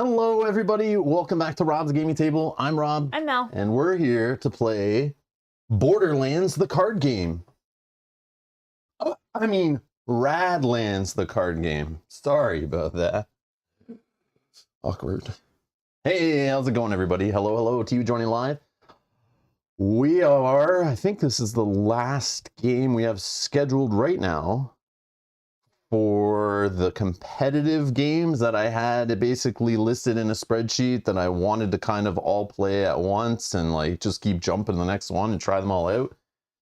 Hello, everybody. Welcome back to Rob's Gaming Table. I'm Rob. I'm Mel. And we're here to play Borderlands, the card game. Radlands, the card game. Sorry about that. Awkward. Hey, how's it going, everybody? Hello to you joining live. I think this is the last game we have scheduled right now for the competitive games that I had basically listed in a spreadsheet that I wanted to kind of all play at once and like just keep jumping to the next one and try them all out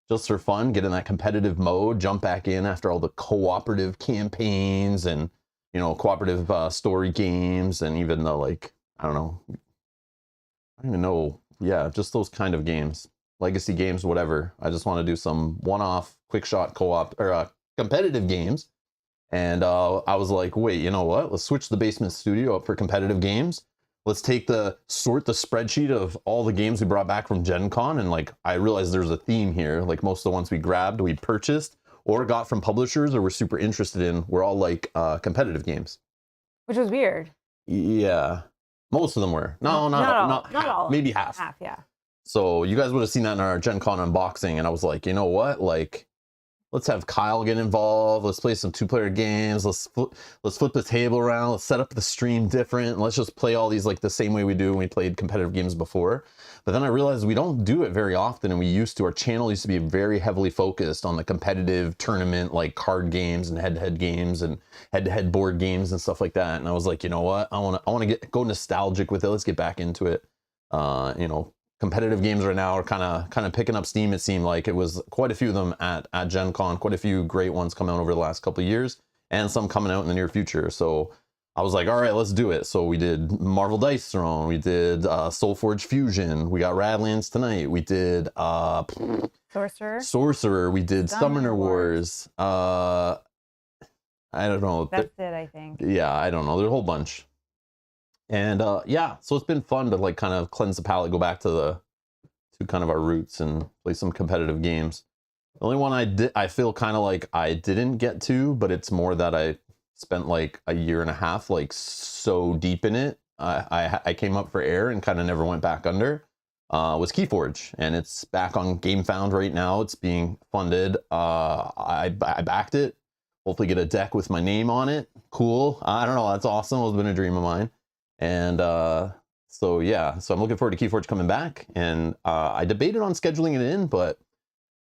just for fun, get in that competitive mode, jump back in after all the cooperative campaigns and, you know, cooperative story games and even the like, I don't even know. Yeah, just those kind of games, legacy games, whatever. I just want to do some one-off quick shot co-op or competitive games. And I was like, wait, you know what? Let's switch the basement studio up for competitive games. Let's sort the spreadsheet of all the games we brought back from Gen Con. And like, I realized there's a theme here. Like most of the ones we grabbed, we purchased or got from publishers or we're super interested in, were all like competitive games. Which was weird. Yeah, most of them were. Not all. Maybe half. Half, yeah. So you guys would have seen that in our Gen Con unboxing. And I was like, you know what? Like, let's have Kyle get involved. Let's play some two-player games. Let's flip the table around. Let's set up the stream different. Let's just play all these like the same way we do when we played competitive games before. But then I realized we don't do it very often, and we used to. Our channel used to be very heavily focused on the competitive tournament, like card games and head-to-head games and head-to-head board games and stuff like that. And I was like, you know what? I want to go nostalgic with it. Let's get back into it. You know. Competitive games right now are kind of picking up steam. It seemed like it was quite a few of them at Gen Con, quite a few great ones coming out over the last couple of years and some coming out in the near future. So I was like, all right, let's do it. So we did Marvel Dice Throne, we did Soulforge Fusion, we got Radlands tonight, we did Sorcerer, we did Summoner Wars. I don't know. That's it, I think. Yeah, I don't know. There's a whole bunch. And yeah, so it's been fun to like kind of cleanse the palate, go back to kind of our roots and play some competitive games. The only one I feel kind of like I didn't get to, but it's more that I spent like a year and a half like so deep in it. I came up for air and kind of never went back under. Was Keyforge, and it's back on GameFound right now. It's being funded. I backed it. Hopefully get a deck with my name on it. Cool. I don't know. That's awesome. It's been a dream of mine. And so yeah, so I'm looking forward to Keyforge coming back, and I debated on scheduling it in, but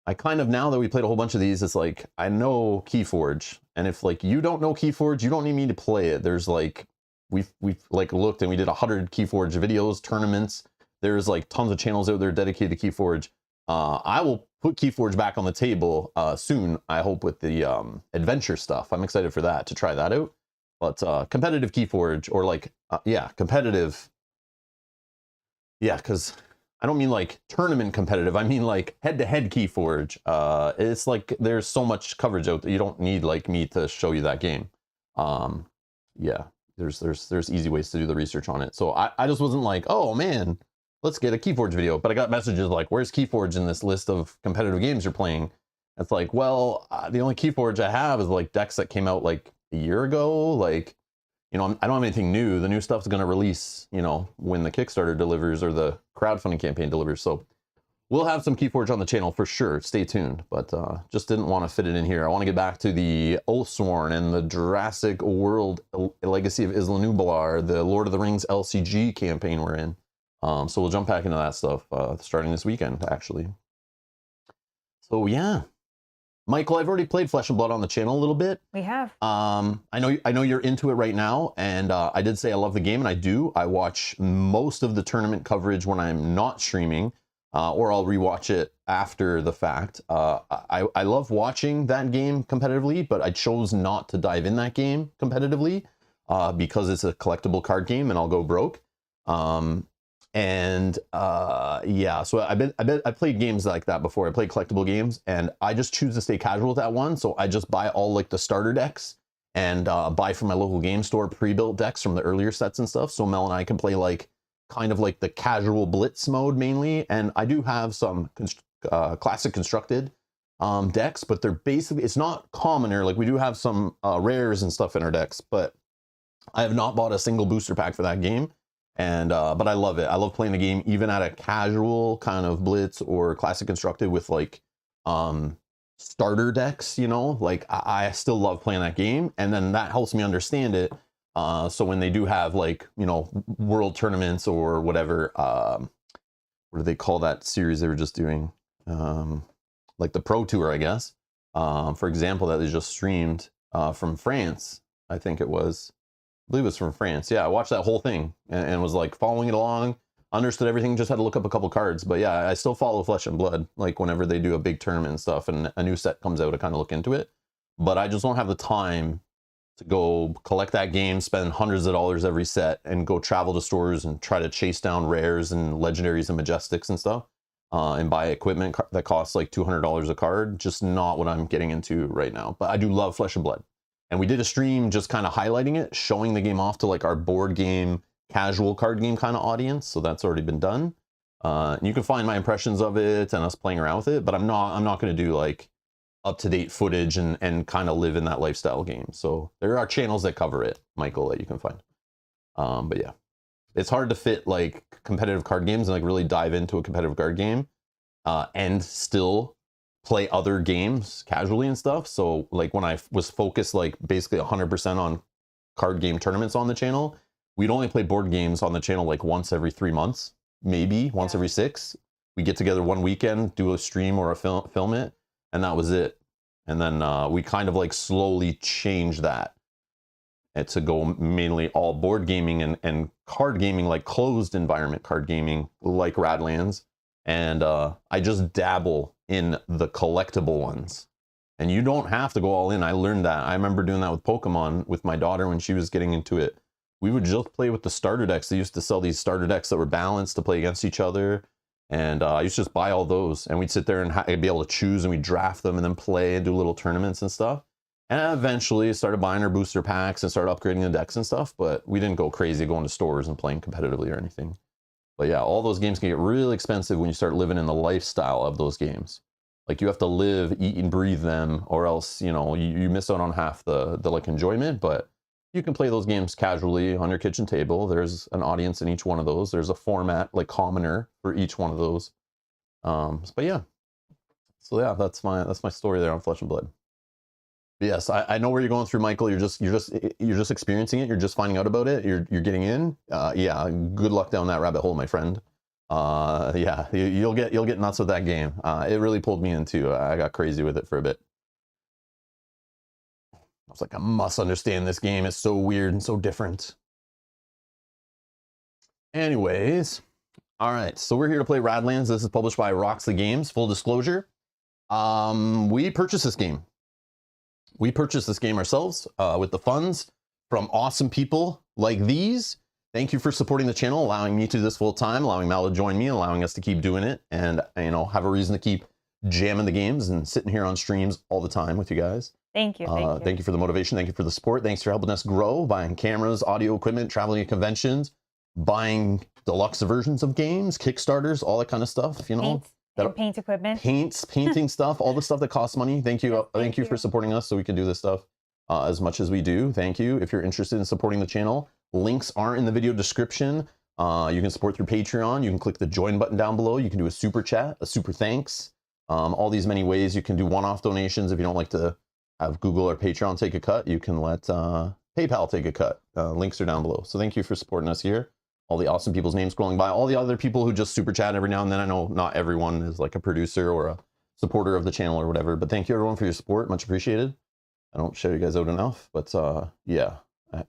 I kind of, now that we played a whole bunch of these, it's like, I know Keyforge, and if like you don't know Keyforge, you don't need me to play it. There's like, we've like looked and we did 100 Keyforge videos, tournaments. There's like tons of channels out there dedicated to Keyforge. I will put Keyforge back on the table soon, I hope, with the adventure stuff. I'm excited for that, to try that out. But competitive Keyforge, or like, yeah, competitive. Yeah, because I don't mean like tournament competitive. I mean like head-to-head Keyforge. It's like there's so much coverage out there. You don't need like me to show you that game. Yeah, there's easy ways to do the research on it. So I just wasn't like, oh man, let's get a Keyforge video. But I got messages like, where's Keyforge in this list of competitive games you're playing? It's like, well, the only Keyforge I have is like decks that came out like a year ago. Like, you know, I don't have anything new. The new stuff's going to release, you know, when the Kickstarter delivers or the crowdfunding campaign delivers. So we'll have some Keyforge on the channel for sure. Stay tuned. But just didn't want to fit it in here. I want to get back to the Oathsworn and the Jurassic World Legacy of Isla Nublar, the Lord of the Rings LCG campaign we're in. So we'll jump back into that stuff starting this weekend, actually. So yeah. Michael, I've already played Flesh and Blood on the channel a little bit. We have. I know you're into it right now, and I did say I love the game, and I do. I watch most of the tournament coverage when I'm not streaming, or I'll rewatch it after the fact. I love watching that game competitively, but I chose not to dive in that game competitively because it's a collectible card game, and I'll go broke. Yeah, so I played games like that before. I played collectible games, and I just choose to stay casual with that one. So I just buy all like the starter decks and buy from my local game store pre-built decks from the earlier sets and stuff. So Mel and I can play like kind of like the casual blitz mode mainly. And I do have some classic constructed decks, but they're basically, it's not commoner. Like we do have some rares and stuff in our decks, but I have not bought a single booster pack for that game, and but I love it. I love playing the game even at a casual kind of blitz or classic constructed with like starter decks, you know, like I still love playing that game, and then that helps me understand it. So when they do have like, you know, world tournaments or whatever, what do they call that series they were just doing? Like the Pro Tour, I guess. For example, that they just streamed from France, I think it was. I believe it was from France. Yeah, I watched that whole thing and was like following it along, understood everything, just had to look up a couple cards. But yeah, I still follow Flesh and Blood. Like whenever they do a big tournament and stuff and a new set comes out, I kind of look into it. But I just don't have the time to go collect that game, spend hundreds of dollars every set, and go travel to stores and try to chase down rares and legendaries and majestics and stuff, and buy equipment that costs like $200 a card. Just not what I'm getting into right now. But I do love Flesh and Blood. And we did a stream just kind of highlighting it, showing the game off to like our board game, casual card game kind of audience. So that's already been done. And you can find my impressions of it and us playing around with it, but I'm not going to do like up-to-date footage and kind of live in that lifestyle game. So there are channels that cover it, Michael, that you can find. But yeah, it's hard to fit like competitive card games and like really dive into a competitive card game and still play other games casually and stuff. So like when I was focused like basically 100% on card game tournaments on the channel, we'd only play board games on the channel like once every 3 months, maybe once every 6. We get together one weekend, do a stream or a film it, and that was it. And then we kind of like slowly changed that to go mainly all board gaming and card gaming, like closed environment card gaming, like Radlands. And I just dabble in the collectible ones. And you don't have to go all in. I learned that. I remember doing that with Pokemon with my daughter when she was getting into it. We would just play with the starter decks. They used to sell these starter decks that were balanced to play against each other. And I used to just buy all those. And we'd sit there and be able to choose, and we'd draft them and then play and do little tournaments and stuff. And eventually started buying our booster packs and started upgrading the decks and stuff. But we didn't go crazy going to stores and playing competitively or anything. But yeah, all those games can get really expensive when you start living in the lifestyle of those games. Like you have to live, eat, and breathe them, or else, you know, you miss out on half the like enjoyment. But you can play those games casually on your kitchen table. There's an audience in each one of those. There's a format like commoner for each one of those. But yeah, so yeah, that's my story there on Flesh and Blood. But yes, I know where you're going through, Michael. You're just experiencing it. You're just finding out about it. You're getting in. Yeah, good luck down that rabbit hole, my friend. Yeah, you'll get nuts with that game. It really pulled me into. I got crazy with it for a bit. I was like, I must understand this game. It's so weird and so different. Anyways, all right. So we're here to play Radlands. This is published by Roxley Games. Full disclosure, we purchased this game. We purchased this game ourselves with the funds from awesome people like these. Thank you for supporting the channel, allowing me to do this full time, allowing Mal to join me, allowing us to keep doing it, and you know, have a reason to keep jamming the games and sitting here on streams all the time with you guys. Thank you. Thank you. Thank you for the motivation. Thank you for the support. Thanks for helping us grow, buying cameras, audio equipment, traveling to conventions, buying deluxe versions of games, Kickstarters, all that kind of stuff. You know. Paint equipment, painting stuff, all the stuff that costs money. Thank you. Thank you for supporting us so we can do this stuff as much as we do. Thank you. If you're interested in supporting the channel, links are in the video description. You can support through Patreon. You can click the join button down below. You can do a super chat, a super thanks. All these many ways. You can do one-off donations if you don't like to have Google or Patreon take a cut. You can let PayPal take a cut. Links are down below. So thank you for supporting us here. All the awesome people's names scrolling by, all the other people who just super chat every now and then. I know not everyone is like a producer or a supporter of the channel or whatever, but thank you everyone for your support. Much appreciated. I don't show you guys out enough, but yeah,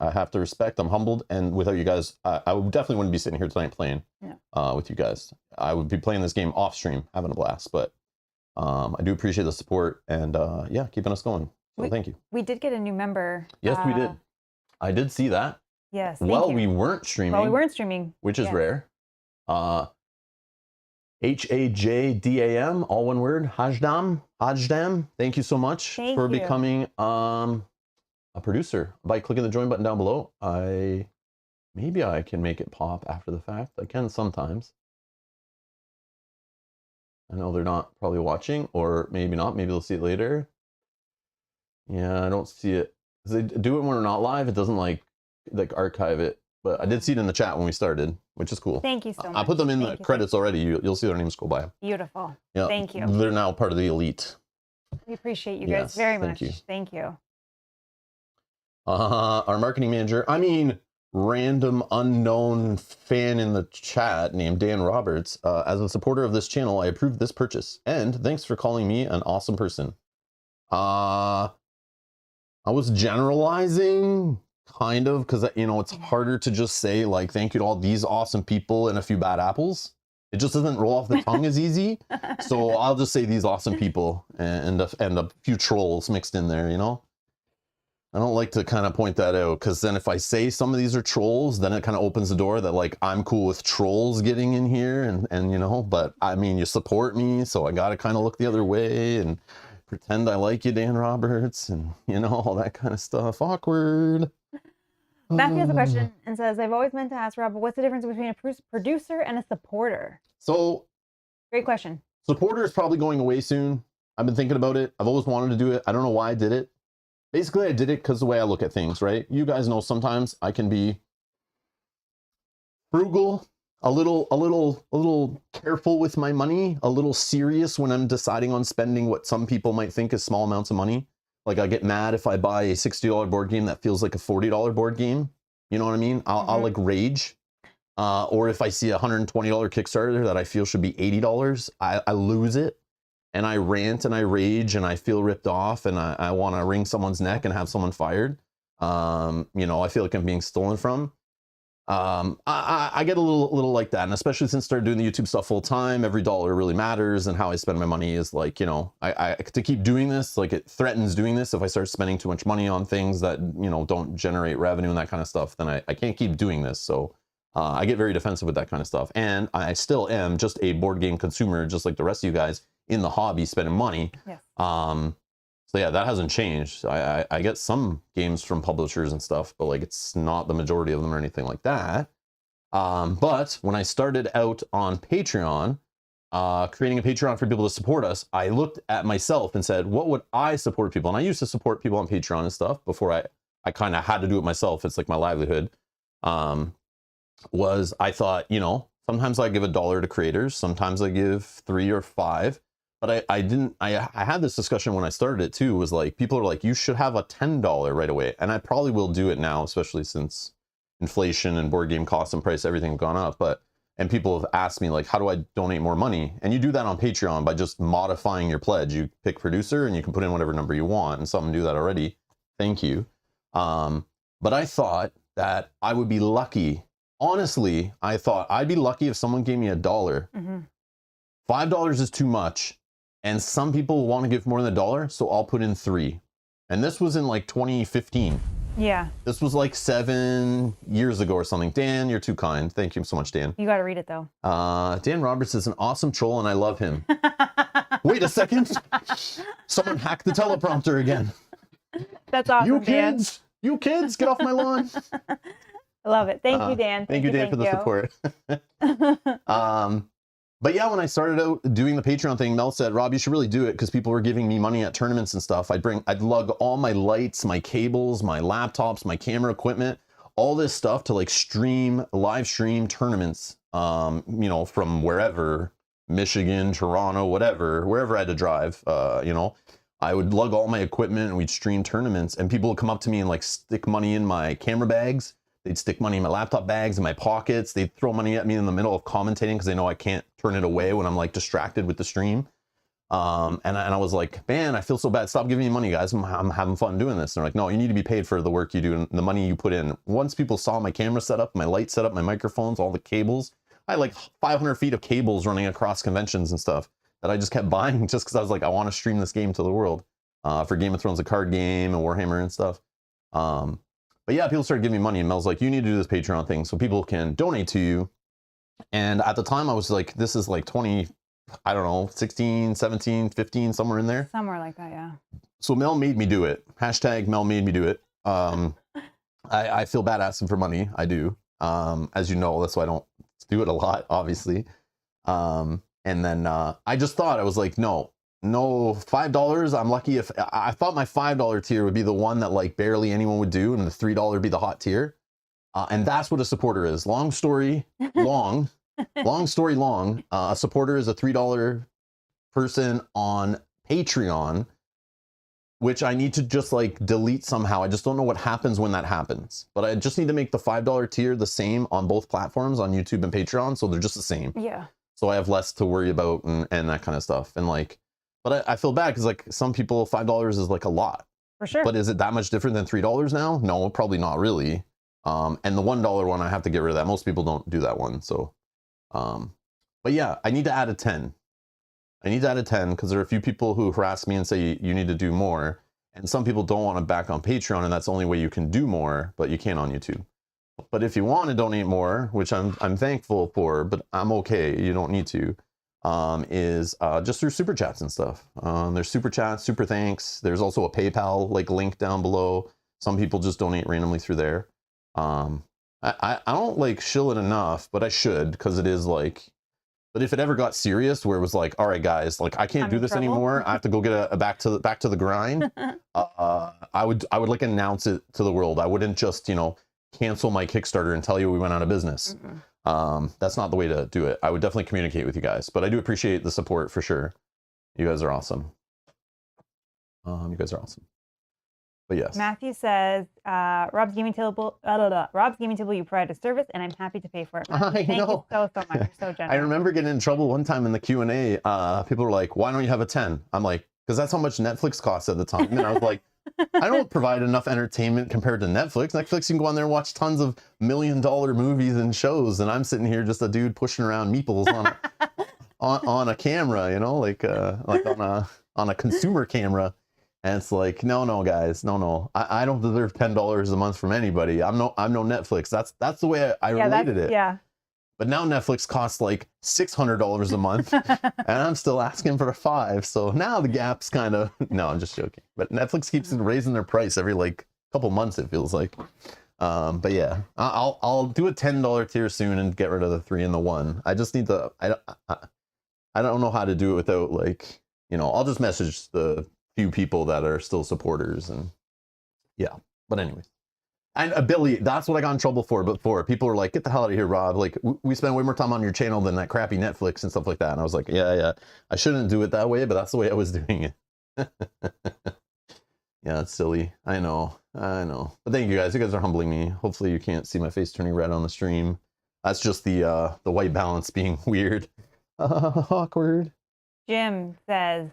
I have to respect. I'm humbled, and without you guys, I would definitely wouldn't be sitting here tonight playing with you guys. I would be playing this game off stream, having a blast, but I do appreciate the support and yeah, keeping us going. So thank you. We did get a new member. Yes, we did. I did see that. Yes. Well, we weren't streaming. Well, we weren't streaming. Which is rare. Hajdam, all one word. Hajdam. Thank you so much for becoming a producer by clicking the join button down below. Maybe I can make it pop after the fact. I can sometimes. I know they're not probably watching, or maybe not. Maybe they'll see it later. Yeah, I don't see it. They do it when we're not live. It doesn't like like archive it. But I did see it in the chat when we started, which is cool. Thank you so much. I put them in the Thank you, credits already. You'll see their names go by. Beautiful. Yeah, Thank you. They're now part of the elite. We appreciate you Yes, guys very thank much. you. Thank you. Our marketing manager, I mean, random unknown fan in the chat named Dan Roberts. As a supporter of this channel, I approve this purchase. And thanks for calling me an awesome person. I was generalizing, kind of, because, you know, it's harder to just say, like, thank you to all these awesome people and a few bad apples. It just doesn't roll off the tongue as easy. So I'll just say these awesome people and a few trolls mixed in there, you know? I don't like to kind of point that out, because then if I say some of these are trolls, then it kind of opens the door that, like, I'm cool with trolls getting in here and you know, but I mean, you support me, so I got to kind of look the other way and pretend I like you, Dan Roberts, and, you know, all that kind of stuff. Awkward. Matthew has a question and says, I've always meant to ask Rob, but what's the difference between a producer and a supporter? So, great question. Supporter is probably going away soon. I've been thinking about it. I've always wanted to do it. I don't know why I did it. Basically, I did it because the way I look at things, right? You guys know sometimes I can be frugal, a little careful with my money, a little serious when I'm deciding on spending what some people might think is small amounts of money. Like, I get mad if I buy a $60 board game that feels like a $40 board game. You know what I mean? I'll like rage. Or if I see a $120 Kickstarter that I feel should be $80, I lose it. And I rant and I rage and I feel ripped off and I want to wring someone's neck and have someone fired. You know, I feel like I'm being stolen from. I get a little like that. And especially since I started doing the YouTube stuff full time, every dollar really matters, and how I spend my money is like, you know, I to keep doing this, like, it threatens doing this. If I start spending too much money on things that, you know, don't generate revenue and that kind of stuff, then I can't keep doing this. So I get very defensive with that kind of stuff. And I still am just a board game consumer, just like the rest of you guys in the hobby spending money. Yes. So yeah, that hasn't changed. I get some games from publishers and stuff, but like, it's not the majority of them or anything like that. But when I started out on Patreon, creating a Patreon for people to support us, I looked at myself and said, what would I support people? And I used to support people on Patreon and stuff before I kind of had to do it myself. It's like my livelihood. I thought, you know, sometimes I give $1 to creators, sometimes I give 3 or 5. But I had this discussion when I started it too, was like, people are like, you should have a $10 right away. And I probably will do it now, especially since inflation and board game costs and price, everything have gone up. And people have asked me, like, how do I donate more money? And you do that on Patreon by just modifying your pledge. You pick producer and you can put in whatever number you want, and some of them do that already. Thank you. But I thought that I would be lucky. Honestly, I thought I'd be lucky if someone gave me $1. $5 is too much. And some people want to give more than $1, so I'll put in 3. And this was in like 2015. Yeah. This was like 7 years ago or something. Dan, you're too kind. Thank you so much, Dan. You got to read it though. Dan Roberts is an awesome troll and I love him. Wait a second. Someone hacked the teleprompter again. That's awesome, Dan. You kids, get off my lawn. I love it. Thank you, Dan. Thank you, Dan, for the support. But yeah, when I started out doing the Patreon thing, Mel said, Rob, you should really do it, because people were giving me money at tournaments and stuff. I'd lug all my lights, my cables, my laptops, my camera equipment, all this stuff to like live stream tournaments, you know, from wherever, Michigan, Toronto, wherever I had to drive, you know. I would lug all my equipment and we'd stream tournaments, and people would come up to me and like stick money in my camera bags. They'd stick money in my laptop bags, in my pockets. They'd throw money at me in the middle of commentating because they know I can't turn it away when I'm like distracted with the stream. And I was like, man, I feel so bad. Stop giving me money, guys. I'm having fun doing this. And they're like, no, you need to be paid for the work you do and the money you put in. Once people saw my camera setup, my light setup, my microphones, all the cables, I had like 500 feet of cables running across conventions and stuff that I just kept buying just because I was like, I want to stream this game to the world. For Game of Thrones, a card game, and Warhammer and stuff. But yeah, people started giving me money, and Mel's like, you need to do this Patreon thing so people can donate to you. And at the time I was like, this is like 20, I don't know, 16, 17, 15, somewhere in there. Somewhere like that, yeah. So Mel made me do it. Hashtag Mel made me do it. I feel bad asking for money. I do. As you know, that's why I don't do it a lot, obviously. And then I just thought, I was like, no, $5. I'm lucky if I thought my $5 tier would be the one that like barely anyone would do, and the $3 would be the hot tier. And that's what a supporter is. Long story long. Long story long. A supporter is a $3 person on Patreon, which I need to just like delete somehow. I just don't know what happens when that happens. But I just need to make the $5 tier the same on both platforms, on YouTube and Patreon, so they're just the same. Yeah. So I have less to worry about and that kind of stuff. And like, but I feel bad because like some people, $5 is like a lot. For sure. But is it that much different than $3 now? No, probably not really. And the $1 one, I have to get rid of that. Most people don't do that one. So, but yeah, I need to add a 10. I need to add a 10 because there are a few people who harass me and say you need to do more. And some people don't want to back on Patreon, and that's the only way you can do more, but you can't on YouTube. But if you want to donate more, which I'm thankful for, but I'm okay, you don't need to, is just through super chats and stuff. There's super chats, super thanks. There's also a PayPal like link down below. Some people just donate randomly through there. I don't like shill it enough, but I should, because it is like, but if it ever got serious where it was like, all right guys, like I can't do this anymore, I have to go get a back to the grind, I would like announce it to the world. I wouldn't just, you know, cancel my Kickstarter and tell you we went out of business. That's not the way to do it. I would definitely communicate with you guys, but I do appreciate the support for sure. You guys are awesome. You guys are awesome. But yes. Matthew says, Rob's Gaming Table, you provide a service, and I'm happy to pay for it. Matthew, thank you so much. You're so generous. I remember getting in trouble one time in the Q&A. People were like, why don't you have a 10? I'm like, because that's how much Netflix costs at the time. And I was like, I don't provide enough entertainment compared to Netflix. Netflix, you can go on there and watch tons of $1 million movies and shows, and I'm sitting here just a dude pushing around meeples on a camera, you know, like on a consumer camera. And it's like, no, guys, no. I don't deserve $10 a month from anybody. I'm no Netflix. That's the way I related it. Yeah. But now Netflix costs like $600 a month, and I'm still asking for $5. So now the gap's kind of, no, I'm just joking. But Netflix keeps raising their price every like couple months, it feels like. But yeah, I'll do a $10 tier soon and get rid of the 3 and the 1. I just need to, I don't know how to do it without like, you know, I'll just message the few people that are still supporters, and yeah. But anyway, and Billy, that's what I got in trouble for before. People were like, get the hell out of here, Rob, like we spend way more time on your channel than that crappy Netflix and stuff like that. And I was like, yeah, I shouldn't do it that way, but that's the way I was doing it. Yeah, it's silly. I know, but thank you guys. You guys are humbling me. Hopefully you can't see my face turning red on the stream. That's just the white balance being weird. Awkward. Jim says,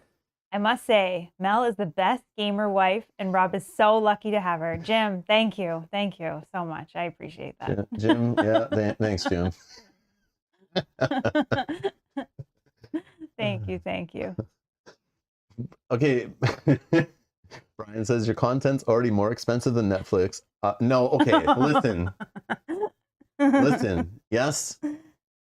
I must say, Mel is the best gamer wife, and Rob is so lucky to have her. Jim, thank you. Thank you so much. I appreciate that. Jim, yeah, thanks, Jim. Thank you. Okay. Brian says, your content's already more expensive than Netflix. No, okay, listen. Yes.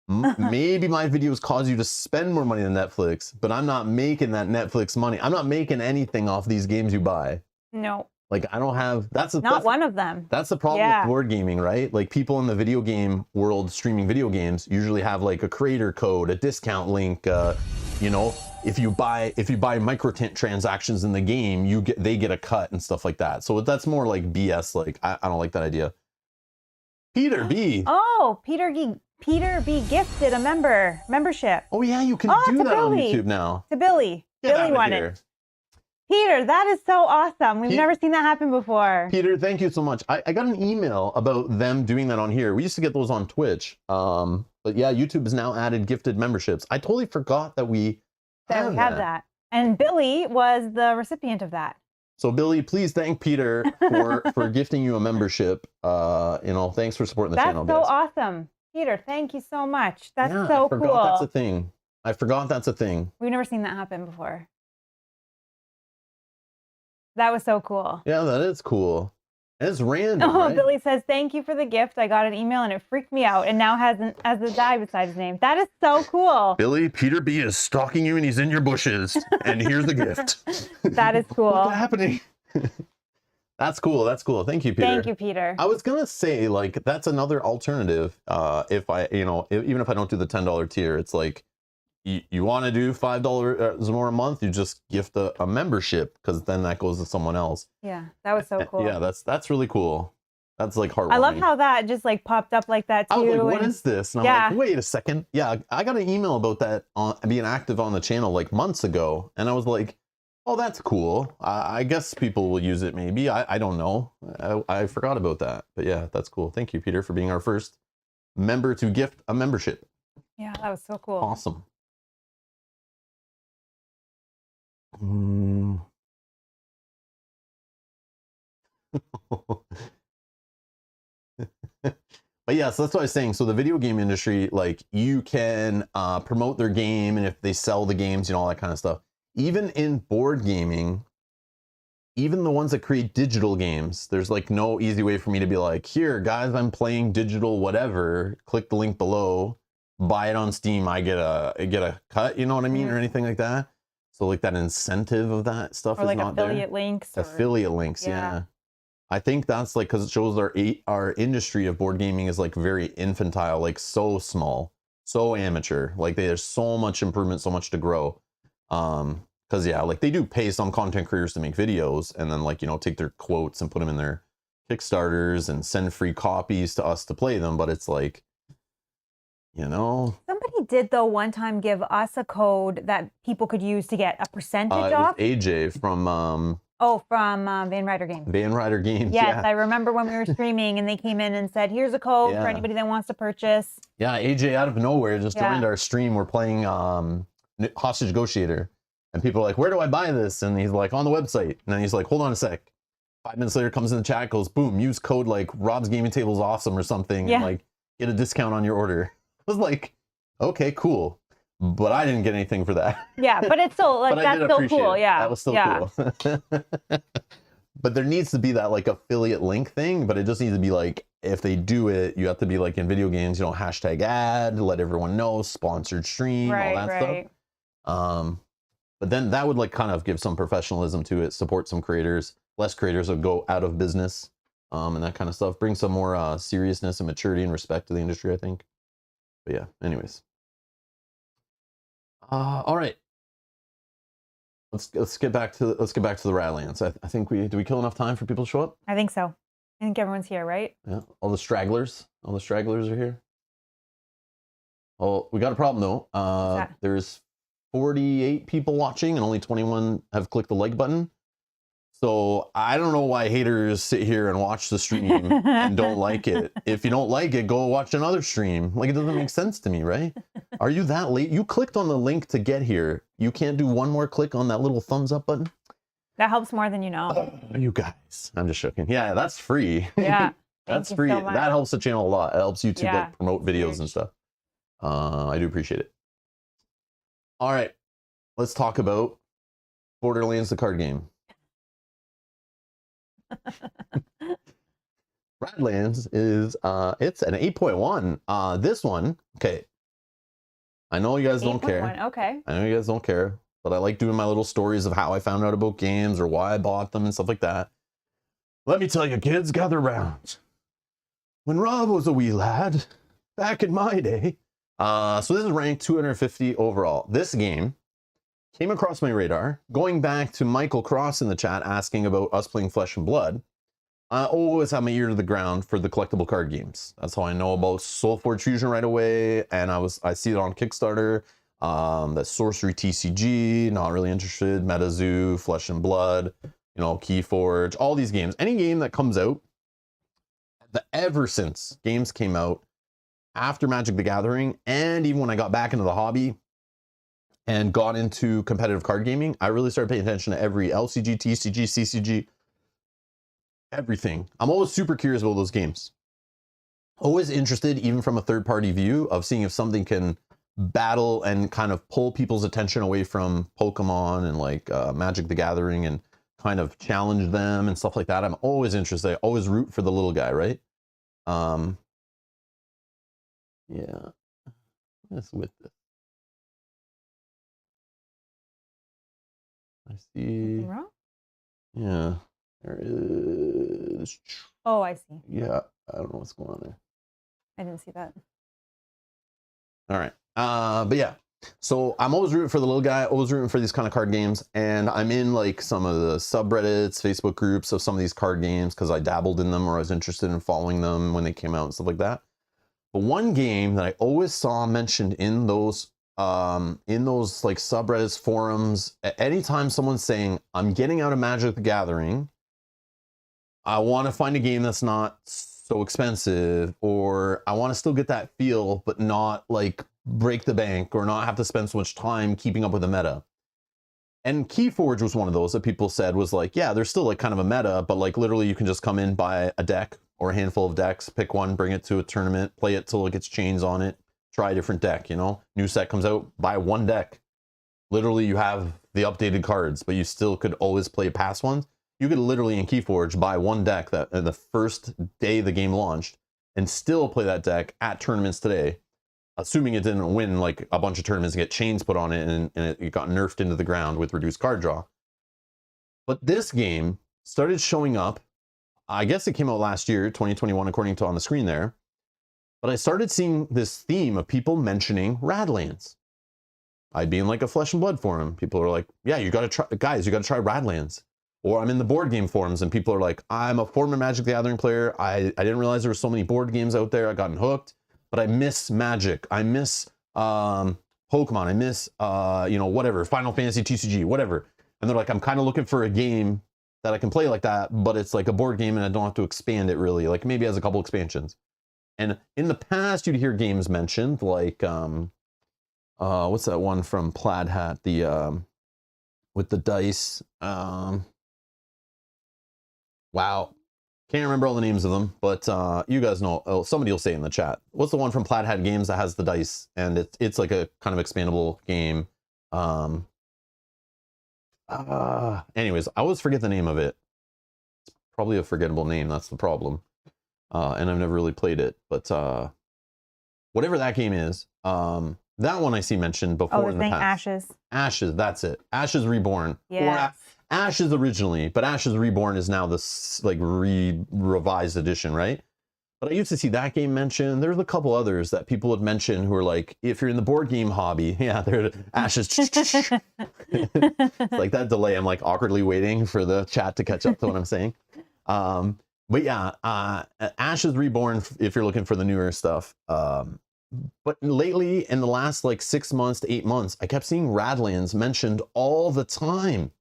Maybe my videos cause you to spend more money than Netflix, but I'm not making that Netflix money. I'm not making anything off these games you buy. No. Like I don't have, that's one of them. That's the problem with board gaming, right? Like people in the video game world streaming video games usually have like a creator code, a discount link, you know, if you buy microtransactions in the game, they get a cut and stuff like that. So that's more like BS. Like I don't like that idea. Peter B. Oh, Peter B gifted a membership. Oh yeah, you can do that on YouTube now. To Billy. Billy wanted. Peter, that is so awesome. We've never seen that happen before. Peter, thank you so much. I got an email about them doing that on here. We used to get those on Twitch. But yeah, YouTube has now added gifted memberships. I totally forgot that we had that. And Billy was the recipient of that. So Billy, please thank Peter for gifting you a membership. You know, thanks for supporting the channel. That's so awesome. Peter, thank you so much. That's so cool. That's a thing. I forgot that's a thing. We've never seen that happen before. That was so cool. Yeah, that is cool. And it's random, Oh, right? Billy says, thank you for the gift. I got an email and it freaked me out and now has a die beside his name. That is so cool. Billy, Peter B is stalking you and he's in your bushes. And here's the gift. That is cool. What's happening? That's cool. That's cool. Thank you, Peter. Thank you, Peter. I was going to say, like, that's another alternative. If I, you know, even if I don't do the $10 tier, it's like, you want to do $5 more a month, you just gift a membership, because then that goes to someone else. Yeah, that was so cool. Yeah, that's really cool. That's like heartwarming. I love how that just like popped up like that too. I was like, what is this? And I'm yeah. like, wait a second. Yeah, I got an email about that being active on the channel like months ago. And I was like, oh, that's cool. I guess people will use it maybe. I don't know. I forgot about that. But yeah, that's cool. Thank you, Peter, for being our first member to gift a membership. Yeah, that was so cool. Awesome. But yeah, so that's what I was saying. So the video game industry, like you can promote their game, and if they sell the games, you know, all that kind of stuff. Even in board gaming, even the ones that create digital games, there's like no easy way for me to be like, here, guys, I'm playing digital whatever. Click the link below, buy it on Steam. I get a cut. You know what I mean, or anything like that. So like that incentive of that stuff is like not there. affiliate links. Affiliate links, yeah. I think that's like, because it shows our industry of board gaming is like very infantile, like so small, so amateur. Like there's so much improvement, so much to grow. Because yeah, like they do pay some content creators to make videos, and then like, you know, take their quotes and put them in their Kickstarters and send free copies to us to play them. But it's like, you know, somebody did though one time give us a code that people could use to get a percentage off. AJ from from Van Ryder Games. Van Ryder Games. Yes, yeah. I remember when we were streaming and they came in and said, here's a code for anybody that wants to purchase. Yeah, AJ out of nowhere just joined our stream. We're playing Hostage Negotiator. And people are like, where do I buy this? And he's like, on the website. And then he's like, hold on a sec. 5 minutes later, comes in the chat, goes, boom, use code like Rob's Gaming Table is awesome or something. And like, get a discount on your order. I was like, okay, cool. But I didn't get anything for that. Yeah, but it's still like that's still cool. Yeah, that was still cool. But there needs to be that like affiliate link thing. But it just needs to be like, if they do it, you have to be like in video games, you know, hashtag ad, let everyone know, sponsored stream, all that stuff. But then that would like kind of give some professionalism to it, support some creators. Less creators would go out of business, and that kind of stuff. Bring some more seriousness and maturity and respect to the industry, I think. But yeah, anyways. All right. Let's get back to the Radlands. I think do we kill enough time for people to show up? I think so. I think everyone's here, right? Yeah. All the stragglers are here. Oh, we got a problem though. There's 48 people watching and only 21 have clicked the like button. So I don't know why haters sit here and watch the stream and don't like it. If you don't like it, go watch another stream. Like, it doesn't make sense to me, right? Are you that late? You clicked on the link to get here. You can't do one more click on that little thumbs up button? That helps more than you know. You guys. I'm just joking. Yeah, that's free. Yeah. That's free. So that helps the channel a lot. It helps YouTube like promote videos and stuff. I do appreciate it. All right. Let's talk about Borderlands, the card game. Radlands is it's an 8.1. This one, okay. I know you guys don't care. Okay. I know you guys don't care, but I like doing my little stories of how I found out about games or why I bought them and stuff like that. Let me tell you, kids, gather round. When Rob was a wee lad, back in my day. So this is ranked 250 overall. This game came across my radar, going back to Michael Cross in the chat asking about us playing Flesh and Blood. I always have my ear to the ground for the collectible card games. That's how I know about Soulforge Fusion right away, and I see it on Kickstarter. The Sorcery TCG, not really interested. MetaZoo, Flesh and Blood, you know, Keyforge, all these games. Any game that comes out, ever since games came out after Magic the Gathering, and even when I got back into the hobby, and got into competitive card gaming, I really started paying attention to every LCG, TCG, CCG, everything. I'm always super curious about those games. Always interested, even from a third-party view, of seeing if something can battle and kind of pull people's attention away from Pokemon and like Magic the Gathering and kind of challenge them and stuff like that. I'm always interested. I always root for the little guy, right? Yeah. What's with this? I see. Wrong? Yeah, there is. Oh, I see. Yeah, I don't know what's going on there. I didn't see that. All right. But yeah, So I'm always rooting for the little guy, always rooting for these kind of card games. And I'm in like some of the subreddits, Facebook groups of some of these card games because I dabbled in them or I was interested in following them when they came out and stuff like that. But one game that I always saw mentioned in those like subreddits, forums, anytime someone's saying, I'm getting out of Magic the Gathering, I want to find a game that's not so expensive, or I want to still get that feel, but not like break the bank or not have to spend so much time keeping up with the meta. And Keyforge was one of those that people said was like, yeah, there's still like kind of a meta, but like literally you can just come in, buy a deck or a handful of decks, pick one, bring it to a tournament, play it till it gets chains on it, try a different deck, you know, new set comes out, buy one deck. Literally you have the updated cards, but you still could always play past ones. You could literally in Keyforge buy one deck that the first day the game launched and still play that deck at tournaments today, assuming it didn't win like a bunch of tournaments and get chains put on it and it got nerfed into the ground with reduced card draw. But this game started showing up, I guess it came out last year, 2021, according to on the screen there. But I started seeing this theme of people mentioning Radlands. I'd be in like a Flesh and Blood forum. People are like, yeah, you got to try, guys, you got to try Radlands. Or I'm in the board game forums and people are like, I'm a former Magic the Gathering player. I didn't realize there were so many board games out there. I gotten hooked, but I miss Magic. I miss Pokemon. I miss, you know, whatever, Final Fantasy TCG, whatever. And they're like, I'm kind of looking for a game that I can play like that, but it's like a board game and I don't have to expand it really. Like maybe it has a couple expansions. And in the past, you'd hear games mentioned like, what's that one from Plaid Hat? The, with the dice, wow, can't remember all the names of them, but you guys know. Oh, somebody will say in the chat. What's the one from Plaid Hat Games that has the dice and it's like a kind of expandable game? Anyways, I always forget the name of it. It's probably a forgettable name. That's the problem. And I've never really played it, but whatever that game is, that one I see mentioned before in the past. Ashes. Ashes, that's it. Ashes Reborn. Yeah. Ashes originally, but Ashes Reborn is now this like revised edition, right? But I used to see that game mentioned. There's a couple others that people would mention who are like, if you're in the board game hobby, yeah, they're Ashes. It's like that delay. I'm like awkwardly waiting for the chat to catch up to what I'm saying. But yeah, Ashes Reborn, if you're looking for the newer stuff. But lately, in the last like 6 months to 8 months, I kept seeing Radlands mentioned all the time.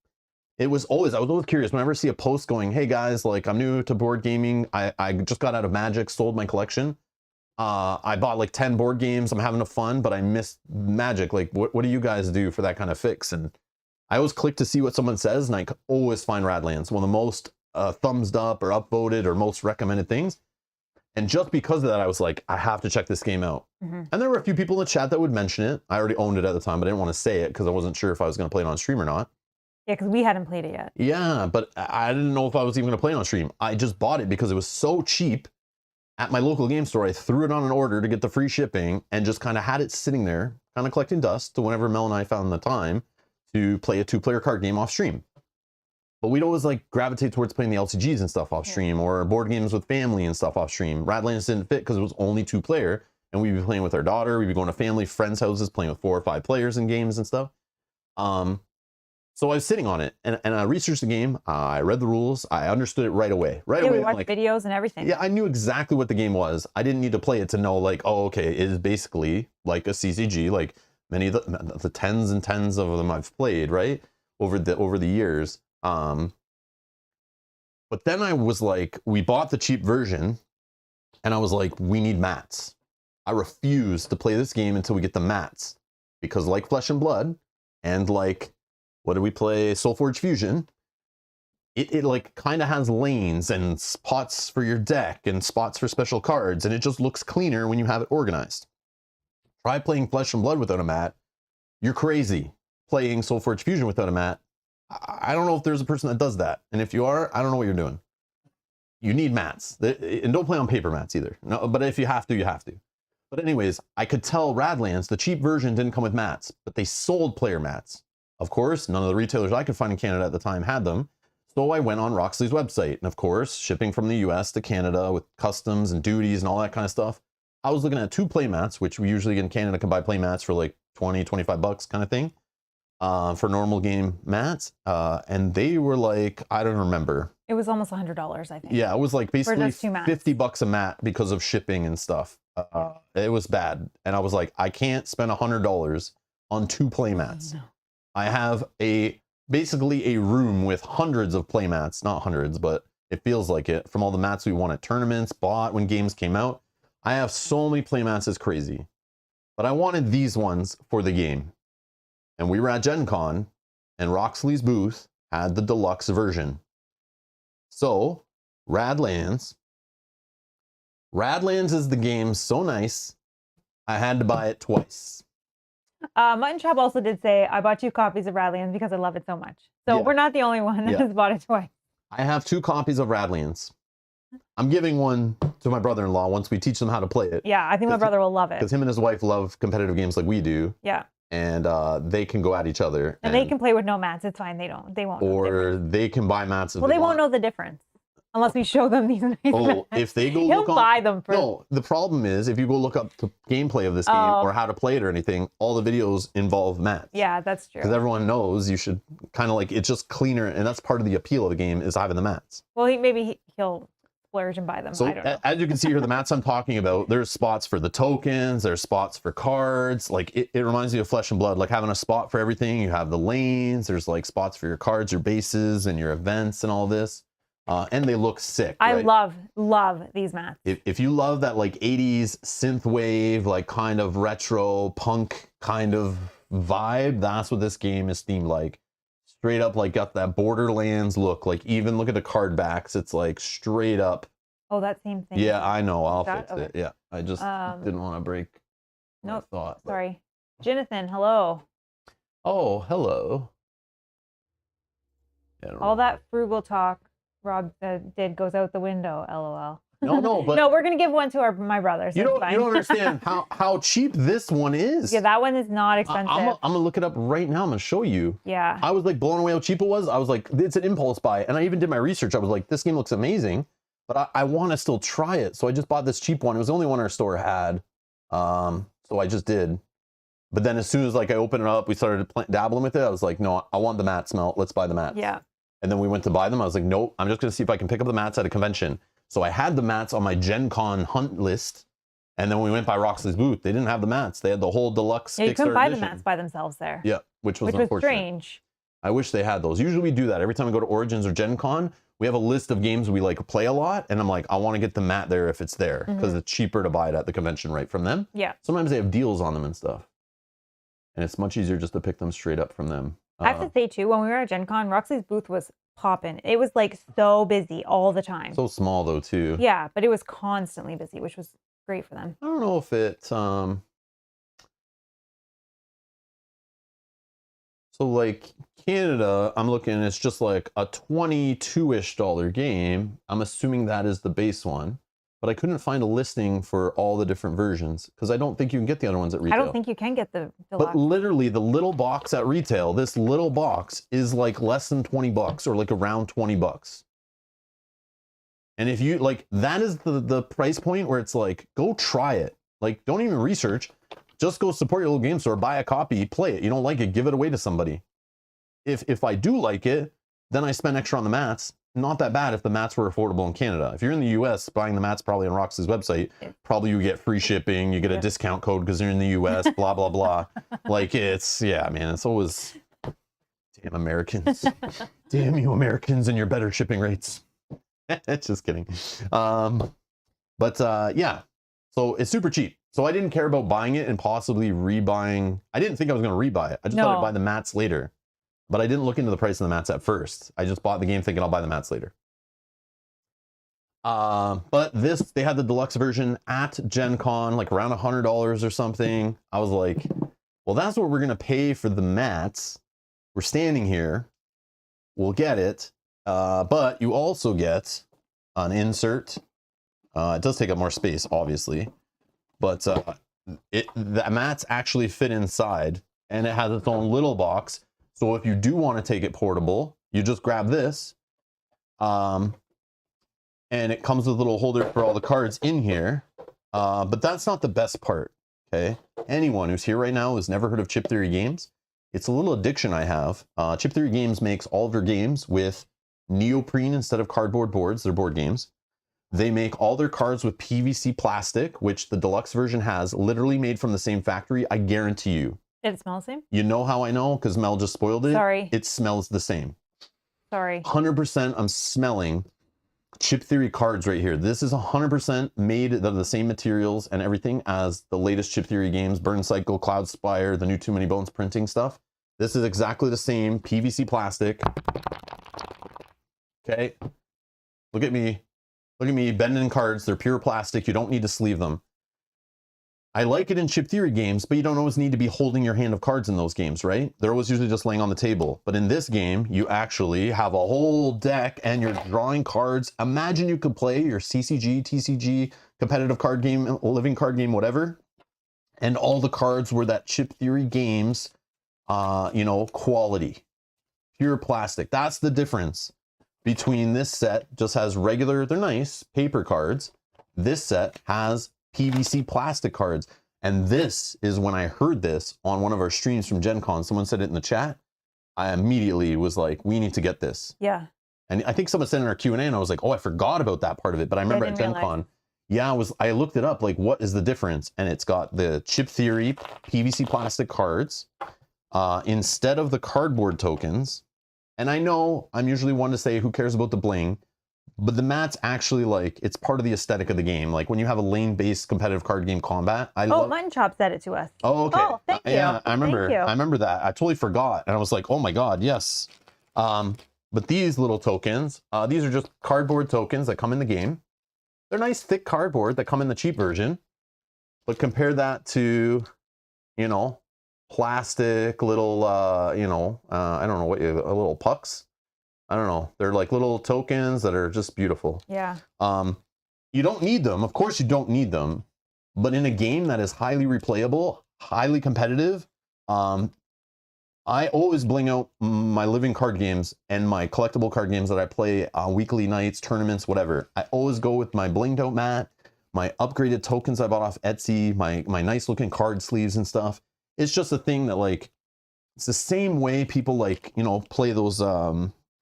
I was always curious whenever I see a post going, hey guys, like I'm new to board gaming. I just got out of Magic, sold my collection. I bought like 10 board games. I'm having a fun, but I missed Magic. Like, what do you guys do for that kind of fix? And I always click to see what someone says, and I always find Radlands, one of the most thumbs up or upvoted or most recommended things. And just because of that, I was like, I have to check this game out. And there were a few people in the chat that would mention it. I already owned it at the time, but I didn't want to say it because I wasn't sure if I was going to play it on stream or not. Yeah, because we hadn't played it yet. Yeah, but I didn't know if I was even going to play it on stream. I just bought it because it was so cheap at my local game store. I threw it on an order to get the free shipping and just kind of had it sitting there, kind of collecting dust to whenever Mel and I found the time to play a 2-player card game off stream. But we'd always like gravitate towards playing the LCGs and stuff off stream or board games with family and stuff off stream. Radlands didn't fit because it was only 2-player and we'd be playing with our daughter. We'd be going to family, friends' houses, playing with 4 or 5 players in games and stuff. So I was sitting on it and I researched the game. I read the rules. I understood it right away. We watched like, videos and everything. Yeah, I knew exactly what the game was. I didn't need to play it to know like, oh, okay, it is basically like a CCG, like many of the tens and tens of them I've played, right? Over the years. But then I was like, we bought the cheap version and I was like, we need mats. I refuse to play this game until we get the mats because like Flesh and Blood and like, what did we play? Soulforge Fusion. It like kind of has lanes and spots for your deck and spots for special cards. And it just looks cleaner when you have it organized. Try playing Flesh and Blood without a mat. You're crazy. Playing Soulforge Fusion without a mat. I don't know if there's a person that does that. And if you are, I don't know what you're doing. You need mats. And don't play on paper mats either. No, but if you have to, you have to. But anyways, I could tell Radlands, the cheap version didn't come with mats, but they sold player mats. Of course, none of the retailers I could find in Canada at the time had them. So I went on Roxley's website. And of course, shipping from the US to Canada with customs and duties and all that kind of stuff. I was looking at 2 play mats, which we usually in Canada can buy play mats for like 20, 25 bucks kind of thing, for normal game mats. And they were like, I don't remember. It was almost $100, I think. Yeah, it was like basically just 2 mats. 50 bucks a mat because of shipping and stuff. It was bad. And I was like, I can't spend $100 on 2 play mats. No. I have basically a room with hundreds of play mats, not hundreds, but it feels like it, from all the mats we won at tournaments, bought when games came out. I have so many play mats, it's crazy. But I wanted these ones for the game. And we were at Gen Con, and Roxley's booth had the deluxe version. So, Radlands. Radlands is the game so nice, I had to buy it twice. Mutton Chop also did say, I bought 2 copies of Radlands because I love it so much. So Yeah. we're not the only one that has bought it twice. I have 2 copies of Radlands. I'm giving one to my brother-in-law once we teach them how to play it. Yeah, I think my brother will love it. Because him and his wife love competitive games like we do. Yeah. And they can go at each other. And they can play with no mats. It's fine. They won't know the Or difference. they can buy mats if Well, they won't want. know the difference unless we show them these nice Oh, mats. if they go He'll look on... buy them for... No, the problem is if you go look up the gameplay of this game or how to play it or anything, all the videos involve mats. Yeah, that's true. Because everyone knows you should kind of like, it's just cleaner. And that's part of the appeal of the game is having the mats. Well, he'll splurge and buy them. So I don't know. as you can see here, the mats I'm talking about, there's spots for the tokens, there's spots for cards. Like it reminds me of Flesh and Blood, like having a spot for everything. You have the lanes, there's like spots for your cards, your bases, and your events and all this. And they look sick. I right? love these mats. If you love that like 80s synth wave, like kind of retro punk kind of vibe, that's what this game is themed like. Straight up, like got that Borderlands look. Like even look at the card backs, it's like straight up. Oh, that same thing. Yeah, I know. I'll That- fix okay. it. Yeah, I just didn't want to break my Nope. thought. but- Sorry. Jonathan, hello. Oh, hello. Yeah, I don't All know. that frugal talk Rob did goes out the window, LOL. No, but No, we're going to give one to my brother. So you it's don't fine. you don't understand how cheap this one is. Yeah, that one is not expensive. I'm gonna look it up right now. I'm gonna show you. Yeah. I was like blown away how cheap it was. I was like, it's an impulse buy, and I even did my research. I was like, this game looks amazing, but I want to still try it. So I just bought this cheap one. It was the only one our store had, so I just did. But then as soon as like I opened it up, we started dabbling with it. I was like, no, I want the mat smell. Let's buy the mats. Yeah. And then we went to buy them. I was like, nope, I'm just gonna see if I can pick up the mats at a convention. So I had the mats on my Gen Con hunt list. And then when we went by Roxley's booth, they didn't have the mats. They had the whole deluxe Yeah, you couldn't Kickstarter buy edition. the mats by themselves there. Yeah, which was Which was unfortunate. strange. I wish they had those. Usually we do that. Every time we go to Origins or Gen Con, we have a list of games we like play a lot. And I'm like, I want to get the mat there if it's there. Because it's cheaper to buy it at the convention right from them. Yeah. Sometimes they have deals on them and stuff. And it's much easier just to pick them straight up from them. I have to say too, when we were at Gen Con, Roxley's booth was popping. It was like so busy all the time. So small though too. Yeah, but it was constantly busy, which was great for them. I don't know if it so like Canada, I'm looking, it's just like a $22-ish game. I'm assuming that is the base one, but I couldn't find a listing for all the different versions because I don't think you can get the other ones at retail. I don't think you can get the But deluxe. literally the little box at retail, this little box is like less than 20 bucks or like around 20 bucks. And if you like, that is the price point where it's like, go try it. Like, don't even research. Just go support your local game store, buy a copy, play it. You don't like it, give it away to somebody. If I do like it, then I spend extra on the mats. Not that bad if the mats were affordable in Canada. If you're in the US, buying the mats probably on Roxy's website, probably you get free shipping, you get a discount code because you're in the US, blah, blah, blah. Like it's, yeah, man, it's always, damn Americans. Damn you Americans and your better shipping rates. Just kidding. Yeah, so it's super cheap. So I didn't care about buying it and possibly rebuying. I didn't think I was going to rebuy it. I just thought I'd buy the mats later. But I didn't look into the price of the mats at first. I just bought the game thinking I'll buy the mats later. But they had the deluxe version at Gen Con, like around $100 or something. I was like, well, that's what we're going to pay for the mats. We're standing here. We'll get it. But you also get an insert. It does take up more space, obviously. But the mats actually fit inside. And it has its own little box. So if you do want to take it portable, you just grab this. And it comes with a little holder for all the cards in here. But that's not the best part, okay? Anyone who's here right now who's never heard of Chip Theory Games, it's a little addiction I have. Chip Theory Games makes all of their games with neoprene instead of cardboard boards. They're board games. They make all their cards with PVC plastic, which the deluxe version has, literally made from the same factory. I guarantee you. Did it smell the same? You know how I know? Because Mel just spoiled it. Sorry. It smells the same. Sorry. 100% I'm smelling Chip Theory cards right here. This is 100% made of the same materials and everything as the latest Chip Theory games, Burn Cycle, Cloud Spire, the new Too Many Bones printing stuff. This is exactly the same PVC plastic. Okay. Look at me. Look at me bending cards. They're pure plastic. You don't need to sleeve them. I like it in Chip Theory games, but you don't always need to be holding your hand of cards in those games, right? They're always usually just laying on the table. But in this game, you actually have a whole deck and you're drawing cards. Imagine you could play your CCG, TCG, competitive card game, living card game, whatever. And all the cards were that Chip Theory games, you know, quality. Pure plastic. That's the difference between this set just has regular, they're nice, paper cards. This set has PVC plastic cards. And this is when I heard this on one of our streams from Gen Con. Someone said it in the chat. I immediately was like, we need to get this. Yeah. And I think someone said in our Q&A and I was like, oh, I forgot about that part of it. But I remember at Gen Con, yeah, I looked it up, like, what is the difference? And it's got the Chip Theory PVC plastic cards instead of the cardboard tokens. And I know I'm usually one to say, who cares about the bling? But the mat's actually, like, it's part of the aesthetic of the game. Like when you have a lane-based competitive card game combat. Mutton Chop said it to us. Oh, okay. Oh, thank you. Yeah, I remember. Thank you. I remember that. I totally forgot. And I was like, oh my God, yes. But these little tokens, these are just cardboard tokens that come in the game. They're nice, thick cardboard that come in the cheap version. But compare that to, you know, plastic little, you know, I don't know what, little pucks. I don't know. They're like little tokens that are just beautiful. Yeah. You don't need them. Of course you don't need them. But in a game that is highly replayable, highly competitive, I always bling out my living card games and my collectible card games that I play on weekly nights, tournaments, whatever. I always go with my blinged out mat, my upgraded tokens I bought off Etsy, my nice looking card sleeves and stuff. It's just a thing that, like, it's the same way people, like, you know, play those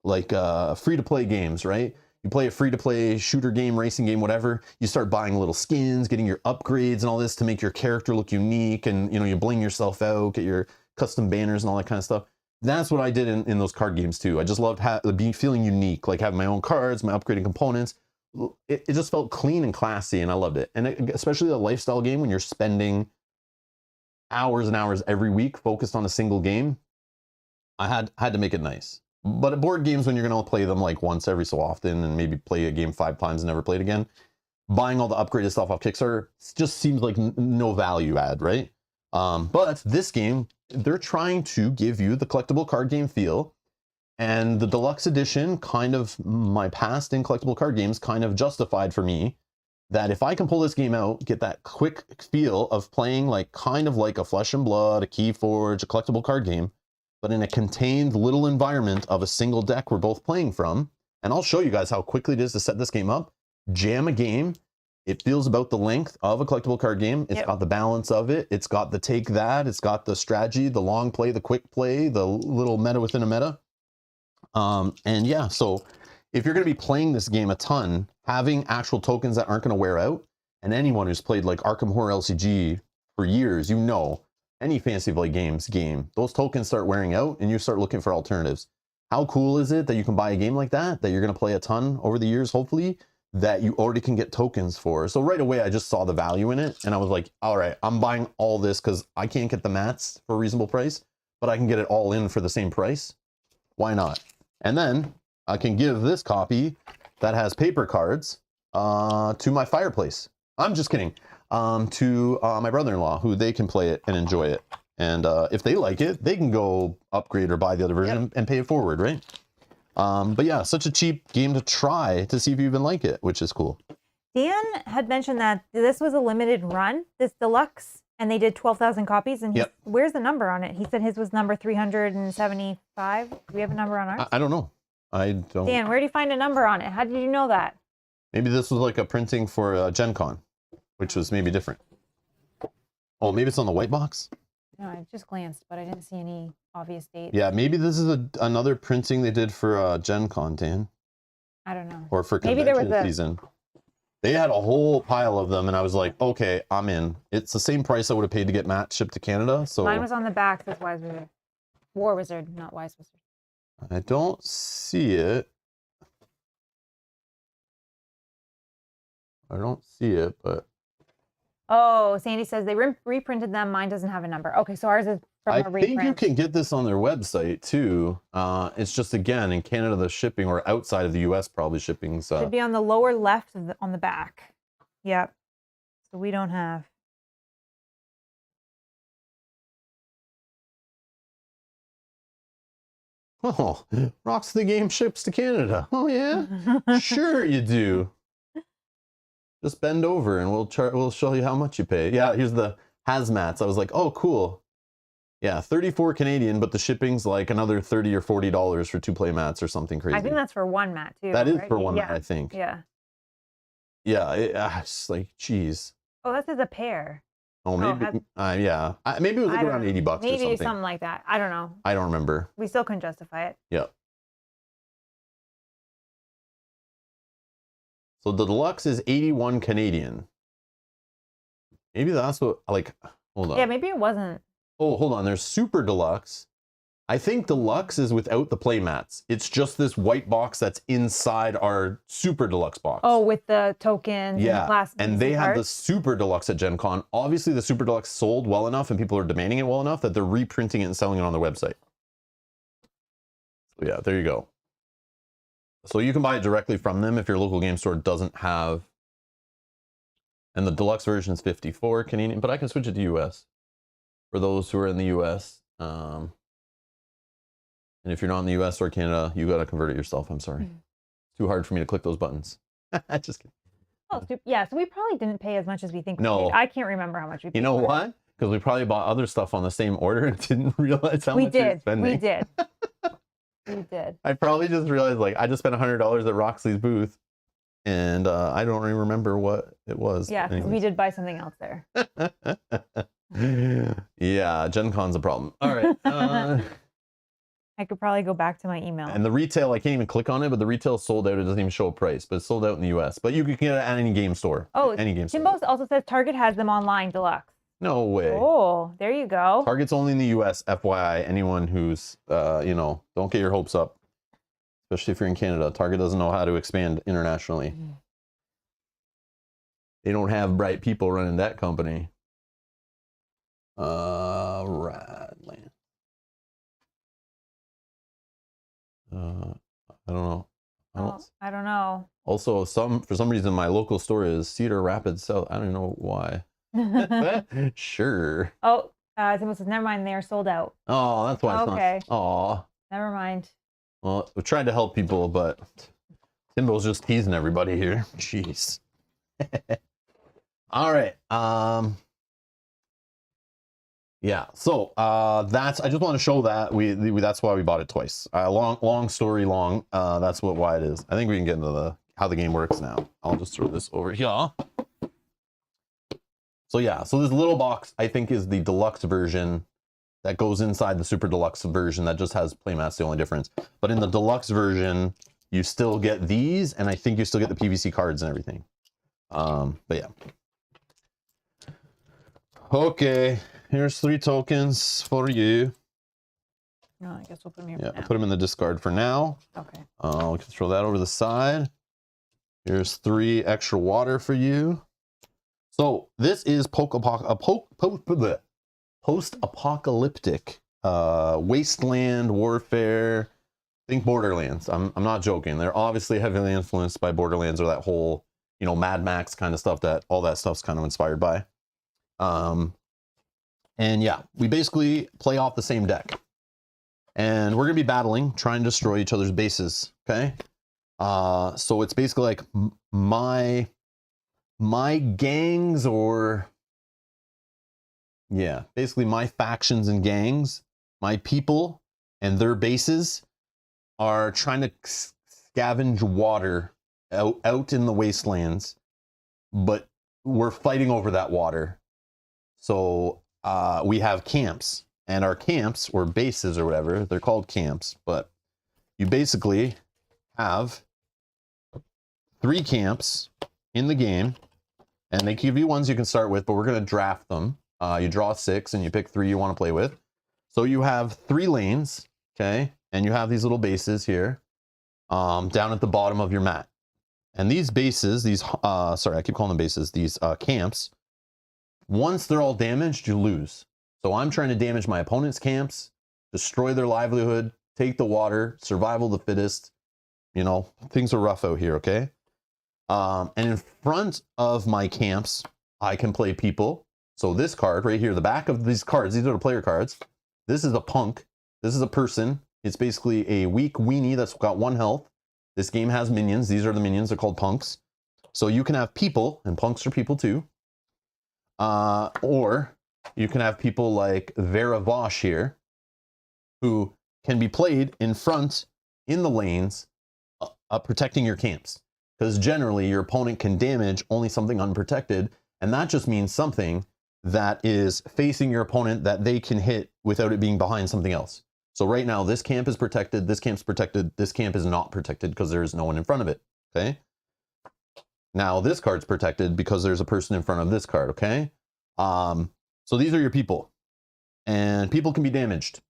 free-to-play games, right? You play a free-to-play shooter game, racing game, whatever. You start buying little skins, getting your upgrades and all this to make your character look unique, and, you know, you bling yourself out, get your custom banners and all that kind of stuff. That's what I did in those card games too. I just loved feeling unique, like having my own cards, my upgraded components. It just felt clean and classy, and I loved it. And especially a lifestyle game when you're spending hours and hours every week focused on a single game, I had to make it nice. But at board games, when you're going to play them like once every so often and maybe play a game 5 times and never play it again, buying all the upgraded stuff off Kickstarter just seems like no value add, right? But this game, they're trying to give you the collectible card game feel, and the deluxe edition, kind of my past in collectible card games, kind of justified for me that if I can pull this game out, get that quick feel of playing like kind of like a Flesh and Blood, a Keyforge, a collectible card game, but in a contained little environment of a single deck we're both playing from. And I'll show you guys how quickly it is to set this game up. Jam a game. It feels about the length of a collectible card game. It's got the balance of it. It's got the take that. It's got the strategy, the long play, the quick play, the little meta within a meta. And yeah, so if you're going to be playing this game a ton, having actual tokens that aren't going to wear out, and anyone who's played like Arkham Horror LCG for years, you know, any Fantasy Flight Games game, those tokens start wearing out and you start looking for alternatives. How cool is it that you can buy a game like that you're going to play a ton over the years, hopefully, that you already can get tokens for? So right away, I just saw the value in it and I was like, all right, I'm buying all this because I can't get the mats for a reasonable price, but I can get it all in for the same price. Why not? And then I can give this copy that has paper cards to my fireplace. I'm just kidding. To my brother-in-law, who they can play it and enjoy it. And if they like it, they can go upgrade or buy the other version and pay it forward, right? But yeah, such a cheap game to try to see if you even like it, which is cool. Dan had mentioned that this was a limited run, this deluxe, and they did 12,000 copies. And where's the number on it? He said his was number 375. Do we have a number on ours? I don't know. I don't. Dan, where do you find a number on it? How did you know that? Maybe this was like a printing for Gen Con. which was maybe different. Oh, maybe it's on the white box? No, I just glanced, but I didn't see any obvious dates. Yeah, maybe this is another printing they did for Gen Con, Dan. I don't know. Or for Maybe there convention was season. They had a whole pile of them, and I was like, okay, I'm in. It's the same price I would have paid to get Matt shipped to Canada. So mine was on the back. That's Wise Wizard. War Wizard, not Wise Wizard. I don't see it. I don't see it, but Oh, Sandy says they reprinted them. Mine doesn't have a number. Okay, so ours is from a reprint. I think you can get this on their website too. It's just, again, in Canada, the shipping, or outside of the US, probably shipping's should be on the lower left of on the back. Yep. So we don't have. Oh, Rocks the Game ships to Canada. Oh yeah, sure you do. Just bend over and we'll show you how much you pay. Yeah, here's the hazmats. I was like, oh cool. Yeah, 34 Canadian, but the shipping's like another $30 or $40 for 2 play mats or something crazy. I think that's for one mat too. That is right? for one mat, I think. Yeah. Yeah, it's like, geez. Oh, this is a pair. Oh, maybe, yeah. Maybe it was like around $80 or something. Maybe something like that. I don't know. I don't remember. We still couldn't justify it. Yeah. So the deluxe is 81 Canadian. Maybe that's what, like, hold on. Yeah, maybe it wasn't. Oh, hold on. There's super deluxe. I think deluxe is without the play mats. It's just this white box that's inside our super deluxe box. Oh, with the tokens and the plastic. And they have the cards? super deluxe at Gen Con. Obviously, the super deluxe sold well enough and people are demanding it well enough that they're reprinting it and selling it on their website. So yeah, there you go. So you can buy it directly from them if your local game store doesn't have. And the deluxe version is 54 Canadian, but I can switch it to US for those who are in the US. And if you're not in the US or Canada, you got to convert it yourself. I'm sorry. It's too hard for me to click those buttons. Just kidding. Oh, yeah. So we probably didn't pay as much as we think we No. paid. I can't remember how much we paid. You know what? Because we probably bought other stuff on the same order and didn't realize how much we were spending. We did. We did. I probably just realized, like, I just spent $100 at Roxley's booth, and I don't even remember what it was. Yeah, because we did buy something else there. Yeah, Gen Con's a problem. All right. I could probably go back to my email. And the retail, I can't even click on it, but the retail sold out. It doesn't even show a price, but it's sold out in the US. But you can get it at any game store. Oh, any game store. Jimbo also says Target has them online deluxe. No way. Oh, there you go. Target's only in the US, FYI. Anyone who's, you know, don't get your hopes up, especially if you're in Canada. Target doesn't know how to expand internationally. They don't have bright people running that company. Radlands. I don't know. I don't know. Also, for some reason, my local store is Cedar Rapids South. I don't even know why. Sure. Oh, Timbo says, never mind, they are sold out. Oh, that's why it's okay. not. Aw. Never mind. Well, we tried to help people, but Timbo's just teasing everybody here. Jeez. All right. Yeah. So I just want to show that that's why we bought it twice. Long story long. That's why it is. I think we can get into how the game works now. I'll just throw this over here. So yeah, so this little box, I think, is the deluxe version that goes inside the super deluxe version that just has playmats, the only difference. But in the deluxe version, you still get these, and I think you still get the PVC cards and everything. But yeah. Okay, here's 3 tokens for you. No, I guess we'll put them here. Yeah, for now. put them in the discard for now. Okay. We can throw that over the side. Here's 3 extra water for you. So this is post-apocalyptic wasteland warfare. Think Borderlands. I'm not joking. They're obviously heavily influenced by Borderlands, or that whole, you know, Mad Max kind of stuff. That all that stuff's kind of inspired by. And yeah, we basically play off the same deck, and we're gonna be battling, trying to destroy each other's bases. Okay. So it's basically like my gangs, or yeah, basically my factions and gangs, my people and their bases are trying to scavenge water out in the wastelands, but we're fighting over that water. So we have camps, and our camps, or bases or whatever, they're called camps, but you basically have 3 camps in the game, and they give you ones you can start with, but we're going to draft them. You draw 6 and you pick 3 you want to play with. So you have 3 lanes, okay, and you have these little bases here down at the bottom of your mat. And these bases, sorry, I keep calling them bases, these camps, once they're all damaged, you lose. So I'm trying to damage my opponent's camps, destroy their livelihood, take the water, survival of the fittest. You know, things are rough out here, okay? And in front of my camps, I can play people. So this card right here, the back of these cards, these are the player cards. This is a punk. This is a person. It's basically a weak weenie that's got 1 health. This game has minions. These are the minions. They're called punks. So you can have people, and punks are people too. Or you can have people like Vera Vosh here, who can be played in front, in the lanes, protecting your camps. Because generally your opponent can damage only something unprotected, and that just means something that is facing your opponent that they can hit without it being behind something else. So right now this camp is protected, this camp's protected, this camp is not protected because there is no one in front of it, okay? Now this card's protected because there's a person in front of this card, okay? So these are your people, and people can be damaged.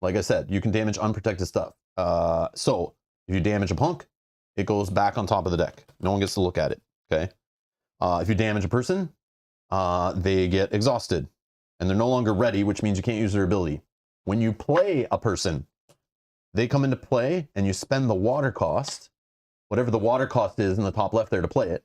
Like I said, you can damage unprotected stuff. So if you damage a punk, it goes back on top of the deck. No one gets to look at it, okay? If you damage a person, they get exhausted and they're no longer ready, which means you can't use their ability. When you play a person, they come into play and you spend the water cost, whatever the water cost is in the top left there to play it,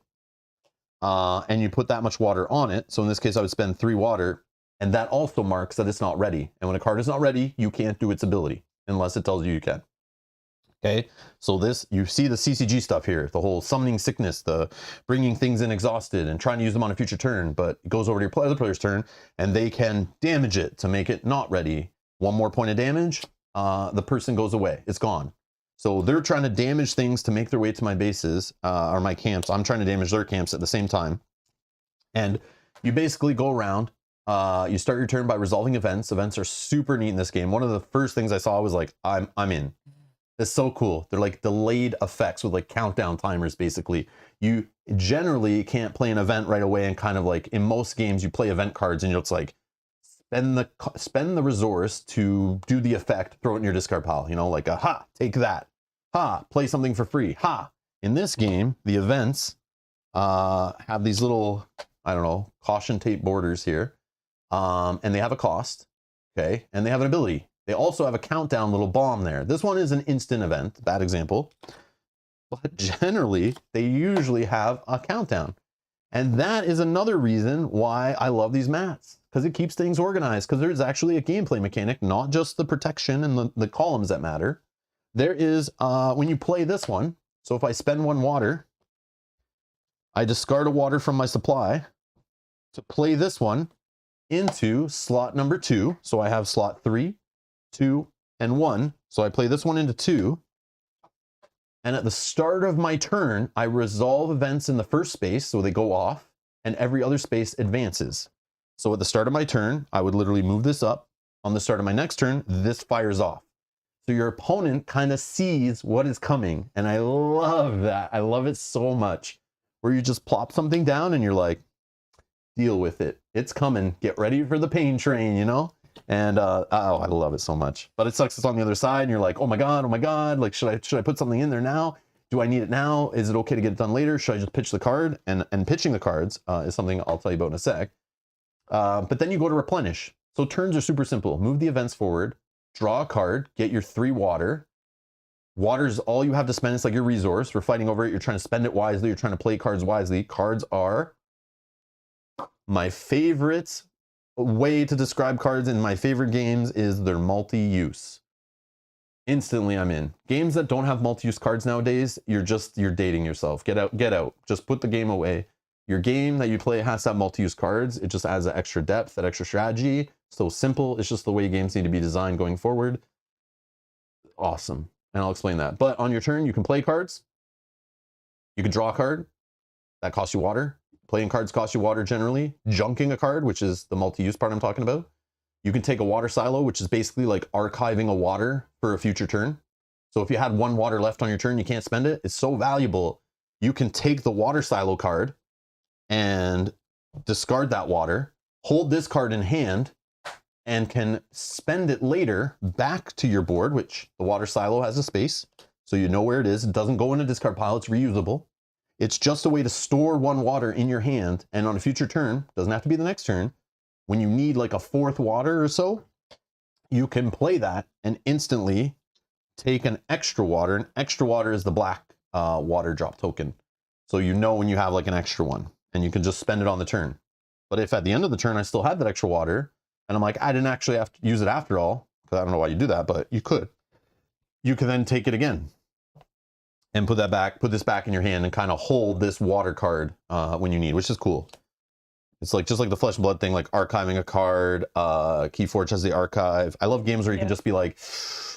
and you put that much water on it. So in this case, I would spend 3 water, and that also marks that it's not ready. And when a card is not ready, you can't do its ability unless it tells you you can. Okay, so this, you see the CCG stuff here, the whole summoning sickness, the bringing things in exhausted and trying to use them on a future turn, but it goes over to your other player's turn and they can damage it to make it not ready. 1 more point of damage, the person goes away, it's gone. So they're trying to damage things to make their way to my bases, or my camps. I'm trying to damage their camps at the same time. And you basically go around, you start your turn by resolving events. Events are super neat in this game. One of the first things I saw was like, I'm in. It's so cool. They're like delayed effects with like countdown timers, basically. You generally can't play an event right away, and kind of like in most games you play event cards and it's like spend the resource to do the effect, throw it in your discard pile, you know, like a ha, take that. Ha, play something for free. Ha. In this game, the events have these little, I don't know, caution tape borders here. And they have a cost, okay? And they have an ability. They also have a countdown little bomb there. This one is an instant event, bad example. But generally, they usually have a countdown. And that is another reason why I love these mats, because it keeps things organized, because there's actually a gameplay mechanic, not just the protection and the columns that matter. There is, when you play this one, so if I spend 1 water, I discard a water from my supply to play this one into slot number 2. So I have slot 3, 2, and 1. So I play this one into 2. And at the start of my turn, I resolve events in the first space, so they go off, and every other space advances. So at the start of my turn, I would literally move this up. On the start of my next turn, this fires off. So your opponent kind of sees what is coming, and I love that. I love it so much, where you just plop something down and you're like, deal with it. It's coming. Get ready for the pain train, you know? And oh, I love it so much. But it sucks it's on the other side and you're like, oh my God, like should I put something in there now? Do I need it now? Is it okay to get it done later? Should I just pitch the card? And pitching the cards is something I'll tell you about in a sec. But then you go to replenish. So turns are super simple. Move the events forward, draw a card, get your 3 water. Water's all you have to spend. It's like your resource. We're fighting over it. You're trying to spend it wisely. You're trying to play cards wisely. Cards are my favorite way to describe cards in my favorite games is they're multi-use. Instantly I'm in. Games that don't have multi-use cards nowadays, you're dating yourself. Get out. Just put the game away. Your game that you play has to have multi-use cards. It just adds that extra depth, that extra strategy. So simple. It's just the way games need to be designed going forward. Awesome. And I'll explain that. But on your turn, you can play cards. You can draw a card. That costs you water. Playing cards cost you water generally. Junking a card, which is the multi-use part I'm talking about. You can take a water silo, which is basically like archiving a water for a future turn. So if you had 1 water left on your turn, you can't spend it. It's so valuable. You can take the water silo card and discard that water, hold this card in hand, and can spend it later back to your board, which the water silo has a space. So you know where it is. It doesn't go in a discard pile. It's reusable. It's just a way to store 1 water in your hand. And on a future turn, doesn't have to be the next turn, when you need like a 4th water or so, you can play that and instantly take an extra water. An extra water is the black water drop token. So you know when you have like an extra one and you can just spend it on the turn. But if at the end of the turn I still had that extra water and I'm like, I didn't actually have to use it after all, because I don't know why you do that, but you could. You can then take it again and put this back in your hand and kind of hold this water card when you need, which is cool. It's like just like the Flesh and Blood thing, like archiving a card. Keyforge has the archive. I love games where you can just be like,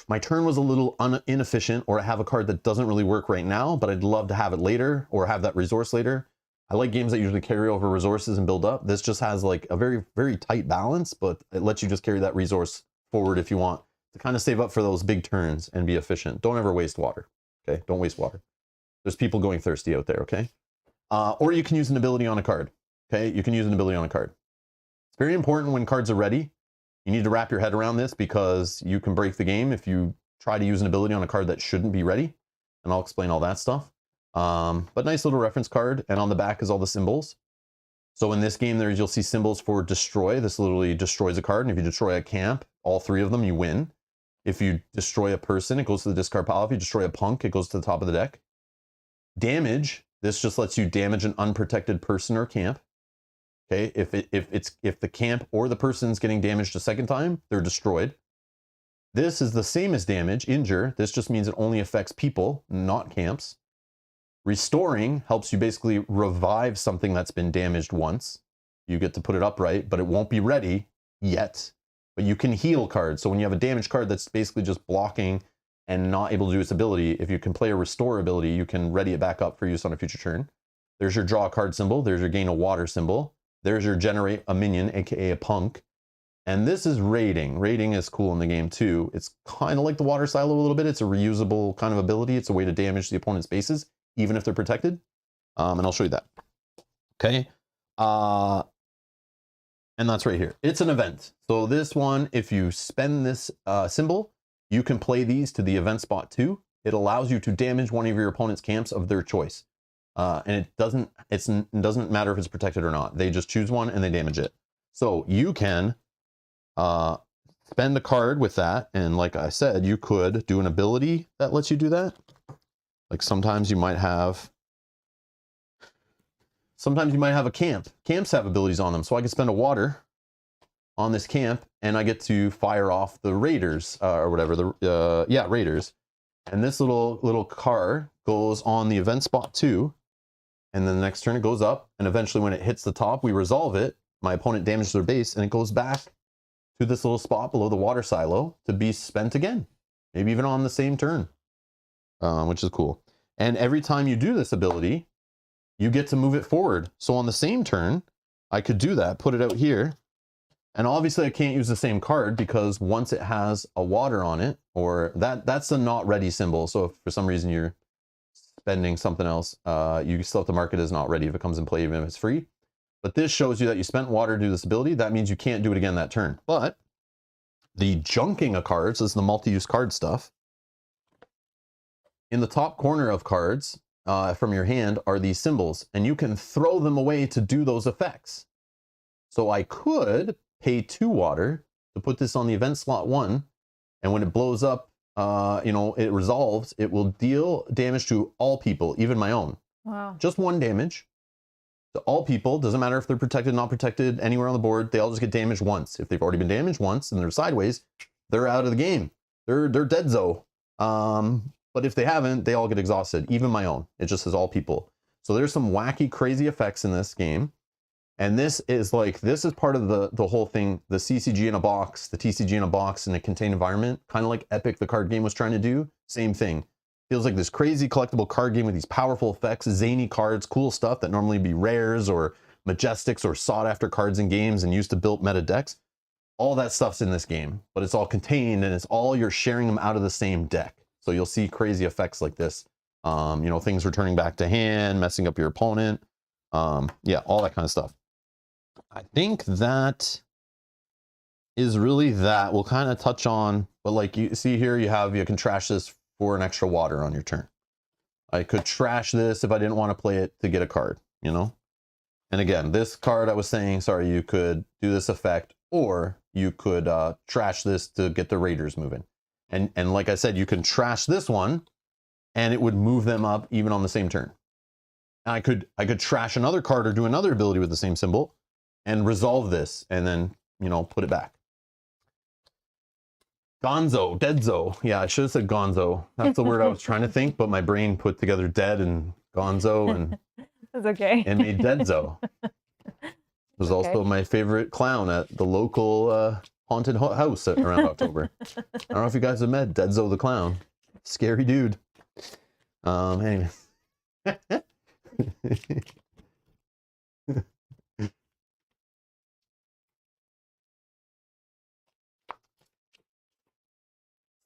my turn was a little inefficient, or I have a card that doesn't really work right now, but I'd love to have it later or have that resource later. I like games that usually carry over resources and build up. This just has like a very, very tight balance, but it lets you just carry that resource forward if you want to kind of save up for those big turns and be efficient. Don't ever waste water. Okay, don't waste water. There's people going thirsty out there, okay? Or you can use an ability on a card, okay? You can use an ability on a card. It's very important when cards are ready. You need to wrap your head around this because you can break the game if you try to use an ability on a card that shouldn't be ready. And I'll explain all that stuff. But nice little reference card. And on the back is all the symbols. So in this game, you'll see symbols for destroy. This literally destroys a card. And if you destroy a camp, all 3 of them, you win. If you destroy a person, it goes to the discard pile. If you destroy a punk, it goes to the top of the deck. Damage, this just lets you damage an unprotected person or camp. Okay, if the camp or the person's getting damaged a second time, they're destroyed. This is the same as damage, injure. This just means it only affects people, not camps. Restoring helps you basically revive something that's been damaged once. You get to put it upright, but it won't be ready yet. But you can heal cards. So when you have a damaged card that's basically just blocking and not able to do its ability, if you can play a restore ability, you can ready it back up for use on a future turn. There's your draw a card symbol. There's your gain a water symbol. There's your generate a minion, aka a punk. And this is raiding. Raiding is cool in the game too. It's kind of like the water silo a little bit. It's a reusable kind of ability. It's a way to damage the opponent's bases, even if they're protected. And I'll show you that. Okay. And that's right here. It's an event. So this one, if you spend this symbol, you can play these to the event spot too. It allows you to damage one of your opponent's camps of their choice. And it doesn't matter if it's protected or not. They just choose one and they damage it. So you can spend a card with that. And like I said, you could do an ability that lets you do that. Like sometimes you might have a camp. Camps have abilities on them. So I can spend a water on this camp and I get to fire off the raiders or whatever. Raiders. And this little car goes on the event spot too. And then the next turn it goes up. And eventually when it hits the top, we resolve it. My opponent damages their base and it goes back to this little spot below the water silo to be spent again. Maybe even on the same turn, which is cool. And every time you do this ability, you get to move it forward. So on the same turn, I could do that, put it out here. And obviously I can't use the same card because once it has a water on it, or that's a not ready symbol. So if for some reason you're spending something else, you still have to mark it as not ready if it comes in play, even if it's free. But this shows you that you spent water to do this ability. That means you can't do it again that turn. But the junking of cards, this is the multi-use card stuff. In the top corner of cards from your hand are these symbols, and you can throw them away to do those effects. So I could pay 2 water to put this on the event slot 1, and when it blows up, it resolves, it will deal damage to all people, even my own. Wow. Just 1 damage to all people. Doesn't matter if they're protected, not protected, anywhere on the board. They all just get damaged once. If they've already been damaged once and they're sideways, they're out of the game. They're dead-zo. But if they haven't, they all get exhausted, even my own. It just says all people. So there's some wacky, crazy effects in this game. And this is part of the whole thing, the CCG in a box, the TCG in a box in a contained environment, kind of like Epic, the card game, was trying to do. Same thing. Feels like this crazy collectible card game with these powerful effects, zany cards, cool stuff that normally be rares or majestics or sought after cards in games and used to build meta decks. All that stuff's in this game, but it's all contained and it's all you're sharing them out of the same deck. So you'll see crazy effects like this. You know, things returning back to hand, messing up your opponent. Yeah, all that kind of stuff. I think that is really that. We'll kind of touch on, but like you see here, you can trash this for an extra water on your turn. I could trash this if I didn't want to play it to get a card, you know? And again, this card I was saying, sorry, you could do this effect, or you could trash this to get the raiders moving. And like I said, you can trash this one and it would move them up even on the same turn. And I could trash another card or do another ability with the same symbol and resolve this and then, you know, put it back. Gonzo, Deadzo. Yeah, I should have said Gonzo. That's the word I was trying to think, but my brain put together dead and Gonzo and that's okay. And made Deadzo. Was also my favorite clown at the local haunted house around October. I don't know if you guys have met Deadzo the clown. Scary dude. Anyway.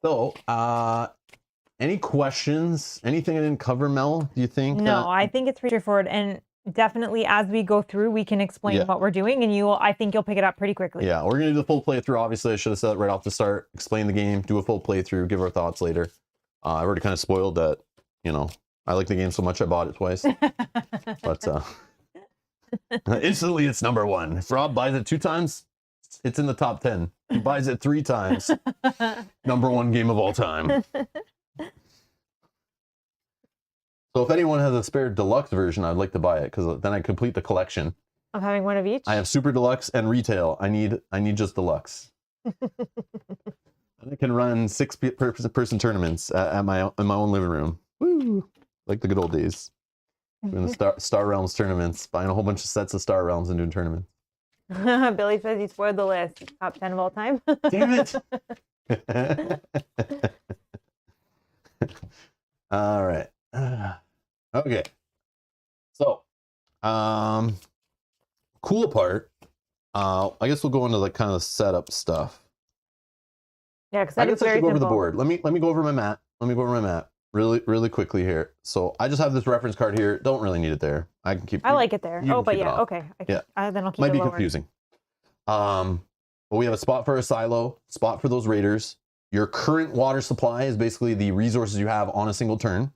So, any questions? Anything I didn't cover, Mel? Do you think? No, I think it's pretty straightforward, and definitely as we go through, we can explain what we're doing, and I think you'll pick it up pretty quickly. Yeah, we're gonna do the full playthrough. Obviously, I should have said it right off the start. Explain the game, do a full playthrough, give our thoughts later. I already kind of spoiled that. You know, I like the game so much I bought it twice. But instantly, it's number one. If Rob buys it 2 times, it's in the top 10. He buys it 3 times. Number 1 game of all time. So if anyone has a spare deluxe version, I'd like to buy it because then I complete the collection. I'm having one of each. I have super deluxe and retail. I need just deluxe. And I can run 6-person tournaments in my own living room. Woo! Like the good old days. Doing the Star Realms tournaments, buying a whole bunch of sets of Star Realms and doing tournaments. Billy says he spoiled the list. Top 10 of all time. Damn it! All right. Okay. So, cool part. I guess we'll go into the kind of setup stuff. Yeah, because I guess I should go over the board. Let me go over my mat. Really quickly here. So I just have this reference card here. Don't really need it there. I can keep. I like it there. Oh, but yeah, okay. Yeah. Then I'll keep Might it be lower. confusing. But we have a spot for a silo, spot for those raiders. Your current water supply is basically the resources you have on a single turn.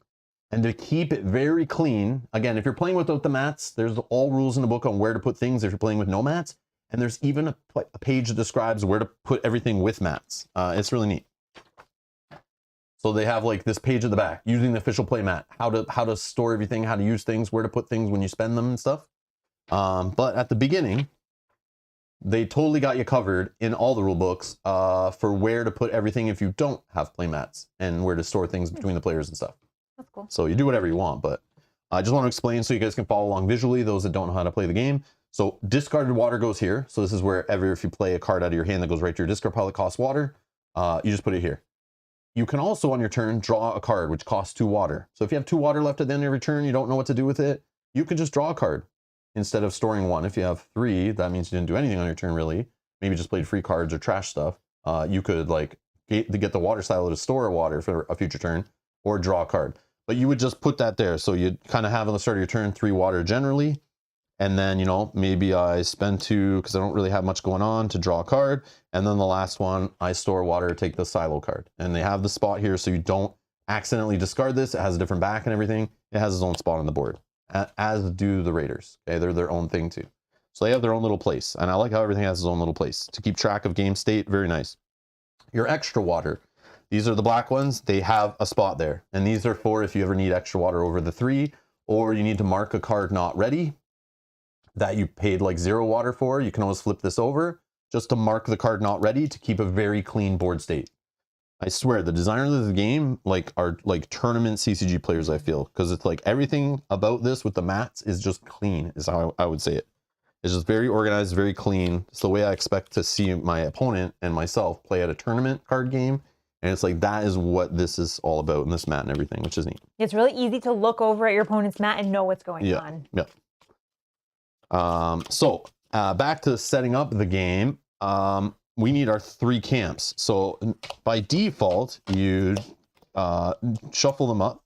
And to keep it very clean, again, if you're playing without the mats, there's all rules in the book on where to put things if you're playing with no mats. And there's even a page that describes where to put everything with mats. It's really neat. So they have like this page at the back, using the official play mat, how to store everything, how to use things, where to put things when you spend them and stuff. But at the beginning, they totally got you covered in all the rule books for where to put everything if you don't have play mats and where to store things between the players and stuff. That's cool. So you do whatever you want, but I just want to explain so you guys can follow along visually, those that don't know how to play the game. So discarded water goes here. So this is wherever, if you play a card out of your hand that goes right to your discard pile that costs water, you just put it here. You can also on your turn draw a card which costs 2 water. So if you have 2 water left at the end of your turn, you don't know what to do with it, you can just draw a card instead of storing 1. If you have 3, that means you didn't do anything on your turn really. Maybe just played free cards or trash stuff. You could like get the water silo to store water for a future turn or draw a card. But you would just put that there. So you'd kind of have on the start of your turn 3 water generally. And then, you know, maybe I spend 2 because I don't really have much going on to draw a card. And then the last one, I store water, take the silo card. And they have the spot here so you don't accidentally discard this. It has a different back and everything. It has its own spot on the board, as do the raiders. Okay, they're their own thing too. So they have their own little place. And I like how everything has its own little place. To keep track of game state, very nice. Your extra water. These are the black ones. They have a spot there. And these are for if you ever need extra water over the 3, or you need to mark a card not ready that you paid like 0 water for. You can always flip this over just to mark the card not ready to keep a very clean board state. I swear the designers of the game are like tournament CCG players, I feel, because it's like everything about this with the mats is just clean, is how I would say it. It's just very organized, very clean. It's the way I expect to see my opponent and myself play at a tournament card game. And it's like, that is what this is all about in this mat and everything, which is neat. It's really easy to look over at your opponent's mat and know what's going on. Yeah. Back to setting up the game. We need our 3 camps. So by default, you shuffle them up.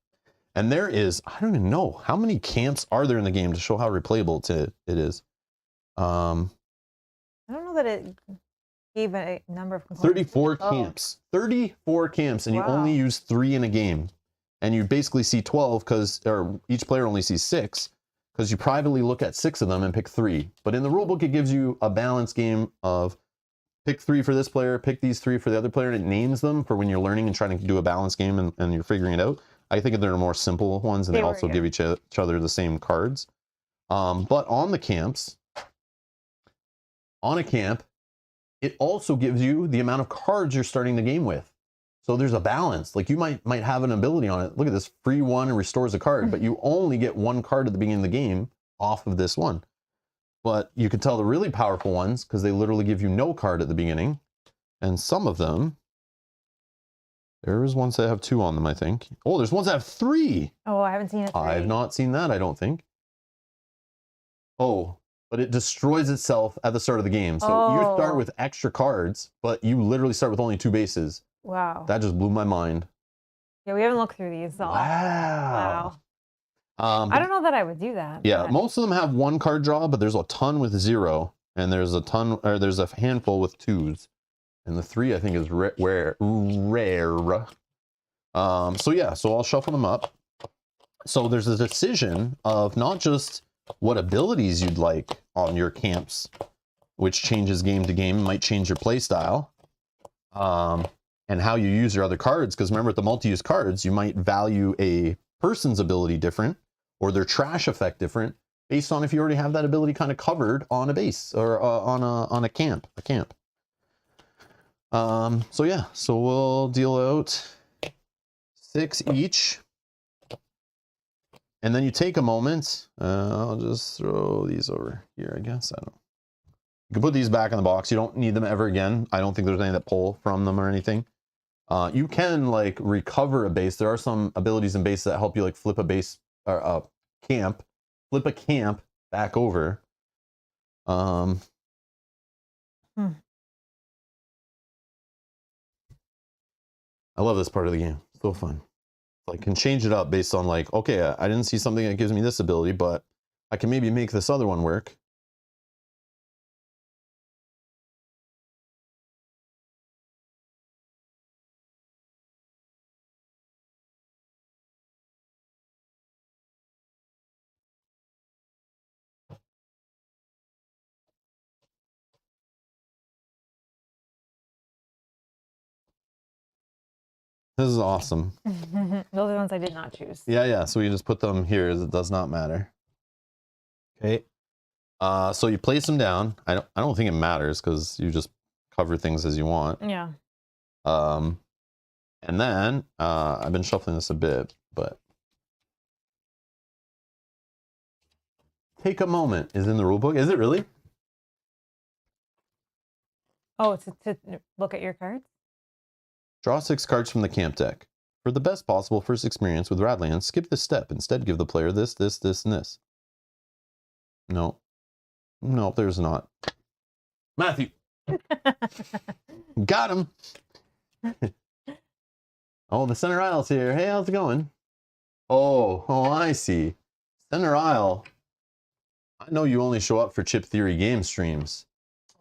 And there is, I don't even know, how many camps are there in the game to show how replayable it is. I don't know that it gave a number of components. 34 camps. 34 camps, and you only use 3 in a game. And you basically see 12 or each player only sees 6 because you privately look at 6 of them and pick 3. But in the rulebook, it gives you a balanced game of pick 3 for this player, pick these 3 for the other player, and it names them for when you're learning and trying to do a balanced game and you're figuring it out. I think there are more simple ones, and they also give each other the same cards. But on the camps, on a camp, it also gives you the amount of cards you're starting the game with. So there's a balance. Like you might have an ability on it. Look at this, free 1 and restores a card, but you only get 1 card at the beginning of the game off of this one. But you can tell the really powerful ones because they literally give you no card at the beginning. And some of them, there's ones that have 2 on them, I think. Oh, there's ones that have 3. Oh, I haven't seen it. I've not seen that, I don't think. Oh, but it destroys itself at the start of the game. So you start with extra cards, but you literally start with only 2 bases. Wow. That just blew my mind. Yeah, we haven't looked through these. So. Wow. I don't know that I would do that. Yeah, most of them have 1 card draw, but there's a ton with 0, and there's a handful with 2s, and the 3 I think is rare. So I'll shuffle them up. So there's a decision of not just what abilities you'd like on your camps, which changes game to game, might change your play style, and how you use your other cards. Because remember, with the multi-use cards, you might value a person's ability different or their trash effect different based on if you already have that ability kind of covered on a base or on a camp. So we'll deal out 6 each. And then you take a moment. I'll just throw these over here, I guess. I don't know. You can put these back in the box. You don't need them ever again. I don't think there's any that pull from them or anything. You can like recover a base. There are some abilities in base that help you like flip a base or a camp, flip a camp back over. I love this part of the game. So fun. I can change it up based on like, okay, I didn't see something that gives me this ability, but I can maybe make this other one work. This is awesome. Those are the ones I did not choose. Yeah. So you just put them here as it does not matter. Okay. So you place them down. I don't think it matters because you just cover things as you want. Yeah. And then I've been shuffling this a bit, but take a moment is in the rule book. Is it really? Oh, to look at your cards? Draw 6 cards from the camp deck. For the best possible first experience with Radlands, skip this step. Instead, give the player this, this, this, and this. No. No, there's not. Matthew! Got him! Oh, the center aisle's here. Hey, how's it going? Oh, I see. Center aisle. I know you only show up for Chip Theory game streams.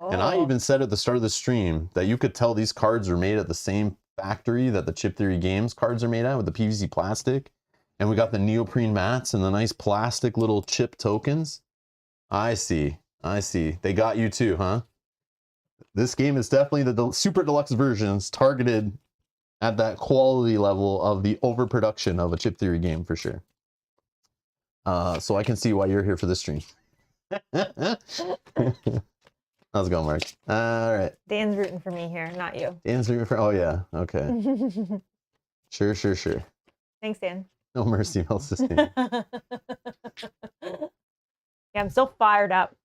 Oh. And I even said at the start of the stream that you could tell these cards are made at the same factory that the Chip Theory Games cards are made at with the PVC plastic. And we got the neoprene mats and the nice plastic little chip tokens. I see. They got you too, huh? This game is definitely the super deluxe versions targeted at that quality level of the overproduction of a Chip Theory game for sure. So I can see why you're here for this stream. How's it going, Mark? All right. Dan's rooting for me here, not you. Dan's rooting for, oh yeah, okay. Sure. Thanks, Dan. No mercy, Mel System. Yeah, I'm still fired up.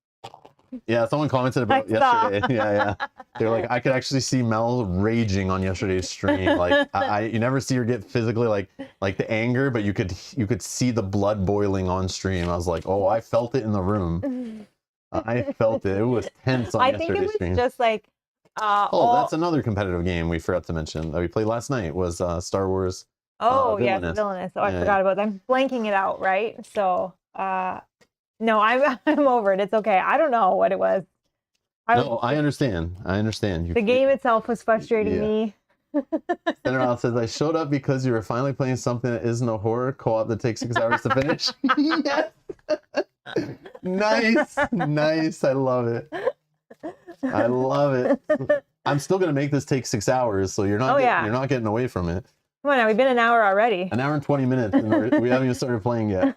Yeah, someone commented about yesterday. Yeah. They're like, I could actually see Mel raging on yesterday's stream. Like, you never see her get physically like the anger, but you could see the blood boiling on stream. I was like, oh, I felt it in the room. I felt it. It was tense on I think it yesterday's was stream. just like Oh, that's another competitive game we forgot to mention that we played last night was Star Wars. oh yes, Villainous. villainous. Oh, I Yeah, forgot about that. I'm blanking it out, right? So no, I'm over it. It's okay. I don't know what it was. No, I understand. I understand. The game itself was frustrating me. Center says, I showed up because you were finally playing something that isn't a horror co-op that takes 6 hours to finish. Yes. Nice. Nice. I love it. I love it. I'm still gonna make this take 6 hours, so you're not you're not getting away from it. Come on now, we've been an hour already. An hour and 20 minutes, and we haven't even started playing yet.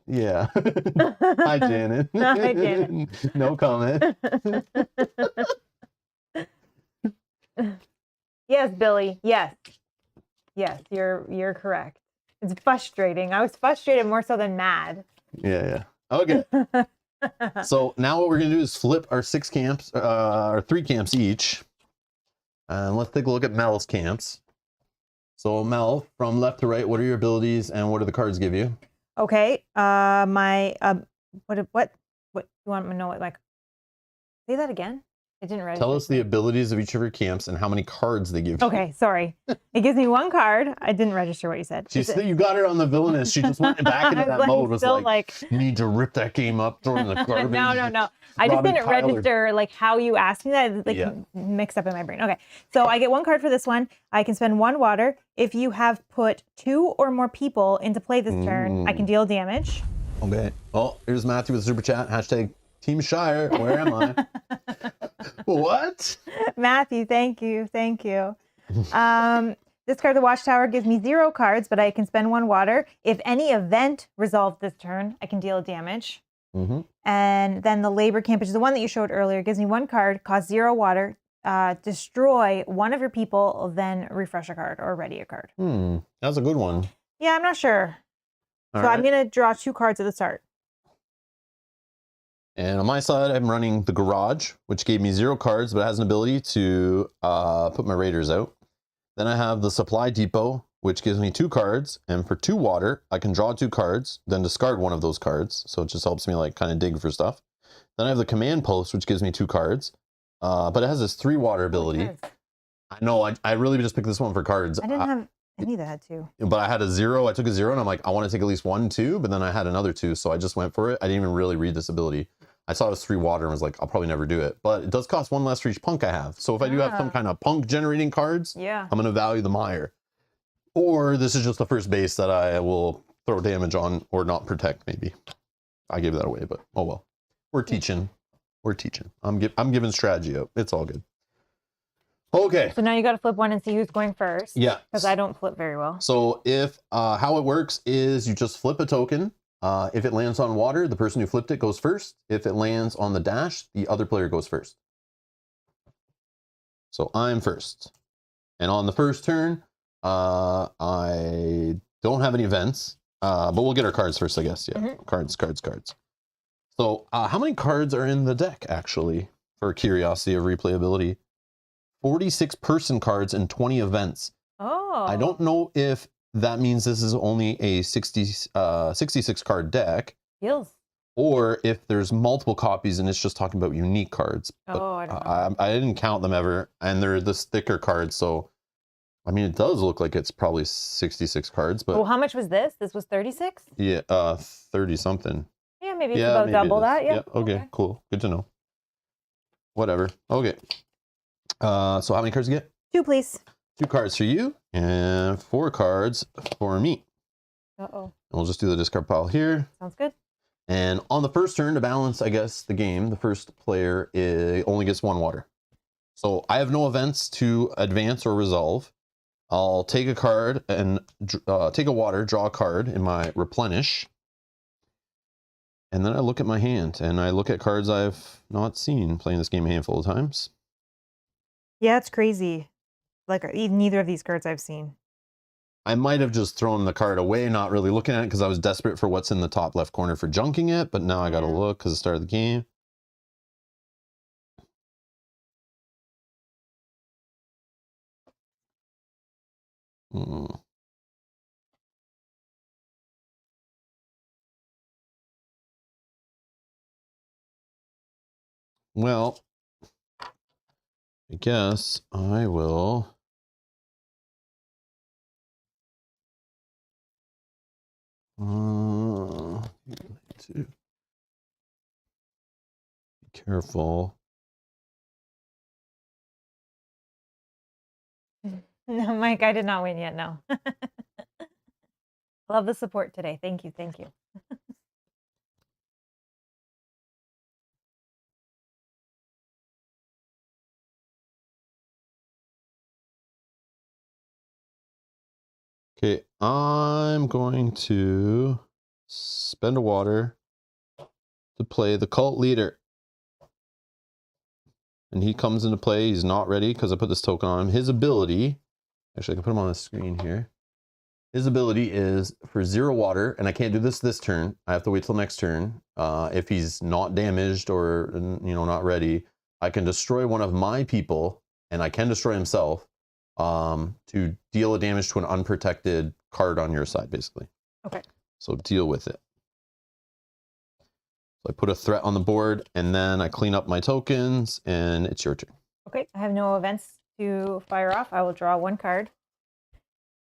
Yeah. Hi, Janet. Hi, Janet. No comment. Yes, Billy. Yes. Yes, you're correct. It's frustrating. I was frustrated more so than mad. Yeah. Okay. So now what we're gonna do is flip our 6 camps, or 3 camps each. And let's take a look at Mel's camps. So Mel, from left to right, what are your abilities and what do the cards give you? Okay. My what you want me to know? What, like, say that again? It didn't register. Tell us the abilities of each of your camps and how many cards they give you. Okay, sorry. It gives me 1 card. I didn't register what you said. You got it on the villainous. She just went back into that mode. Was like, need to rip that game up, throw it in the garbage. No. I just didn't register like how you asked me that. Like mixed up in my brain. Okay, so I get 1 card for this one. I can spend 1 water. If you have put 2 or more people into play this turn, I can deal damage. Okay. Oh, here's Matthew with super chat. Hashtag Team Shire. Where am I? What? Matthew, thank you. This card, the Watchtower, gives me 0 cards, but I can spend 1 water. If any event resolves this turn, I can deal damage. And then the Labor Camp, which is the one that you showed earlier, gives me 1 card, costs 0 water, destroy 1 of your people, then refresh a card or ready a card. That's a good one. Yeah, I'm not sure. All so right. I'm going to draw 2 cards at the start. And on my side, I'm running the Garage, which gave me 0 cards, but it has an ability to put my Raiders out. Then I have the Supply Depot, which gives me 2 cards. And for 2 water, I can draw 2 cards, then discard 1 of those cards. So it just helps me like kind of dig for stuff. Then I have the Command Post, which gives me 2 cards. But it has this 3 water ability. I know, I really just picked this one for cards. I didn't have any that had 2. But I had a 0. I took a 0 and I'm like, I want to take at least 1, 2. But then I had another 2. So I just went for it. I didn't even really read this ability. I saw it was 3 water and was like, I'll probably never do it. But it does cost 1 less for each punk I have. So if I do have some kind of punk generating cards, I'm going to value them higher. Or this is just the first base that I will throw damage on or not protect, maybe. I gave that away, but oh well. We're teaching. We're teaching. I'm giving strategy up. It's all good. Okay. So now you got to flip 1 and see who's going first. Yeah. Because I don't flip very well. So if how it works is you just flip a token. If it lands on water, the person who flipped it goes first. If it lands on the dash, the other player goes first. So I'm first. And on the first turn, I don't have any events, but we'll get our cards first, I guess. Yeah, cards. So how many cards are in the deck, actually, for curiosity of replayability? 46 person cards and 20 events. Oh. I don't know if that means this is only a 66 card deck. Feels. Or if there's multiple copies and it's just talking about unique cards. But I don't know. I didn't count them ever. And they're the thicker cards. So, I mean, it does look like it's probably 66 cards. But well, how much was this? This was 36? Yeah, 30 something. Yeah, maybe it's about double that. Yeah. Okay, cool. Good to know. Whatever. Okay. So how many cards you get? 2, please. 2 cards for you and 4 cards for me. Uh-oh. And we'll just do the discard pile here. Sounds good. And on the first turn, to balance, I guess, the game, the first player only gets 1 water. So I have no events to advance or resolve. I'll take a card and take a water, draw a card in my replenish. And then I look at my hand and I look at cards I've not seen playing this game a handful of times. Yeah, it's crazy. Like neither of these cards I've seen. I might have just thrown the card away, not really looking at it because I was desperate for what's in the top left corner for junking it. But now I got to look because it started the game. Well, I guess I will. To be careful. No, Mike, I did not win yet. No. Love the support today. Thank you. Thank you. Okay, I'm going to spend a water to play the cult leader. And he comes into play. He's not ready because I put this token on him. His ability, actually I can put him on the screen here. His ability is for 0 water, and I can't do this turn. I have to wait till next turn. If he's not damaged or not ready, I can destroy one of my people, and I can destroy himself to deal a damage to an unprotected card on your side, basically. Okay. So deal with it. So I put a threat on the board, and then I clean up my tokens, and it's your turn. Okay, I have no events to fire off. I will draw 1 card.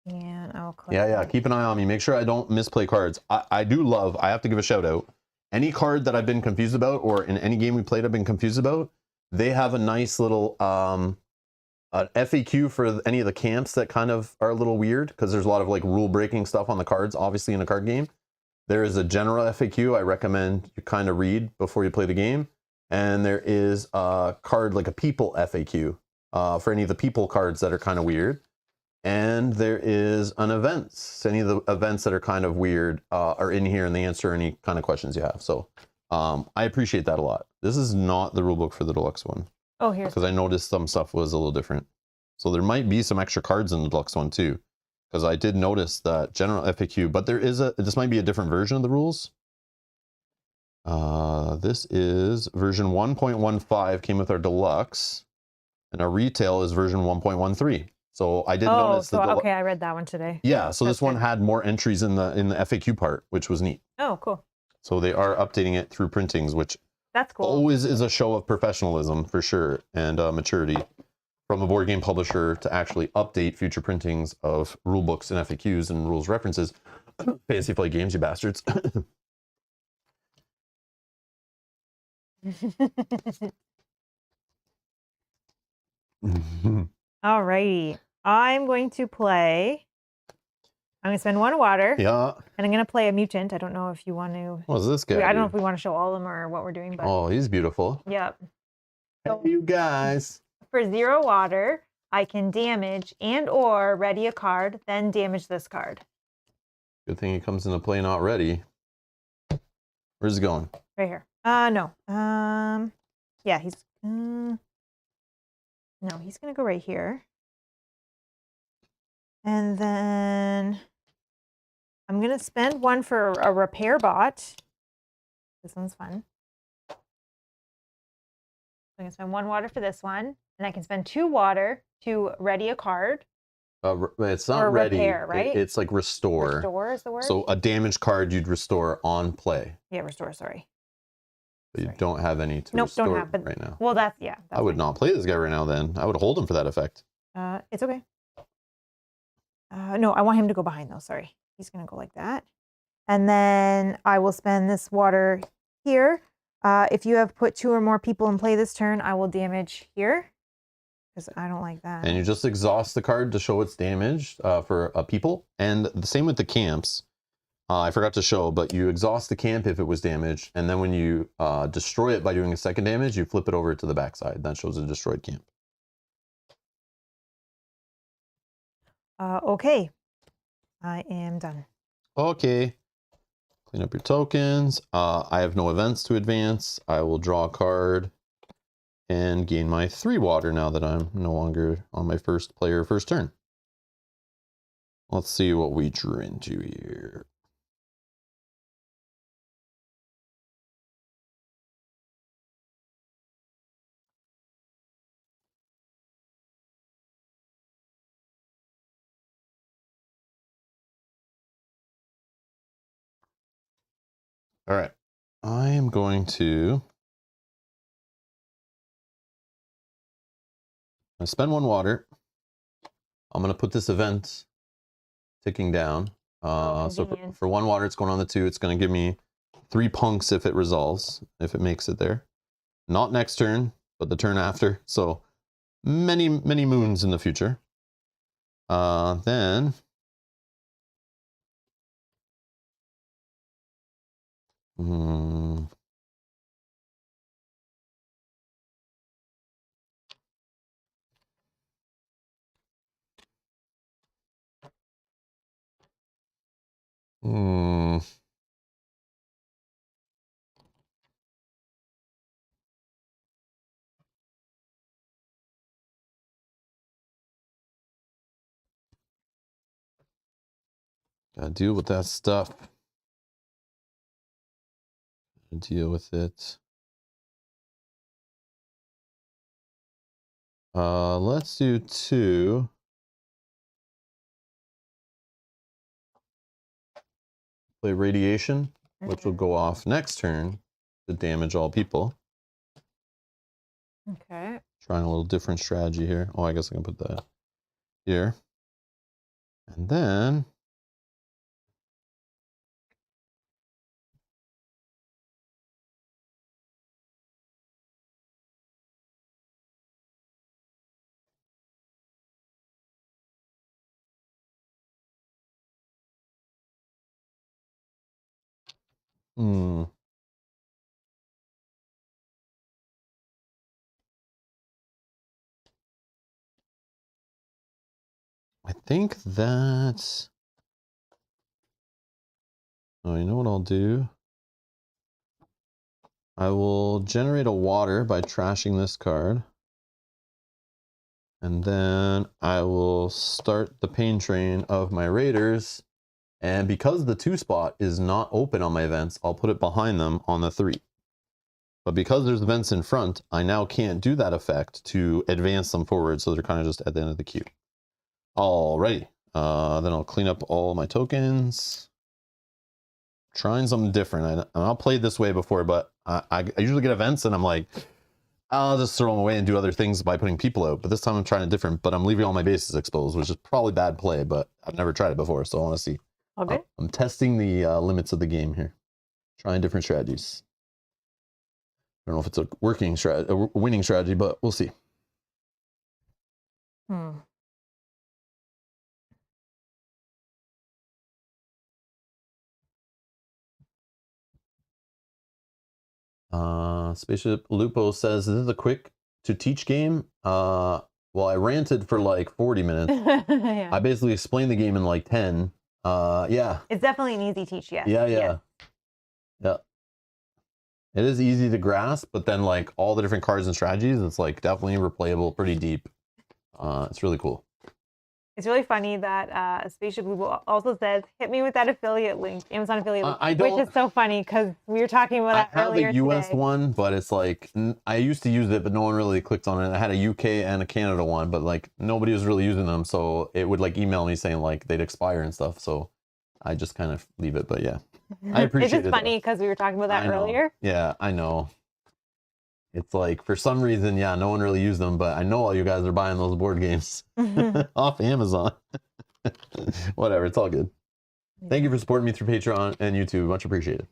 And I'll click. Yeah. Keep an eye on me. Make sure I don't misplay cards. I do love, I have to give a shout out. Any card that I've been confused about, or in any game we played I've been confused about, they have a nice little FAQ for any of the camps that kind of are a little weird, because there's a lot of like rule breaking stuff on the cards, obviously in a card game. There is a general FAQ I recommend you kind of read before you play the game. And there is a card like a people FAQ for any of the people cards that are kind of weird. And there is an events. Any of the events that are kind of weird are in here, and they answer any kind of questions you have. So I appreciate that a lot. This is not the rulebook for the deluxe one. Oh, here's because I noticed some stuff was a little different. So there might be some extra cards in the deluxe one too, because I did notice that general FAQ. But there is this might be a different version of the rules. This is version 1.15 came with our deluxe, and our retail is version 1.13. So I did notice that. Okay, I read that one today. Yeah, so this one had more entries in the FAQ part, which was neat. Oh, cool. So they are updating it through printings, which that's cool. Always is a show of professionalism for sure, and maturity from a board game publisher to actually update future printings of rule books and FAQs and rules references. Fancy Flight Games, you bastards. All righty. I'm going to spend 1 water. Yeah. And I'm going to play a mutant. I don't know if you want to. What's this guy? I don't know if we want to show all of them or what we're doing. But... Oh, he's beautiful. Yep. So, hey, you guys. For 0 water, I can damage and or ready a card, then damage this card. Good thing he comes into play not ready. Where's he going? Right here. No. Yeah, he's... no, he's going to go right here. And then I'm going to spend 1 for a repair bot. This one's fun. I'm going to spend 1 water for this one. And I can spend 2 water to ready a card. It's not ready. Repair, right? It's like restore. Restore is the word? So a damaged card you'd restore on play. Yeah, restore, sorry. But you don't have any to restore don't have, but, right now. Well, that's, yeah. That's I would not play this guy right now then. I would hold him for that effect. It's okay. No, I want him to go behind though, sorry. He's going to go like that. And then I will spend this water here. If you have put 2 or more people in play this turn, I will damage here. Because I don't like that. And you just exhaust the card to show it's damaged for a people. And the same with the camps. I forgot to show, but you exhaust the camp if it was damaged. And then when you destroy it by doing a second damage, you flip it over to the backside. That shows a destroyed camp. Okay. I am done. Okay. Clean up your tokens. I have no events to advance. I will draw a card and gain my 3 water now that I'm no longer on my first turn. Let's see what we drew into here. All right. I am going to I spend 1 water. I'm going to put this event ticking down. So for 1 water, it's going on the 2. It's going to give me 3 punks if it resolves, if it makes it there. Not next turn, but the turn after. So many, many moons in the future. Then... Gotta deal with that stuff. Deal with it. Let's do 2. Play radiation, which will go off next turn to damage all people. Okay. Trying a little different strategy here. Oh, I guess I can put that here. And then... I think that... Oh, you know what I'll do? I will generate a water by trashing this card. And then I will start the pain train of my raiders. And because the 2 spot is not open on my events, I'll put it behind them on the 3. But because there's events in front, I now can't do that effect to advance them forward. So they're kind of just at the end of the queue. Alrighty. Then I'll clean up all my tokens. Trying something different. I'll play this way before, but I usually get events and I'm like, I'll just throw them away and do other things by putting people out. But this time I'm trying it different, but I'm leaving all my bases exposed, which is probably bad play, but I've never tried it before, so I want to see. Okay. I'm testing the limits of the game here. Trying different strategies. I don't know if it's a working strategy, a winning strategy, but we'll see. Spaceship Lupo says, this is a quick to teach game. Well, I ranted for like 40 minutes. Yeah. I basically explained the game in like 10. Yeah. It's definitely an easy teach, yes. Yeah. It is easy to grasp, but then like all the different cards and strategies, it's like definitely replayable, pretty deep. It's really cool. It's really funny that Spaceship Blue also says, hit me with that affiliate link, Amazon affiliate link, which is so funny because we were talking about that earlier today. I have the US one, but it's like, I used to use it, but no one really clicked on it. I had a UK and a Canada one, but like nobody was really using them. So it would like email me saying like they'd expire and stuff. So I just kind of leave it, but yeah, I appreciate it. It's just funny because we were talking about that earlier. Yeah, I know. It's like, for some reason, yeah, no one really used them, but I know all you guys are buying those board games off Amazon. Whatever, it's all good. Thank you for supporting me through Patreon and YouTube. Much appreciated.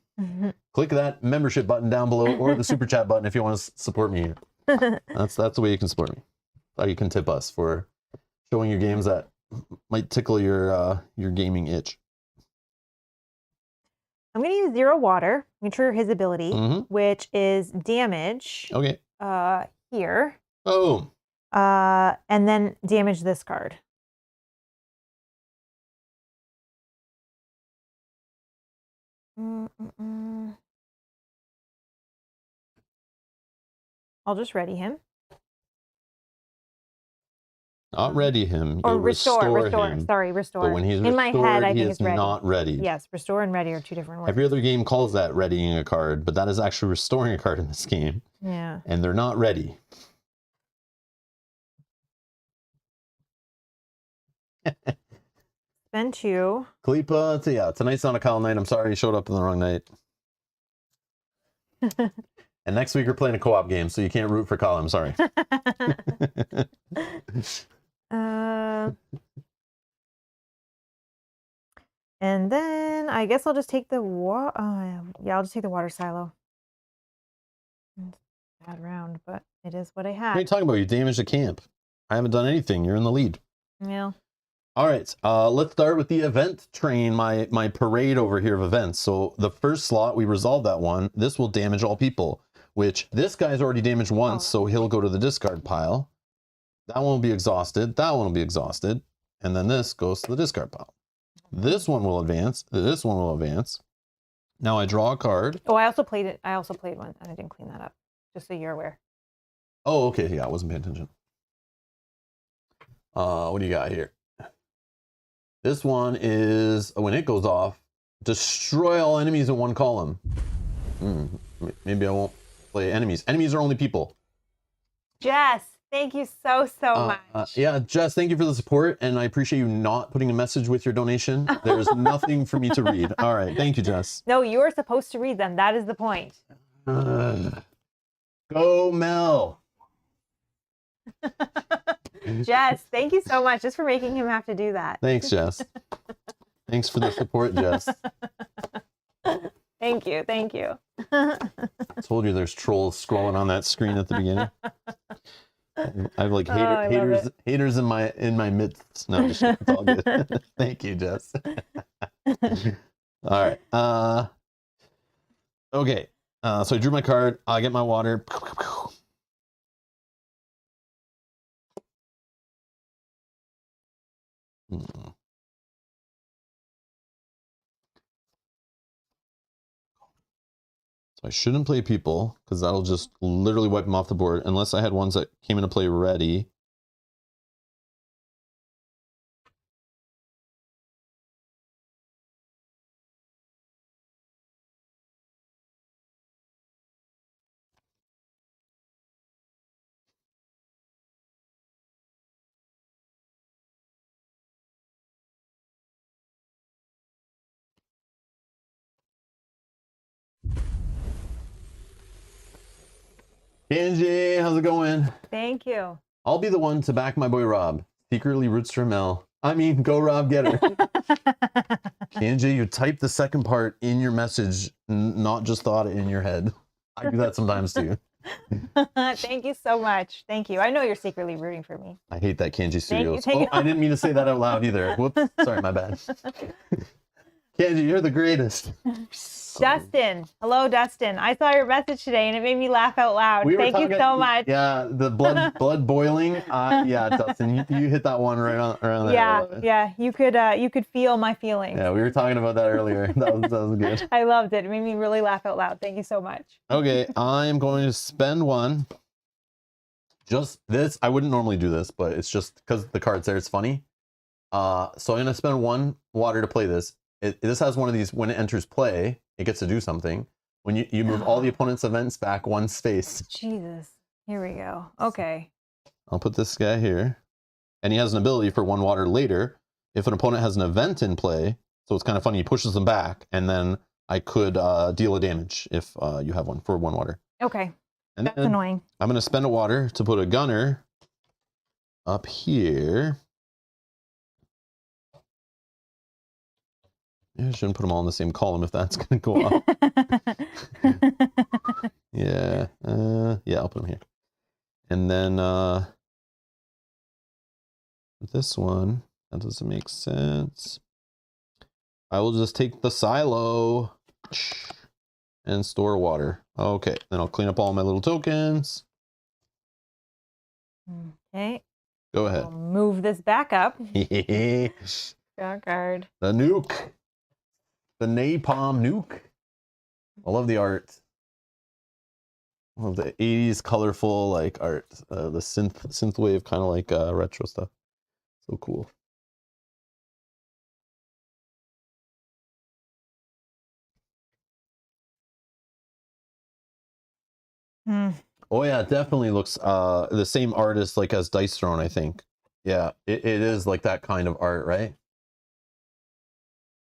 Click that membership button down below or the super chat button if you want to support me here. That's the way you can support me. Or you can tip us for showing you games that might tickle your gaming itch. I'm going to use 0 water. I'm going to trigger his ability, which is damage. Okay. Here. Oh. And then damage this card. I'll just ready him. Not ready him. Or restore him. Sorry, restore. But when he's in my head, I he think is it's ready. not ready. Yes, restore and ready are 2 different words. Every other game calls that readying a card, but that is actually restoring a card in this game. Yeah. And they're not ready. Spend 2. Kalipa, so yeah, tonight's not a Kyle night. I'm sorry you showed up on the wrong night. And next week we're playing a co-op game, so you can't root for Kyle. I'm sorry. And then I guess I'll just take the yeah, I'll just take the water silo. Bad round, but it is what I What are you had. talking about? You damaged the camp. I haven't done anything. You're in the lead. Yeah. All right, let's start with the event train, my parade over here of events. So the first slot, we resolved that one. This will damage all people, which this guy's already damaged once, so he'll go to the discard pile. That one will be exhausted. That one will be exhausted. And then this goes to the discard pile. This one will advance. This one will advance. Now I draw a card. Oh, I also played it. I also played one, and I didn't clean that up. Just so you're aware. Oh, okay. Yeah, I wasn't paying attention. What do you got here? This one is, when it goes off, destroy all enemies in one column. Maybe I won't play enemies. Enemies are only people. Jess, thank you so much. Yeah, Jess, thank you for the support, and I appreciate you not putting a message with your donation. There's nothing for me to read. All right, thank you, Jess. No, you are supposed to read them. That is the point. Go, Mel. Jess, thank you so much just for making him have to do that. Thanks, Jess. Thanks for the support, Jess. Thank you. Thank you. I told you there's trolls scrolling on that screen at the beginning. I have like haters in my midst. No, it's all good. Thank you, Jess. All right. Okay. So I drew my card. I get my water. So I shouldn't play people because that'll just literally wipe them off the board unless I had ones that came into play ready. Angie, how's it going? Thank you. I'll be the one to back my boy Rob. Secretly roots for Mel. I mean, go Rob, get her. Angie, you type the second part in your message, not just thought it in your head. I do that sometimes too. Thank you so much. Thank you. I know you're secretly rooting for me. I hate that Kanji Studios. Thank you. I didn't mean to say that out loud either. Whoops. Sorry, my bad. Kanji, you're the greatest. Dustin. Hello, Dustin. I saw your message today and it made me laugh out loud. Thank you so much. Yeah, the blood boiling. Yeah, Dustin, you hit that one right on around there. Yeah. You could feel my feelings. Yeah, we were talking about that earlier. That was good. I loved it. It made me really laugh out loud. Thank you so much. Okay, I'm going to spend one. Just this. I wouldn't normally do this, but it's just because the card's there. It's funny. So I'm going to spend one water to play this. This has one of these, when it enters play, it gets to do something. When you move all the opponent's events back one space. Jesus. Here we go. Okay. I'll put this guy here. And he has an ability for one water later. If an opponent has an event in play, so it's kind of funny, he pushes them back, and then I could deal a damage if you have one for one water. Okay. And that's annoying. I'm going to spend a water to put a gunner up here. Yeah, I shouldn't put them all in the same column if that's going to go off. Yeah, I'll put them here. And then this one, that doesn't make sense. I will just take the silo and store water. Okay, then I'll clean up all my little tokens. Okay. Go ahead. I'll move this back up. Draw card. The nuke. The napalm nuke. I love the art. I love the 80s colorful like art. The synth wave kind of like retro stuff. So cool. Oh yeah, it definitely looks the same artist like as Dice Throne, I think. Yeah, it is like that kind of art, right?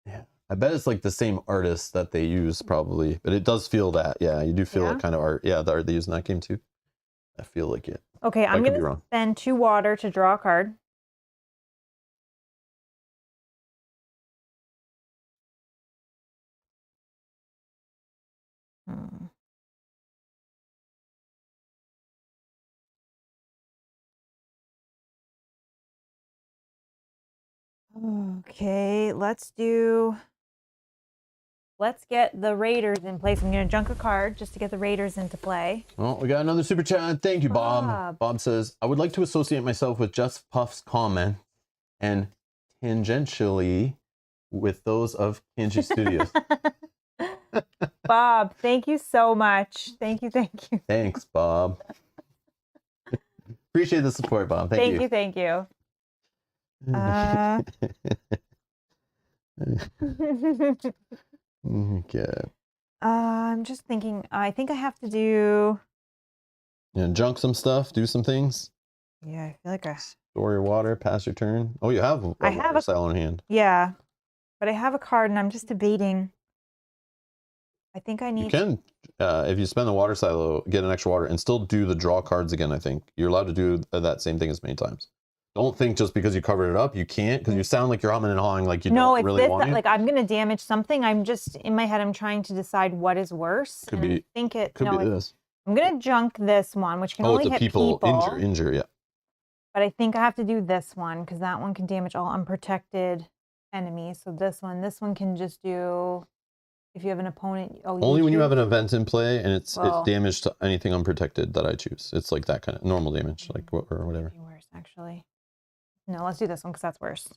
Yeah. I bet it's like the same artist that they use probably, but it does feel that. Yeah, you do feel that kind of art. Yeah, the art they use in that game too. I feel like it. Okay, I'm going to spend 2 water to draw a card. Okay, let's get the Raiders in place. I'm going to junk a card just to get the Raiders into play. Oh, we got another super chat. Thank you, Bob. Bob says, I would like to associate myself with Just Puff's comment and tangentially with those of Kinji Studios. Bob, thank you so much. Thank you. Thanks, Bob. Appreciate the support, Bob. Thank you. Thank you. Okay. I'm just thinking, I think I have to do... junk some stuff, do some things. Yeah, I feel like store your water, pass your turn. Oh, you have a water silo in hand. Yeah, but I have a card and I'm just debating. I think I need... You can, if you spend the water silo, get an extra water and still do the draw cards again, I think. You're allowed to do that same thing as many times. Don't think just because you covered it up, you can't, because you sound like you're humming and hawing like you don't really want to. Like I'm going to damage something. I'm just, in my head, I'm trying to decide what is worse. Could be this. I'm going to junk this one, which can only hit people. Injure, yeah. But I think I have to do this one, because that one can damage all unprotected enemies. So this one can just do... If you have an opponent, only when you have an event in play and it's damage to anything unprotected that I choose. It's like that kind of normal damage, like or whatever. Worse, actually. No, let's do this one because that's worse.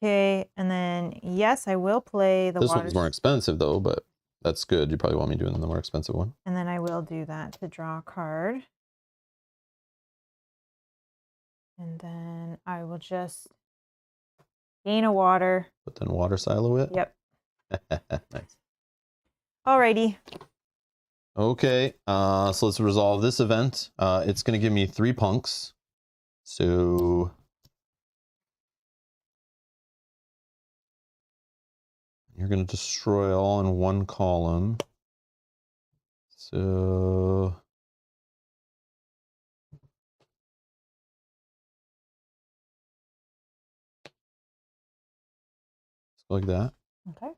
Okay, and then yes, I will play the. This one's more expensive though, but that's good. You probably want me doing the more expensive one. And then I will do that to draw a card. And then I will just gain a water. But then water silo it. Yep. Nice. Alrighty. Okay, so let's resolve this event. It's going to give me 3 punks. So you're going to destroy all in one column. So like that. Okay.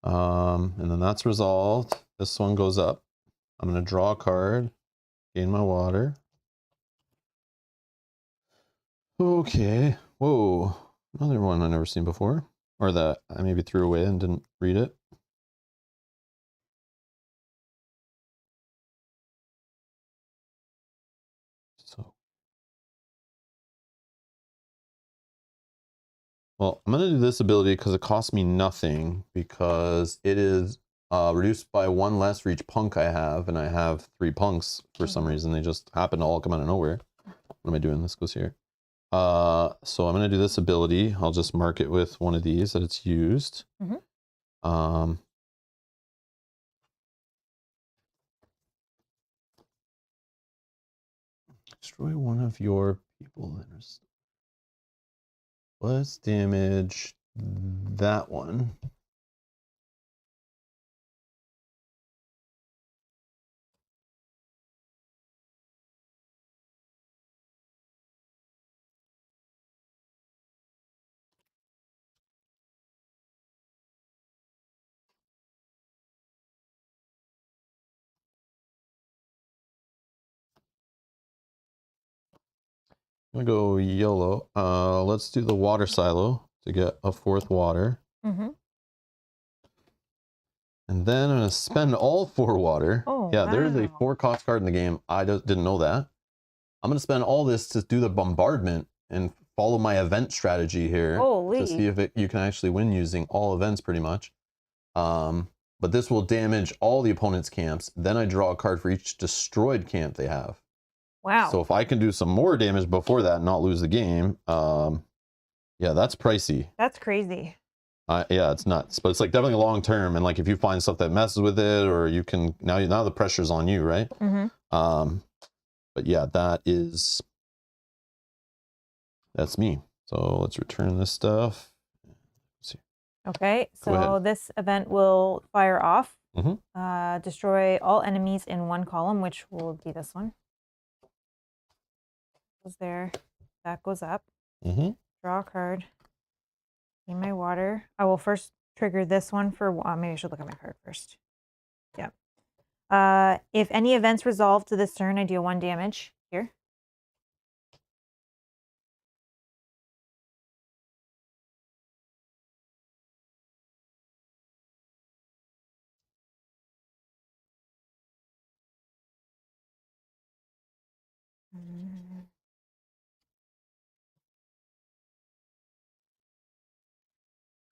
And then that's resolved. This one goes up. I'm going to draw a card, gain my water. Okay. Whoa. Another one I've never seen before. Or that I maybe threw away and didn't read it. So. Well, I'm going to do this ability because it costs me nothing, because it is reduced by 1 less for each punk I have, and I have 3 punks for some reason. They just happen to all come out of nowhere. What am I doing? This goes here. So I'm going to do this ability. I'll just mark it with one of these that it's used. Destroy one of your people. Let's damage that one. I'm gonna go yellow. Let's do the water silo to get a 4th water. And then I'm gonna spend all 4 water. Oh, yeah, there's a 4 cost card in the game. I didn't know that. I'm gonna spend all this to do the bombardment and follow my event strategy here. Holy. To see if you can actually win using all events pretty much. But this will damage all the opponent's camps. Then I draw a card for each destroyed camp they have. Wow. So if I can do some more damage before that and not lose the game, yeah, that's pricey. That's crazy. Yeah, it's nuts, but it's like definitely long term. And like if you find stuff that messes with it, or you can now the pressure's on you, right? But yeah, that's me. So let's return this stuff. Okay, so this event will fire off Destroy all enemies in one column, which will be this one. Goes there. That goes up. Draw a card. In my water. I will first trigger this one for... maybe I should look at my card first. Yeah. If any events resolve to this turn, I deal 1 damage. Here.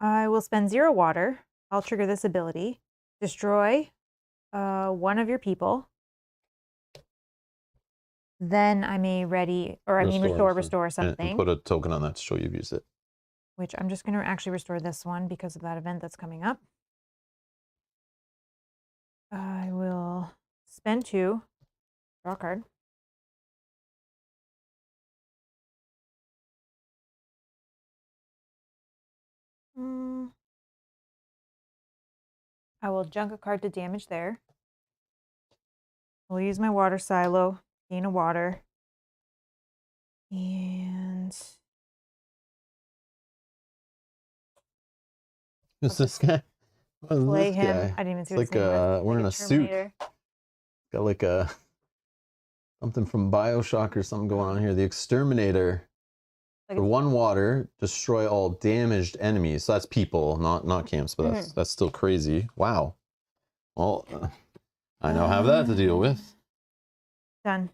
I will spend 0 water. I'll trigger this ability. Destroy 1 of your people. Then I may restore something. And put a token on that to show you've used it. Which I'm just going to actually restore this one because of that event that's coming up. I will spend 2. Draw a card. I will junk a card to damage there. I'll use my water silo, gain a water. And... Who's this guy? Play him. Guy? I didn't even see what his name was. Wearing a suit. Got like a... something from BioShock or something going on here. The Exterminator. For 1 water, destroy all damaged enemies. So that's people, not camps, but that's still crazy. Wow. Well, I now have that to deal with. Done.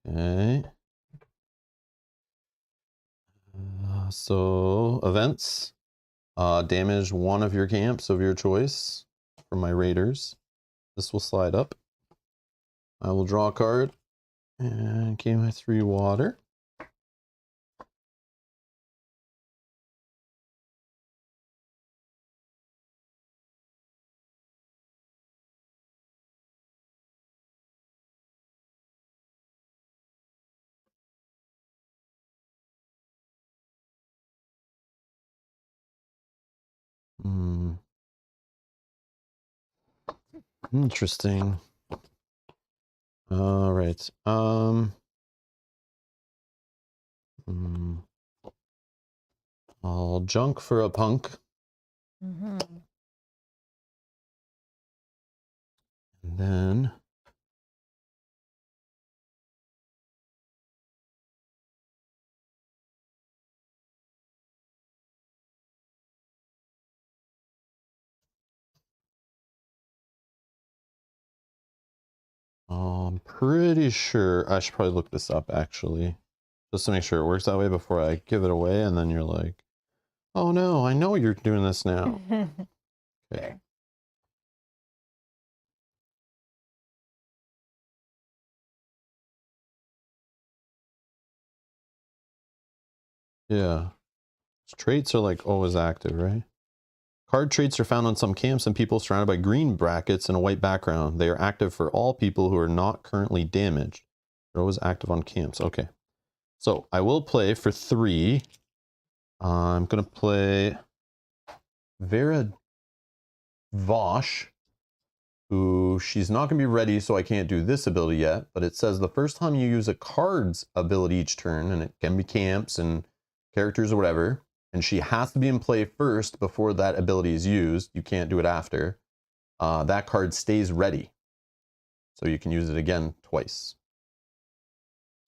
Okay. So events. Damage 1 of your camps of your choice from my raiders. This will slide up. I will draw a card. And gain my 3 water. Interesting. All right. I'll junk for a punk. And then I'm pretty sure I should probably look this up actually, just to make sure it works that way before I give it away, and then you're like, oh no, I know you're doing this now. Okay. Yeah. Traits are like always active, right? Card traits are found on some camps and people surrounded by green brackets and a white background. They are active for all people who are not currently damaged. They're always active on camps. Okay. So I will play for 3. I'm going to play Vera Vosh, who she's not going to be ready, so I can't do this ability yet. But it says the first time you use a card's ability each turn, and it can be camps and characters or whatever, and she has to be in play first before that ability is used. You can't do it after. That card stays ready. So you can use it again twice.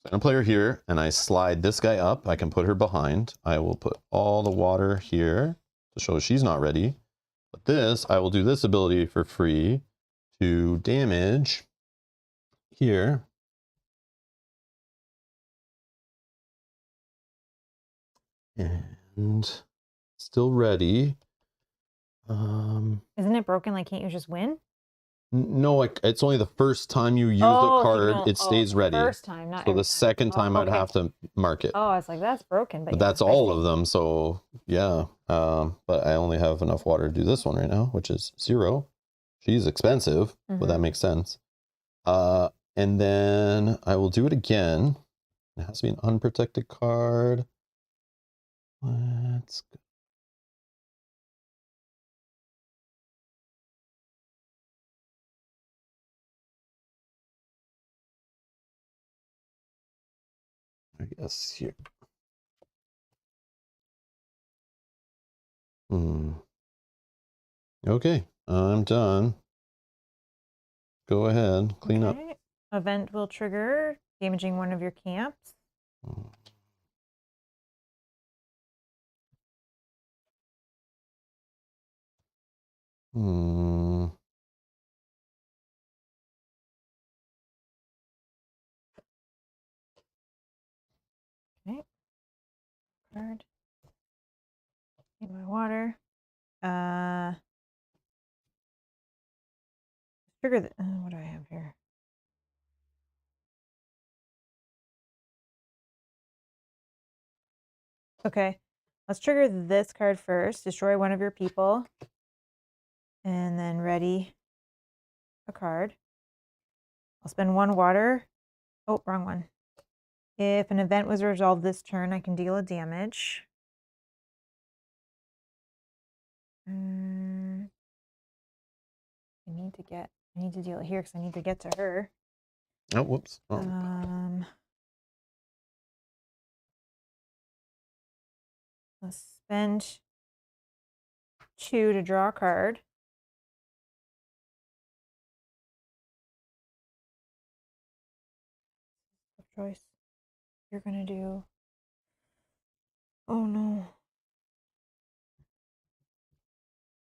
So I'm going to play her here, and I slide this guy up. I can put her behind. I will put all the water here to show she's not ready. But this, I will do this ability for free to damage here. And still ready. Isn't it broken? Like, can't you just win? No, it's only the first time you use the card, it stays ready. First time, not so every the second time I'd okay. have to mark it. Oh, I was like, that's broken. But that's all of them, so yeah. But I only have enough water to do this one right now, which is 0. She's expensive, but that makes sense. And then I will do it again. It has to be an unprotected card. Let's go. I guess here. Okay, I'm done. Go ahead, clean up. Event will trigger, damaging one of your camps. Okay. Card. Need my water. Trigger the, what do I have here? Okay, let's trigger this card first. Destroy one of your people. And then ready a card. I'll spend one water. Oh, wrong one. If an event was resolved this turn, I can deal a damage. I need to deal it here because I need to get to her. Oh, whoops. Let's spend 2 to draw a card. Choice. You're gonna do. Oh no.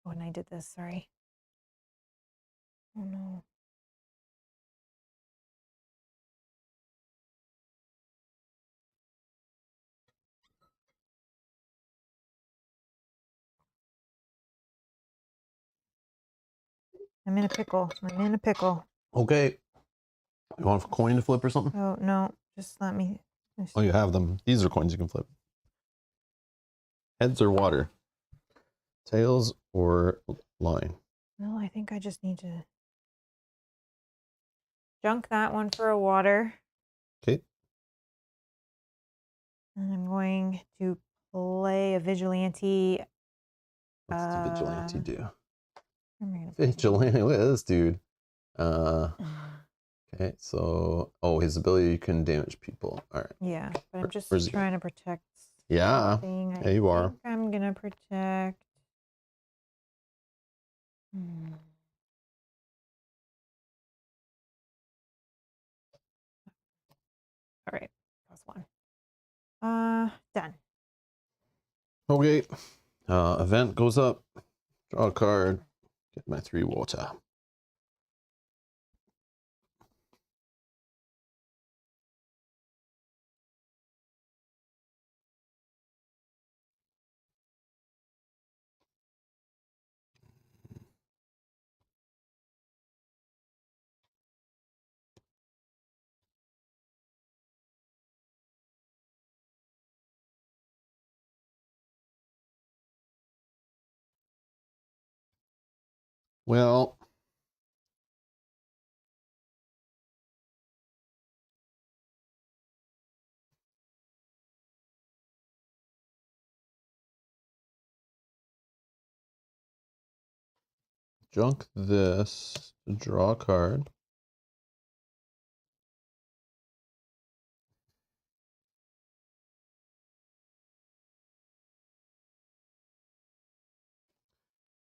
Oh, and I did this. Sorry. Oh no. I'm in a pickle. I'm in a pickle. Okay. You want a coin to flip or something? Oh no. Just let me. Oh, you have them. These are coins you can flip. Heads or water? Tails or line? No, I think I just need to junk that one for a water. Okay. And I'm going to play a vigilante. What's the vigilante do? I'm Vigilante, look at this dude. Okay, so his ability, you can damage people. All right. Yeah, but I'm just trying to protect. Yeah. Yeah, you are. I'm gonna protect. All right, +1. Done. Okay. Event goes up. Draw a card. Get my 3 water. Well, junk this to draw a card.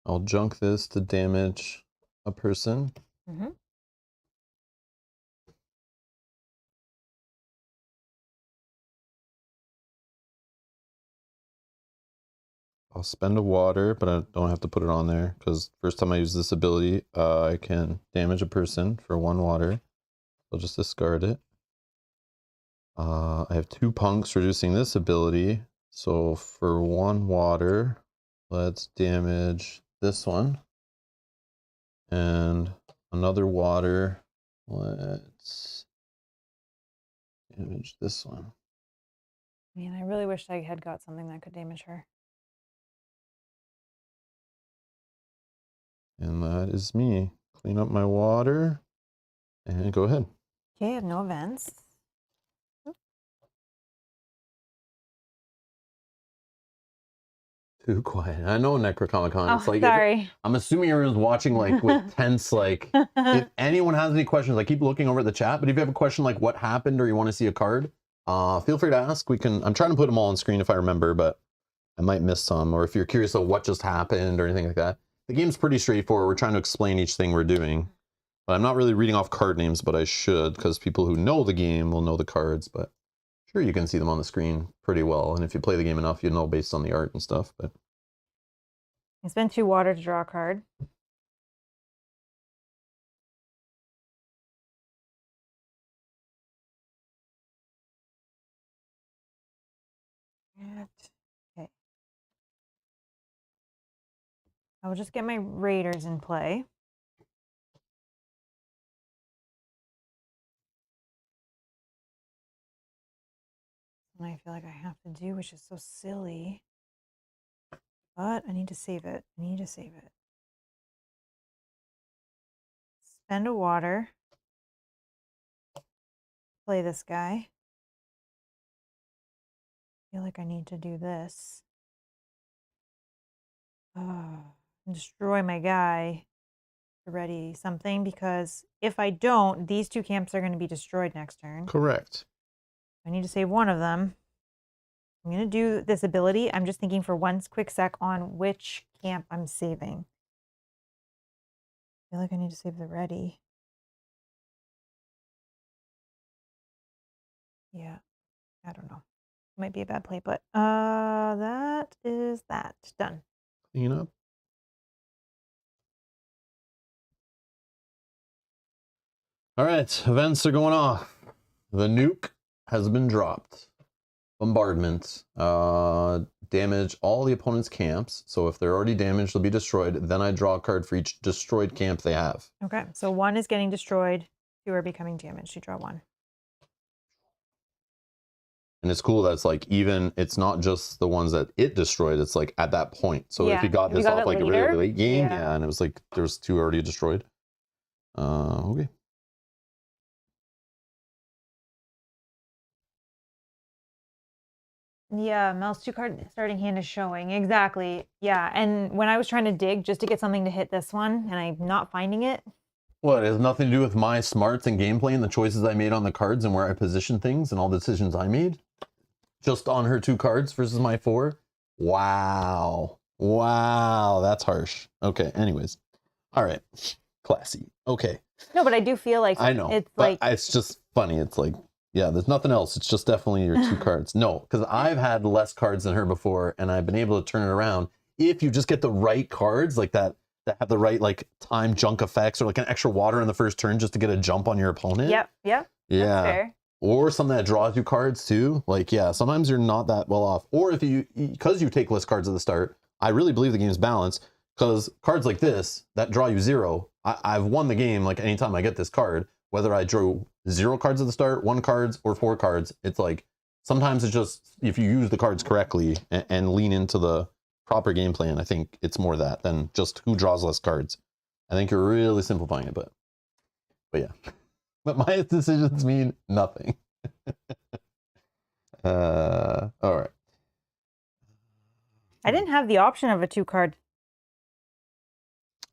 I'll junk this to damage a person. I'll spend a water, but I don't have to put it on there because first time I use this ability, I can damage a person for 1 water. I'll just discard it. I have 2 punks reducing this ability. So for 1 water, let's damage this one. And another water, let's damage this one. Man, I really wish I had got something that could damage her. And that is me. Clean up my water and go ahead. Okay, I have no events. Too quiet. I know Necrocomic-Con. Oh, it's like, sorry. I'm assuming everyone's watching like with tense, like, if anyone has any questions, I keep looking over at the chat, but if you have a question like what happened or you want to see a card, Feel free to ask. I'm trying to put them all on screen if I remember, but I might miss some. Or if you're curious of what just happened or anything like that. The game's pretty straightforward. We're trying to explain each thing we're doing. But I'm not really reading off card names, but I should, because people who know the game will know the cards. But sure, you can see them on the screen pretty well. And if you play the game enough, you know based on the art and stuff. But I spend 2 water to draw a card. Okay. I will just get my raiders in play. And I feel like I have to do, which is so silly. But I need to save it. I need to save it. Spend a water. Play this guy. I feel like I need to do this. Destroy my guy to ready something, because if I don't, these 2 camps are going to be destroyed next turn. correct. I need to save one of them. I'm going to do this ability. I'm just thinking for one quick sec on which camp I'm saving. I feel like I need to save the ready. Yeah, I don't know. Might be a bad play, but that is that. Done. Clean up. All right, events are going off. The nuke has been dropped. Bombardment. Damage all the opponent's camps. So if they're already damaged, they'll be destroyed. Then I draw a card for each destroyed camp they have. Okay, so 1 is getting destroyed. 2 are becoming damaged. You draw 1. And it's cool that it's like, even, it's not just the ones that it destroyed, it's like at that point. So if you got this off like a really late game, yeah, and it was like there's 2 already destroyed. Okay. Yeah, Mel's 2 card starting hand is showing. Exactly. Yeah, and when I was trying to dig just to get something to hit this one, and I'm not finding it. What, it has nothing to do with my smarts and gameplay and the choices I made on the cards and where I position things and all the decisions I made? Just on her 2 cards versus my 4? Wow. Wow, that's harsh. Okay, anyways. All right. Classy. Okay. No, but I do feel like I know. It's but like it's just funny. It's like, yeah, there's nothing else. It's just definitely your 2 cards. No, because I've had less cards than her before, and I've been able to turn it around. If you just get the right cards, like that have the right like time junk effects, or like an extra water in the first turn just to get a jump on your opponent. Yep. Yeah. That's fair. Or something that draws you cards too. Like, yeah, sometimes you're not that well off. Or if because you take less cards at the start, I really believe the game's balanced, because cards like this that draw you 0, I've won the game like anytime I get this card, whether I drew 0 cards at the start, 1 cards, or 4 cards. It's like, sometimes it's just, if you use the cards correctly and lean into the proper game plan, I think it's more that than just who draws less cards. I think you're really simplifying it, but yeah. But my decisions mean nothing. All right. I didn't have the option of a 2 card.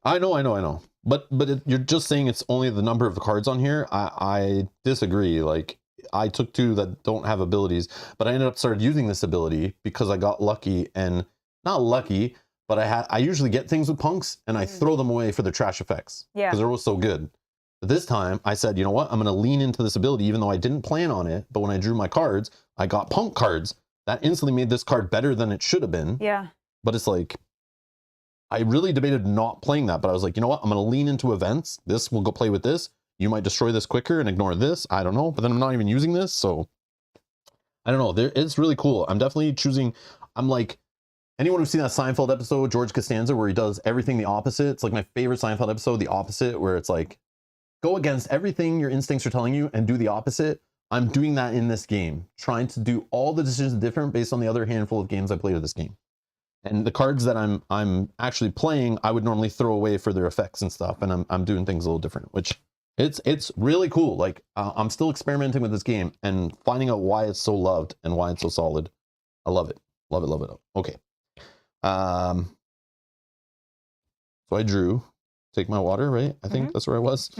I know. But you're just saying it's only the number of the cards on here. I disagree. Like, I took 2 that don't have abilities, but I ended up started using this ability because I got lucky, and not lucky, but I usually get things with punks and I throw them away for their trash effects. Yeah. Because they're always so good. But this time I said, you know what? I'm going to lean into this ability, even though I didn't plan on it. But when I drew my cards, I got punk cards. That instantly made this card better than it should have been. Yeah. But it's like, I really debated not playing that, but I was like, you know what? I'm going to lean into events. This will go play with this. You might destroy this quicker and ignore this. I don't know. But then I'm not even using this. So I don't know. It's really cool. I'm definitely choosing. I'm like, anyone who's seen that Seinfeld episode, George Costanza, where he does everything the opposite. It's like my favorite Seinfeld episode, the opposite, where it's like, go against everything your instincts are telling you and do the opposite. I'm doing that in this game, trying to do all the decisions different based on the other handful of games I played of this game. And the cards that I'm actually playing, I would normally throw away for their effects and stuff, and I'm doing things a little different, which it's really cool. Like, I'm still experimenting with this game and finding out why it's so loved and why it's so solid. I love it. Love it. Okay. So I drew. Take my water, right? I think that's where I was.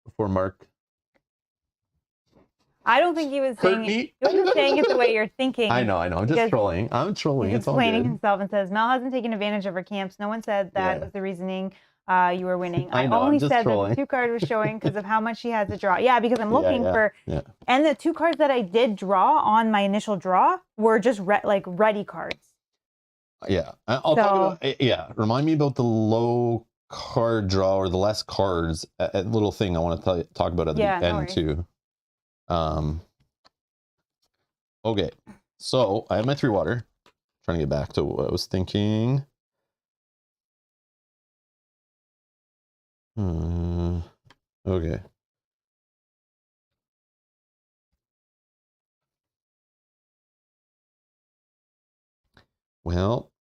Before Mark I don't think he was Hurt saying me? He wasn't saying it the way you're thinking. I know. I'm just because trolling. I'm trolling. He's It's all explaining good. himself and says, Mel hasn't taken advantage of her camps. No one said that was the reasoning you were winning. I know, only I'm just said trolling. that the 2 card was showing because of how much she had to draw. Yeah, because I'm looking for... And the 2 cards that I did draw on my initial draw were just like ready cards. Yeah. I'll talk about, remind me about the low card draw or the less cards, a little thing I want to talk about at the end too. Okay, so I have my 3 water. Trying to get back to what I was thinking. Okay. Well,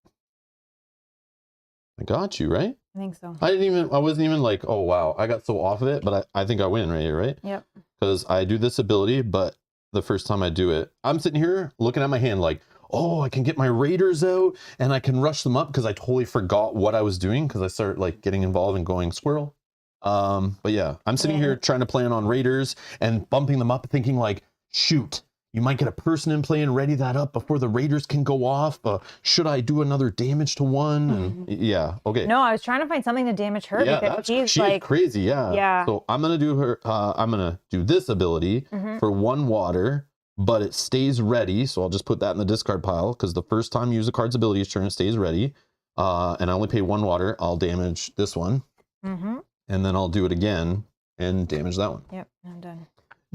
I got you, right? I think so. I wasn't even like, oh wow, I got so off of it, but I think I win right? Yep. Because I do this ability, but the first time I do it, I'm sitting here looking at my hand like, oh, I can get my raiders out and I can rush them up because I totally forgot what I was doing because I started like getting involved and going squirrel. But yeah, I'm sitting here trying to plan on raiders and bumping them up thinking like, shoot, you might get a person in play and ready that up before the raiders can go off. Should I do another damage to one? And okay. No, I was trying to find something to damage her because she's like crazy. Yeah. So I'm gonna do her. I'm gonna do this ability for 1 water, but it stays ready. So I'll just put that in the discard pile because the first time you use a card's ability turn, it stays ready. And I only pay 1 water. I'll damage this one, and then I'll do it again and damage that one. Yep, I'm done.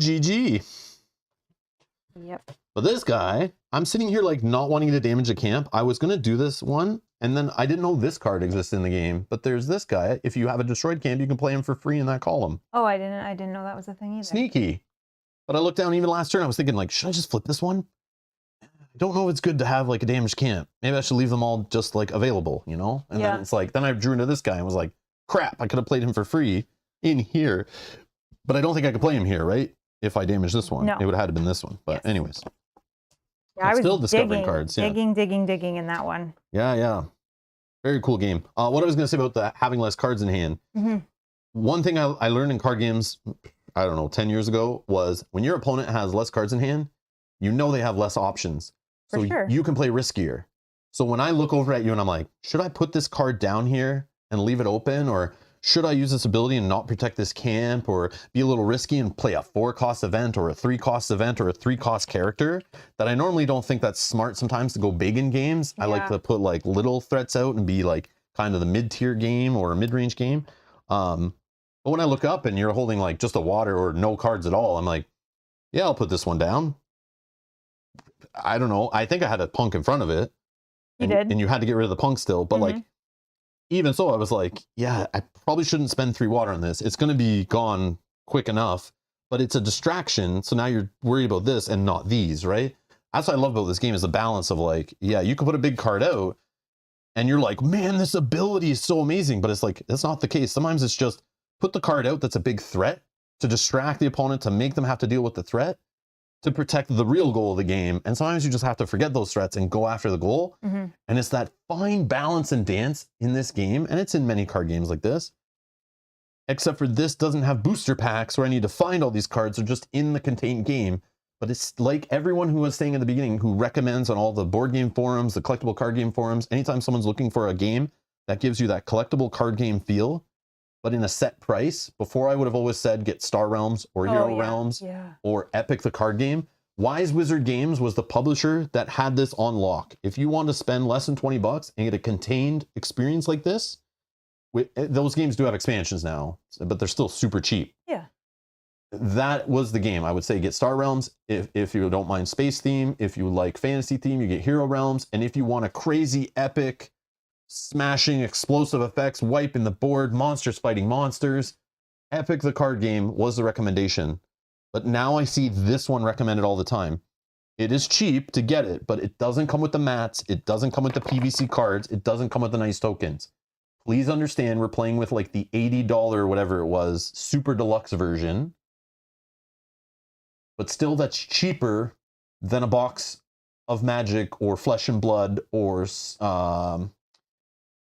GG. Yep. But this guy, I'm sitting here like not wanting to damage a camp. I was going to do this one, and then I didn't know this card exists in the game. But there's this guy. If you have a destroyed camp, you can play him for free in that column. Oh, I didn't know that was a thing either. Sneaky. But I looked down even last turn. I was thinking like, should I just flip this one? I don't know if it's good to have like a damaged camp. Maybe I should leave them all just like available, you know? And then it's like, then I drew into this guy and was like, crap, I could have played him for free in here. But I don't think I could play him here, right? If I damage this one, it would have had to been this one. But anyways, I was still discovering cards. Digging in that one. Yeah. Very cool game. What I was going to say about the having less cards in hand. One thing I learned in card games, I don't know, 10 years ago was when your opponent has less cards in hand, you know they have less options. So you can play riskier. So when I look over at you and I'm like, should I put this card down here and leave it open? Or should I use this ability and not protect this camp or be a little risky and play a 4-cost event or a 3-cost event or a 3-cost character that I normally don't think that's smart sometimes to go big in games. I like to put like little threats out and be like kind of the mid-tier game or a mid-range game. But when I look up and you're holding like just a water or no cards at all, I'm like, yeah, I'll put this one down. I don't know. I think I had a punk in front of it. You did. And you had to get rid of the punk still. But like, even so, I was like, yeah, I probably shouldn't spend 3 water on this. It's going to be gone quick enough, but it's a distraction. So now you're worried about this and not these, right? That's what I love about this game is the balance of like, yeah, you can put a big card out and you're like, man, this ability is so amazing. But it's like, that's not the case. Sometimes it's just put the card out that's a big threat to distract the opponent, to make them have to deal with the threat, to protect the real goal of the game. And sometimes you just have to forget those threats and go after the goal. And it's that fine balance and dance in this game. And it's in many card games like this. Except for this doesn't have booster packs where I need to find all these cards. They're just in the contained game. But it's like everyone who was saying in the beginning who recommends on all the board game forums, the collectible card game forums, anytime someone's looking for a game that gives you that collectible card game feel, but in a set price, before I would have always said get Star Realms or Hero Realms or Epic the card game. Wise Wizard Games was the publisher that had this on lock. If you want to spend less than $20 and get a contained experience like this, those games do have expansions now, but they're still super cheap. Yeah. That was the game. I would say get Star Realms if you don't mind space theme. If you like fantasy theme, you get Hero Realms. And if you want a crazy epic smashing explosive effects, wiping the board, monsters fighting monsters, Epic the card game was the recommendation. But now I see this one recommended all the time. It is cheap to get it, but it doesn't come with the mats. It doesn't come with the PVC cards. It doesn't come with the nice tokens. Please understand we're playing with like the $80 or whatever it was, super deluxe version. But still that's cheaper than a box of Magic or Flesh and Blood or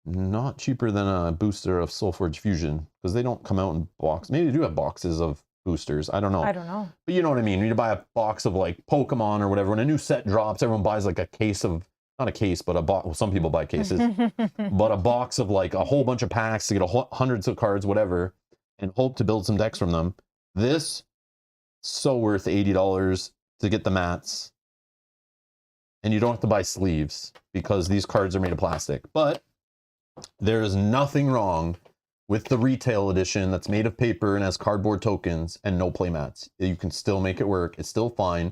not cheaper than a booster of Soulforge Fusion because they don't come out in box. Maybe they do have boxes of boosters. I don't know. I don't know. But you know what I mean. You buy a box of like Pokemon or whatever. When a new set drops, everyone buys like a case of, not a case, but a box. Well, some people buy cases, but a box of like a whole bunch of packs to get hundreds of cards, whatever, and hope to build some decks from them. This, so worth $80 to get the mats. And you don't have to buy sleeves because these cards are made of plastic. But there is nothing wrong with the retail edition that's made of paper and has cardboard tokens and no play mats. You can still make it work. It's still fine.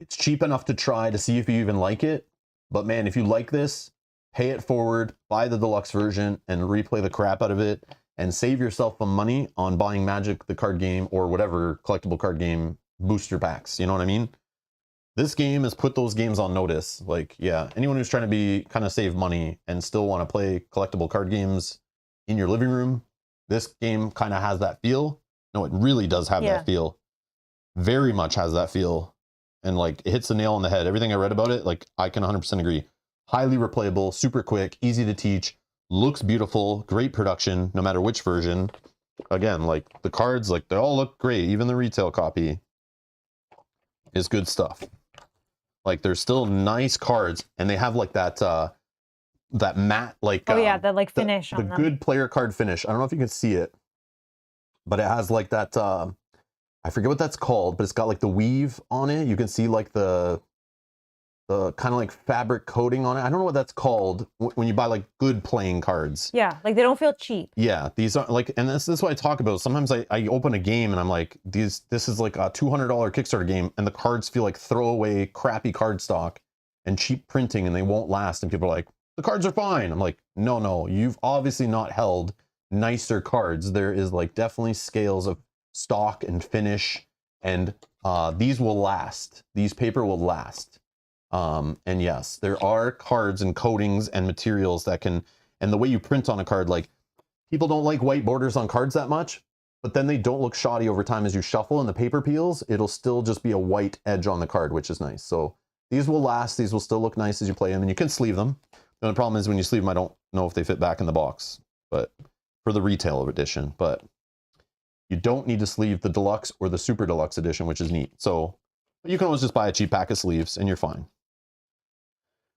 It's cheap enough to try to see if you even like it. But man, if you like this, pay it forward, buy the deluxe version and replay the crap out of it and save yourself some money on buying Magic the card game or whatever collectible card game booster packs. You know what I mean? This game has put those games on notice. Like, yeah, anyone who's trying to be kind of save money and still want to play collectible card games in your living room, this game kind of has that feel. No, it really does have that feel. Very much has that feel. And like, it hits the nail on the head. Everything I read about it, like, I can 100% agree. Highly replayable, super quick, easy to teach, looks beautiful, great production, no matter which version. Again, like, the cards, like, they all look great. Even the retail copy is good stuff. Like, there's still nice cards, and they have like that that matte, like, that like finish on the them. good player card finish. I don't know if you can see it, but it has like that I forget what that's called, but it's got like the weave on it. You can see like the kind of like fabric coating on it. I don't know what that's called when you buy like good playing cards. Yeah, like they don't feel cheap. Yeah, these are like, and this is what I talk about. Sometimes I open a game and I'm like, this is like a $200 Kickstarter game, and the cards feel like throwaway, crappy card stock and cheap printing, and they won't last. And people are like, the cards are fine. I'm like, no, you've obviously not held nicer cards. There is like definitely scales of stock and finish, and these will last. These paper will last. And yes, there are cards and coatings and materials that can, and the way you print on a card, like, people don't like white borders on cards that much, but then they don't look shoddy over time as you shuffle and the paper peels. It'll still just be a white edge on the card, which is nice. So these will last. These will still look nice as you play them, and you can sleeve them. The only problem is when you sleeve them, I don't know if they fit back in the box, but for the retail edition, but you don't need to sleeve the deluxe or the super deluxe edition, which is neat. So you can always just buy a cheap pack of sleeves and you're fine.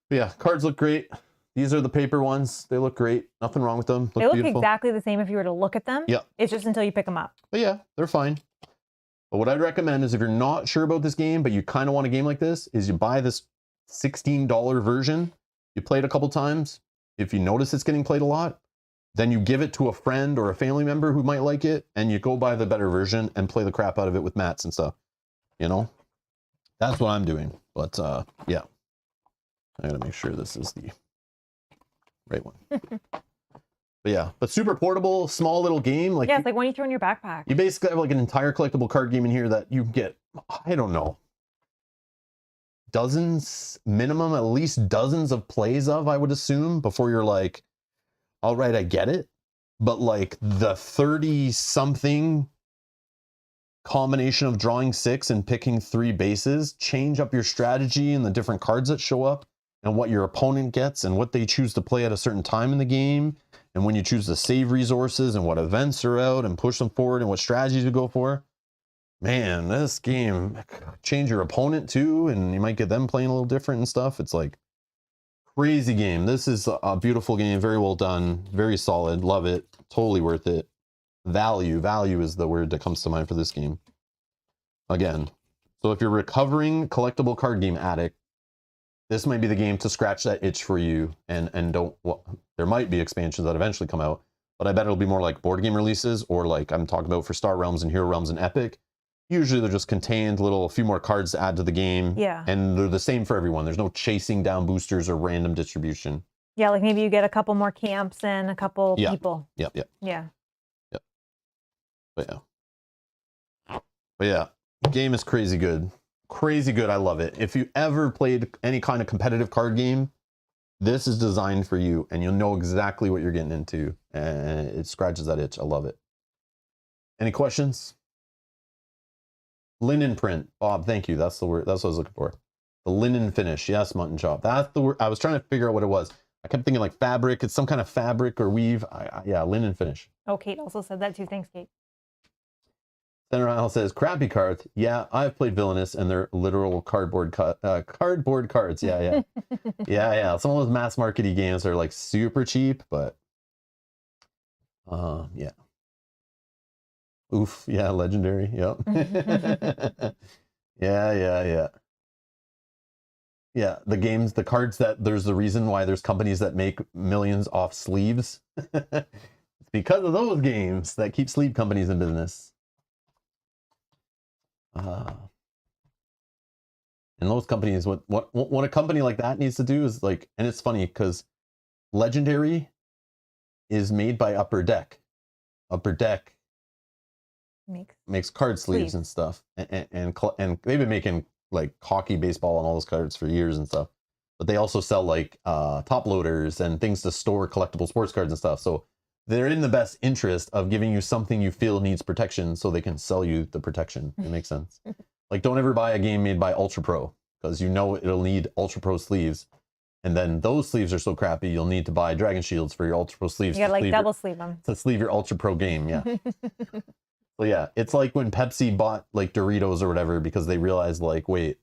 But yeah, cards look great. These are the paper ones. They look great. Nothing wrong with them. They look beautiful. exactly the same if you were to look at them. Yeah. It's just until you pick them up. But yeah, they're fine. But what I'd recommend is if you're not sure about this game, but you kind of want a game like this, is you buy this $16 version. You play it a couple times. If you notice it's getting played a lot, then you give it to a friend or a family member who might like it, and you go buy the better version and play the crap out of it with mats and stuff. You know? That's what I'm doing. But yeah. I gotta make sure this is the right one. But yeah, but super portable, small little game. Like, yeah, it's like when you throw in your backpack. You basically have like an entire collectible card game in here that you get, I don't know, dozens, minimum, at least dozens of plays of, I would assume, before you're like, all right, I get it. But like the 30-something combination of drawing 6 and picking 3 bases, change up your strategy and the different cards that show up and what your opponent gets and what they choose to play at a certain time in the game, and when you choose to save resources and what events are out and push them forward and what strategies you go for. Man, this game, change your opponent too, and you might get them playing a little different and stuff. It's like crazy game. This is a beautiful game, very well done, very solid, love it, totally worth it. Value is the word that comes to mind for this game. Again, so if you're a recovering collectible card game addict, this might be the game to scratch that itch for you. And don't, well, there might be expansions that eventually come out, but I bet it'll be more like board game releases, or like I'm talking about for Star Realms and Hero Realms and Epic. Usually they're just contained a few more cards to add to the game. Yeah. And they're the same for everyone. There's no chasing down boosters or random distribution. Yeah, like maybe you get a couple more camps and a couple people. Yep. Yeah. But yeah, the game is crazy good. Crazy good. I love it. If you ever played any kind of competitive card game, this is designed for you, and you'll know exactly what you're getting into, and it scratches that itch. I love it. Any questions? Linen print. Bob, thank you. That's the word. That's what I was looking for. The linen finish. Yes, Mutton Chop. That's the word. I was trying to figure out what it was. I kept thinking like fabric. It's some kind of fabric or weave. Yeah, linen finish. Oh, Kate also said that too. Thanks, Kate. Center Isle says, crappy cards. Yeah, I've played Villainous, and they're literal cardboard cards. Yeah. Yeah. Some of those mass markety games are like super cheap, but yeah. Oof. Yeah, legendary. Yep. Yeah. Yeah, the cards that there's the reason why there's companies that make millions off sleeves. It's because of those games that keep sleeve companies in business. And those companies, what a company like that needs to do is like, and it's funny because Legendary is made by Upper Deck. Upper Deck makes card sleeves and stuff, and they've been making like hockey, baseball, and all those cards for years and stuff. But they also sell like top loaders and things to store collectible sports cards and stuff. So they're in the best interest of giving you something you feel needs protection so they can sell you the protection. It makes sense. Like, don't ever buy a game made by Ultra Pro because you know it'll need Ultra Pro sleeves. And then those sleeves are so crappy, you'll need to buy Dragon Shields for your Ultra Pro sleeves. You gotta like double sleeve them. To sleeve your Ultra Pro game, yeah. So yeah, it's like when Pepsi bought like Doritos or whatever because they realized like, wait,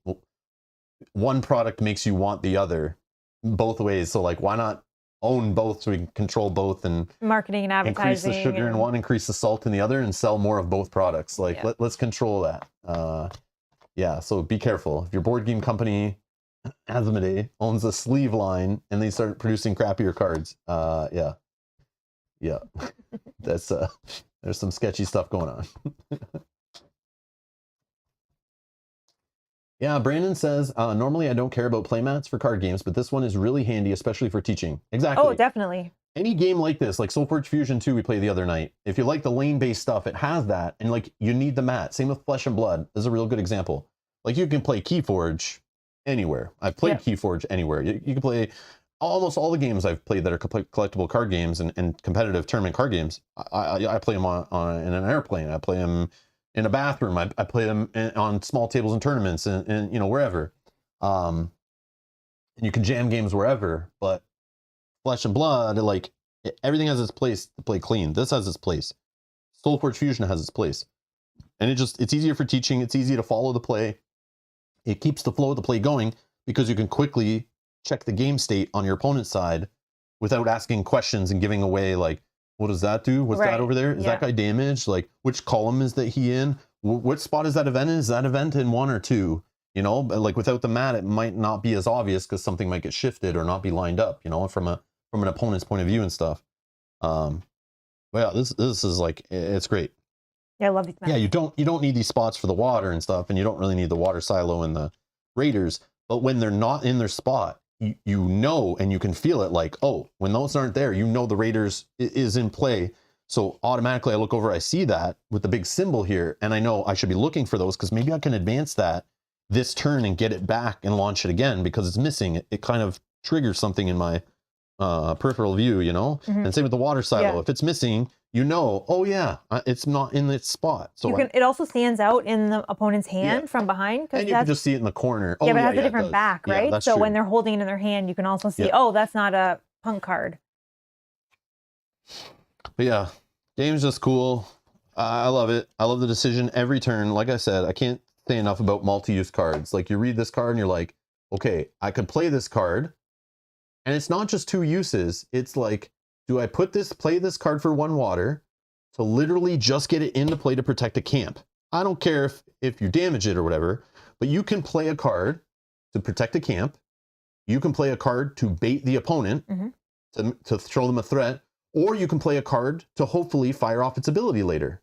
one product makes you want the other both ways. So like, why not own both so we can control both and marketing and advertising, increase the sugar in one, increase the salt in the other, and sell more of both products. Like let's control that. Yeah, so be careful. If your board game company, Asmodee, owns a sleeve line and they start producing crappier cards, yeah. That's there's some sketchy stuff going on. Yeah, Brandon says, normally I don't care about playmats for card games, but this one is really handy, especially for teaching. Exactly. Oh, definitely. Any game like this, like Soulforge Fusion 2 we played the other night, if you like the lane-based stuff, it has that, and like you need the mat. Same with Flesh and Blood is a real good example. Like you can play Keyforge anywhere. I've played Keyforge anywhere. You can play almost all the games I've played that are collectible card games and competitive tournament card games. I play them on in an airplane. I play them in a bathroom. I play them on small tables and tournaments and you know, wherever. And you can jam games wherever, but Flesh and Blood, like everything has its place to play clean. This has its place. Soulforge Fusion has its place. And it's easier for teaching. It's easy to follow the play. It keeps the flow of the play going because you can quickly check the game state on your opponent's side without asking questions and giving away like, what does that do? What's that over there? Is that guy damaged? Like, which column is that he in? What spot is that event in? Is that event in 1 or 2? You know, like without the mat, it might not be as obvious because something might get shifted or not be lined up, you know, from an opponent's point of view and stuff. Well, yeah, this is like, it's great. Yeah, I love these mats. Yeah, you don't need these spots for the water and stuff, and you don't really need the water silo and the Raiders. But when they're not in their spot, you know, and you can feel it like, oh, when those aren't there, you know the Raiders is in play. So automatically I look over, I see that with the big symbol here, and I know I should be looking for those because maybe I can advance that this turn and get it back and launch it again because it's missing. It kind of triggers something in my peripheral view, you know? And same with the water silo. If it's missing, you know, oh yeah, it's not in its spot. So it also stands out in the opponent's hand from behind. And you can just see it in the corner. Yeah, but it has a different back, right? So when they're holding it in their hand, you can also see, oh, that's not a punk card. But yeah, game's just cool. I love it. I love the decision every turn. Like I said, I can't say enough about multi-use cards. Like you read this card and you're like, okay, I could play this card. And it's not just 2 uses. It's like, do I play this card for 1 water to literally just get it into play to protect a camp? I don't care if you damage it or whatever, but you can play a card to protect a camp. You can play a card to bait the opponent, to throw them a threat, or you can play a card to hopefully fire off its ability later.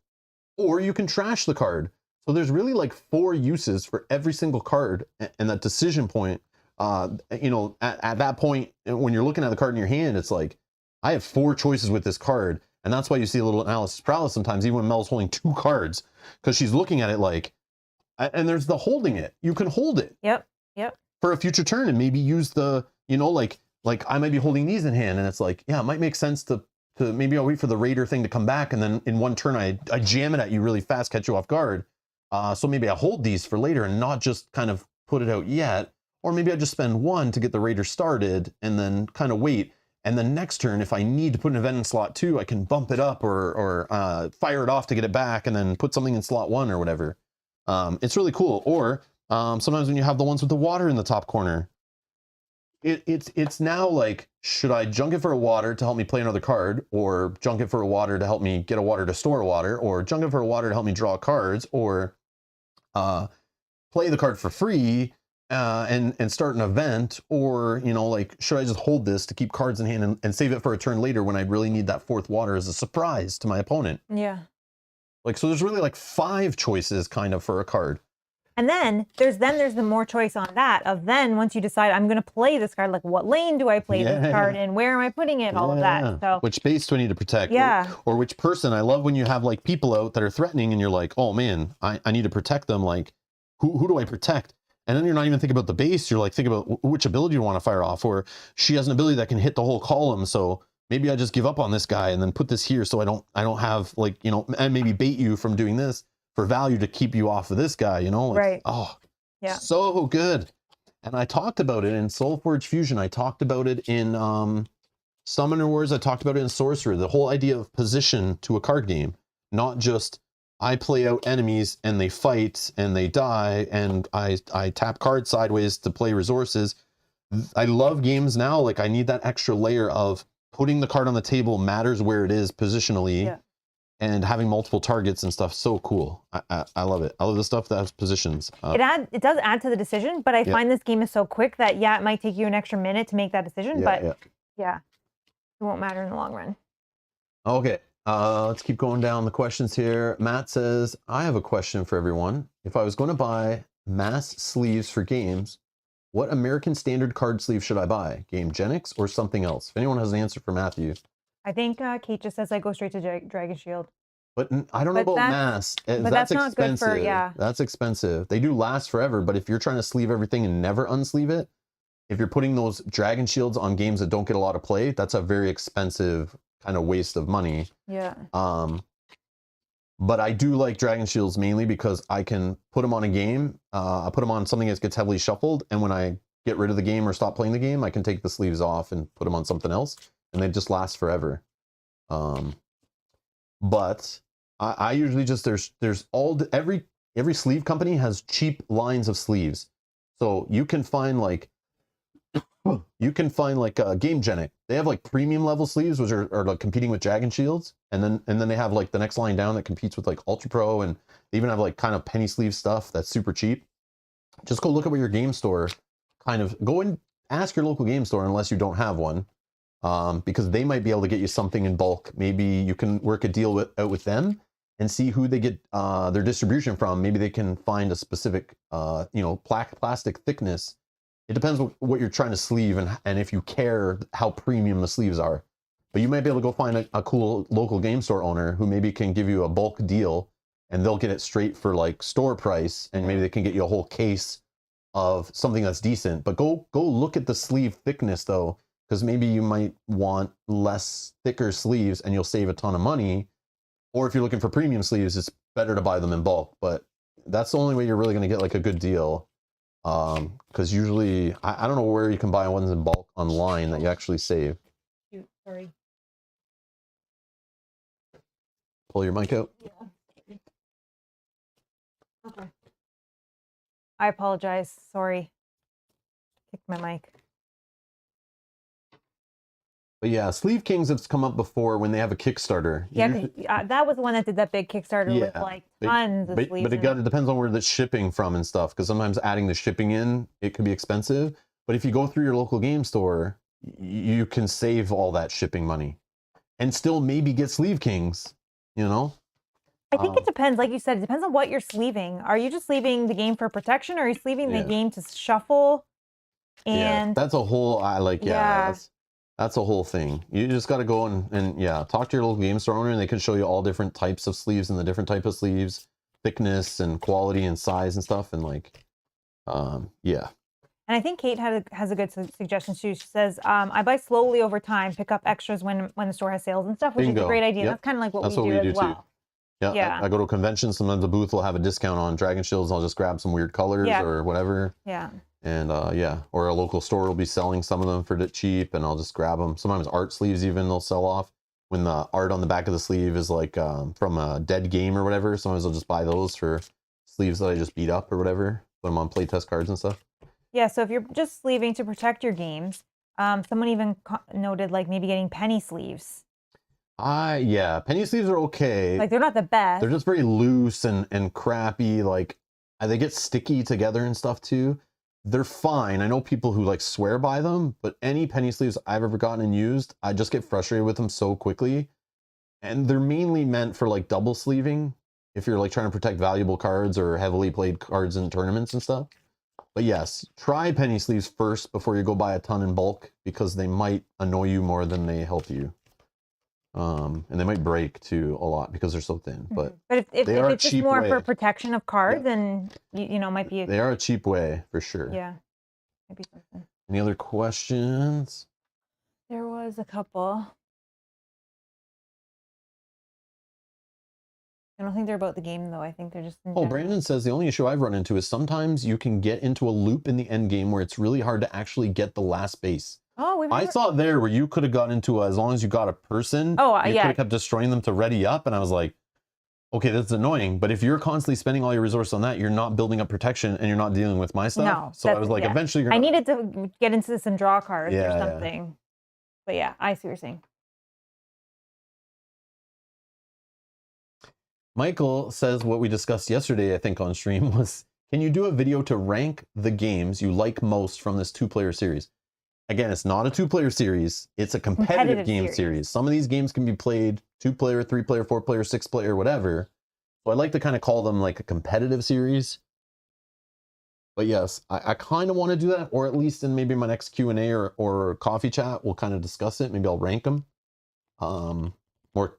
Or you can trash the card. So there's really like 4 uses for every single card, and that decision point, you know, at that point, when you're looking at the card in your hand, it's like, I have 4 choices with this card, and that's why you see a little analysis paralysis sometimes, even when Mel's holding 2 cards, because she's looking at it like, and there's the holding it. You can hold it. Yep. For a future turn, and maybe use the, you know, like I might be holding these in hand, and it's like, yeah, it might make sense to maybe I'll wait for the Raider thing to come back, and then in one turn I jam it at you really fast, catch you off guard. So maybe I hold these for later and not just kind of put it out yet, or maybe I just spend 1 to get the Raider started, and then kind of wait. And the next turn, if I need to put an event in slot 2, I can bump it up or fire it off to get it back and then put something in slot 1 or whatever. It's really cool. Or sometimes when you have the ones with the water in the top corner, it's now like, should I junk it for a water to help me play another card, or junk it for a water to help me get a water to store a water, or junk it for a water to help me draw cards, or play the card for free and start an event, or, you know, like, should I just hold this to keep cards in hand and save it for a turn later when I really need that 4th water as a surprise to my opponent? Yeah. Like, so there's really like 5 choices kind of for a card. And then there's the more choice on that of then once you decide I'm going to play this card, like what lane do I play this card in? Where am I putting it? All of that. So which base do I need to protect? Yeah. Or which person? I love when you have like people out that are threatening and you're like, oh man, I need to protect them. Like, who do I protect? And then you're not even thinking about the base. You're like, think about which ability you want to fire off. Or she has an ability that can hit the whole column. So maybe I just give up on this guy and then put this here so I don't have, like, you know, and maybe bait you from doing this for value to keep you off of this guy, you know? Like, right. Oh, yeah. So good. And I talked about it in Soulforge Fusion. I talked about it in Summoner Wars. I talked about it in Sorcerer. The whole idea of position to a card game, not just I play out enemies and they fight and they die and I tap cards sideways to play resources. I love games now. Like, I need that extra layer of putting the card on the table matters where it is positionally. Yeah. And having multiple targets and stuff, so cool. I love it. I love the stuff that has positions. It does add to the decision, but I find this game is so quick that it might take you an extra minute to make that decision, but it won't matter in the long run. Okay, let's keep going down the questions here. Matt says, I have a question for everyone. If I was going to buy mass sleeves for games, what American Standard card sleeve should I buy? Game Genix or something else? If anyone has an answer for Matthew. I think Kate just says I go straight to Dragon Shield. But I don't know about mass. But that's not expensive. Good for, That's expensive. They do last forever, but if you're trying to sleeve everything and never unsleeve it, if you're putting those Dragon Shields on games that don't get a lot of play, that's a very expensive kind of waste of money. Yeah. But I do like Dragon Shields mainly because I can put them on a game. I put them on something that gets heavily shuffled, and when I get rid of the game or stop playing the game, I can take the sleeves off and put them on something else. And they just last forever. But I usually just, there's every sleeve company has cheap lines of sleeves. So you can find like Game Genic. They have like premium level sleeves, which are like competing with Dragon Shields. And then they have like the next line down that competes with like Ultra Pro, and they even have like kind of penny sleeve stuff that's super cheap. Just go look at what your game store go and ask your local game store unless you don't have one. Because they might be able to get you something in bulk. Maybe you can work a deal out with them and see who they get their distribution from. Maybe they can find a specific, plastic thickness. It depends what you're trying to sleeve and if you care how premium the sleeves are. But you might be able to go find a cool local game store owner who maybe can give you a bulk deal, and they'll get it straight for like store price, and maybe they can get you a whole case of something that's decent. But go look at the sleeve thickness though, because maybe you might want thicker sleeves and you'll save a ton of money. Or if you're looking for premium sleeves, it's better to buy them in bulk. But that's the only way you're really going to get like a good deal. Because usually, I don't know where you can buy ones in bulk online that you actually save. Sorry. Pull your mic out. Yeah. Okay. I apologize. Sorry. Kicked my mic. But yeah, Sleeve Kings have come up before when they have a Kickstarter. Yeah, that was the one that did that big Kickstarter with like tons of sleeves. But it depends on where the shipping from and stuff, because sometimes adding the shipping in, it could be expensive. But if you go through your local game store, you can save all that shipping money and still maybe get Sleeve Kings, you know? I think it depends. Like you said, it depends on what you're sleeving. Are you just sleeving the game for protection, or are you sleeving the game to shuffle? And that's a whole, that's a whole thing. You just got to go and talk to your local game store owner, and they can show you all different types of sleeves and the different type of sleeves, thickness and quality and size and stuff. And like, And I think Kate has a good suggestion too. She says, I buy slowly over time, pick up extras when the store has sales and stuff, which is a great idea. Yep. That's kind of like what we do as well. Too. Yeah. I go to a convention, sometimes the booth will have a discount on Dragon Shields. I'll just grab some weird colors or whatever. Yeah. And yeah, or a local store will be selling some of them for cheap, and I'll just grab them. Sometimes art sleeves even they'll sell off when the art on the back of the sleeve is like from a dead game or whatever. Sometimes I'll just buy those for sleeves that I just beat up or whatever. Put them on playtest cards and stuff. Yeah, so if you're just sleeving to protect your games, someone even noted like maybe getting penny sleeves. Yeah, penny sleeves are okay. Like they're not the best. They're just very loose and crappy. Like they get sticky together and stuff too. They're fine. I know people who like swear by them, but any penny sleeves I've ever gotten and used, I just get frustrated with them so quickly. And they're mainly meant for like double sleeving if you're like trying to protect valuable cards or heavily played cards in tournaments and stuff. But yes, try penny sleeves first before you go buy a ton in bulk, because they might annoy you more than they help you. And they might break too a lot because they're so thin. But if it's just more for protection of cards, then you know, might be. They are a cheap way for sure. Yeah, maybe something. Any other questions? There was a couple. I don't think they're about the game though. I think they're just. Brandon says the only issue I've run into is sometimes you can get into a loop in the end game where it's really hard to actually get the last base. Oh, I saw it there where you could have gotten into as long as you got a person. Oh, you yeah. could have kept destroying them to ready up, and I was like, okay, that's annoying. But if you're constantly spending all your resources on that, you're not building up protection and you're not dealing with my stuff. No, so I was like, eventually, you're I needed to get into some draw cards or something. Yeah. But yeah, I see what you're saying. Michael says what we discussed yesterday, I think on stream, was, can you do a video to rank the games you like most from this 2-player series? Again, it's not a 2-player series. It's a competitive game series. Some of these games can be played 2-player, 3-player, 4-player, 6-player, whatever. So I like to kind of call them like a competitive series. But yes, I kind of want to do that, or at least in maybe my next Q&A or coffee chat, we'll kind of discuss it. Maybe I'll rank them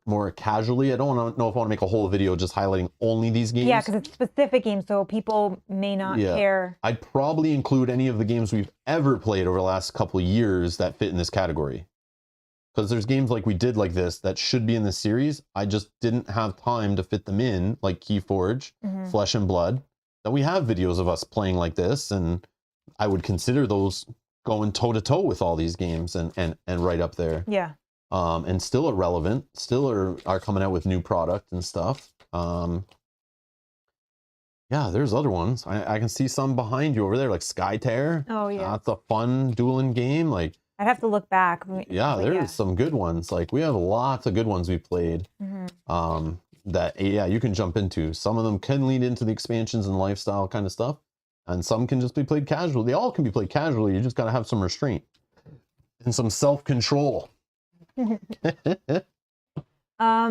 more casually. I don't know if I want to make a whole video just highlighting only these games. Yeah, because it's specific games, so people may not care. I'd probably include any of the games we've ever played over the last couple of years that fit in this category. Because there's games like we did like this that should be in this series. I just didn't have time to fit them in, like Keyforge, Flesh and Blood. That we have videos of us playing like this, and I would consider those going toe-to-toe with all these games and right up there. Yeah. And still are relevant, still are coming out with new product and stuff. Yeah, there's other ones. I can see some behind you over there, like Skytear. Oh yeah, that's a fun dueling game. Like I'd have to look back. Yeah, there's some good ones. Like we have lots of good ones we played. That you can jump into. Some of them can lead into the expansions and lifestyle kind of stuff, and some can just be played casually. They all can be played casually. You just gotta have some restraint and some self-control. Matthew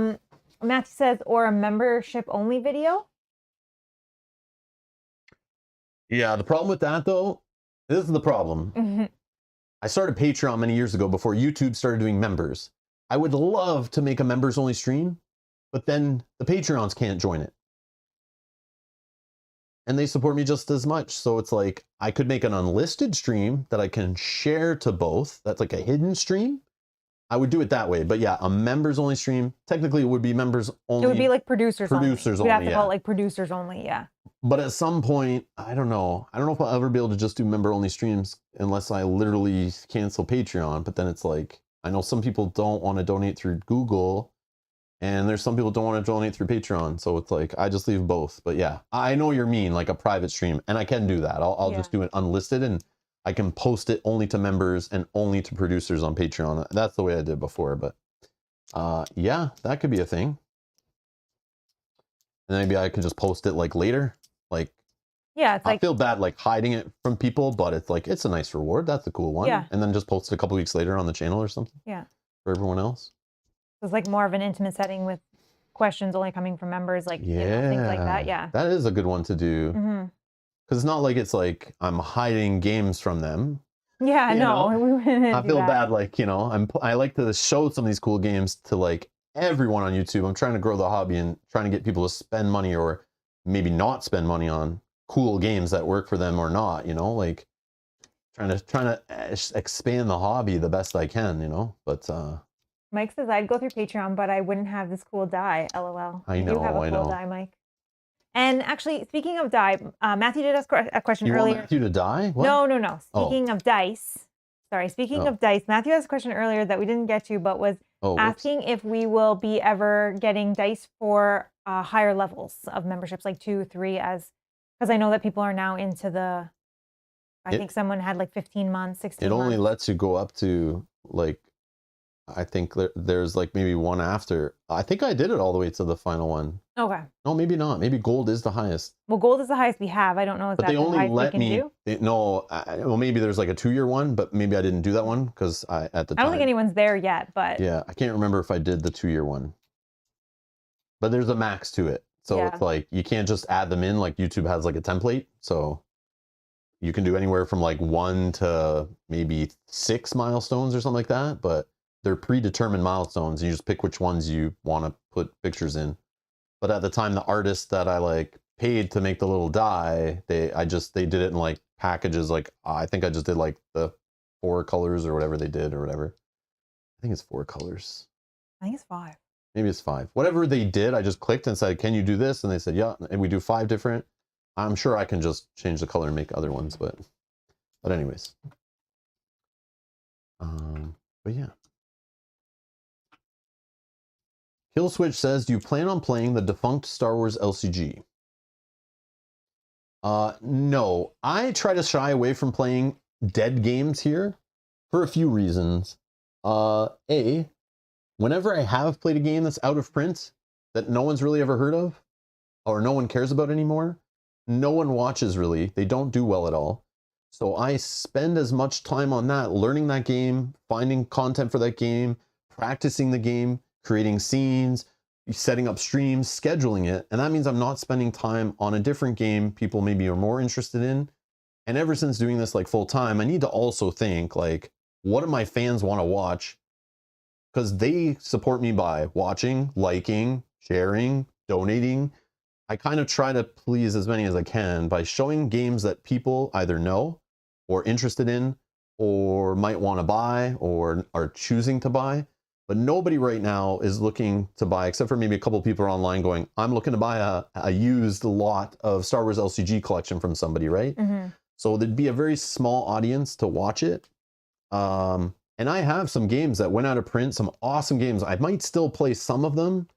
says, or a membership only video. Yeah, the problem with that though, this is the problem. I started Patreon many years ago before YouTube started doing members. I would love to make a members only stream, but then the Patreons can't join it. And they support me just as much. So it's like, I could make an unlisted stream that I can share to both. That's like a hidden stream. I would do it that way. But yeah, a members only stream, technically it would be members only. It would be like producers only. We'd have to call it like producers only, yeah. But at some point, I don't know if I'll ever be able to just do member only streams unless I literally cancel Patreon. But then it's like, I know some people don't want to donate through Google, and there's some people don't want to donate through Patreon. So it's like, I just leave both. But yeah, I know you're mean, like a private stream, and I can do that. I'll just do it unlisted, and I can post it only to members and only to producers on Patreon. That's the way I did before, but yeah, that could be a thing. And maybe I could just post it like later. Like, yeah, it's I feel bad like hiding it from people, but it's like, it's a nice reward. That's a cool one. Yeah. And then just post it a couple weeks later on the channel or something. Yeah. For everyone else. It's like more of an intimate setting with questions only coming from members, like you know, things like that. Yeah. That is a good one to do. Because it's not like it's like I'm hiding games from them. Yeah, no. I feel bad, like, you know, I like to show some of these cool games to like everyone on YouTube. I'm trying to grow the hobby and trying to get people to spend money or maybe not spend money on cool games that work for them or not, you know, like trying to expand the hobby the best I can, you know, but Mike says I'd go through Patreon, but I wouldn't have this cool die, LOL. I know, you have a cool die, Mike. And actually, speaking of die, Matthew did ask a question You earlier. want Matthew to die? What? No. Speaking of dice, sorry. Speaking of dice, Matthew asked a question earlier that we didn't get to, but was asking if we will be ever getting dice for higher levels of memberships, like 2, 3, because I know that people are now into the. I think someone had like 15 months, 16 months. It only lets you go up to like, I think there's like maybe one after. I think I did it all the way to the final one. Okay. No, maybe not. Maybe gold is the highest. Well, gold is the highest we have. I don't know if that's the highest we can do. Well, maybe there's like a 2-year one, but maybe I didn't do that one because at the time. I don't think anyone's there yet, but. Yeah, I can't remember if I did the 2-year one. But there's a max to it. So it's like, you can't just add them in like YouTube has like a template. So you can do anywhere from like 1 to maybe 6 milestones or something like that. But they're predetermined milestones. You just pick which ones you want to put pictures in. But at the time, the artist that I like paid to make the little die, they did it in like packages. Like I think I just did like the 4 colors or whatever they did or whatever. I think it's 4 colors. I think it's 5. Maybe it's 5. Whatever they did, I just clicked and said, "Can you do this?" And they said, "Yeah." And we do 5 different. I'm sure I can just change the color and make other ones, but anyways. But yeah. Killswitch says, "Do you plan on playing the defunct Star Wars LCG?" No. I try to shy away from playing dead games here for a few reasons. A, whenever I have played a game that's out of print that no one's really ever heard of or no one cares about anymore, no one watches really. They don't do well at all. So I spend as much time on that, learning that game, finding content for that game, practicing the game, creating scenes, setting up streams, scheduling it. And that means I'm not spending time on a different game people maybe are more interested in. And ever since doing this like full time, I need to also think like, what do my fans want to watch? Because they support me by watching, liking, sharing, donating. I kind of try to please as many as I can by showing games that people either know or interested in or might want to buy or are choosing to buy. But nobody right now is looking to buy, except for maybe a couple of people are online going, "I'm looking to buy a used lot of Star Wars LCG collection from somebody," right? Mm-hmm. So there'd be a very small audience to watch it. And I have some games that went out of print, some awesome games. I might still play some of them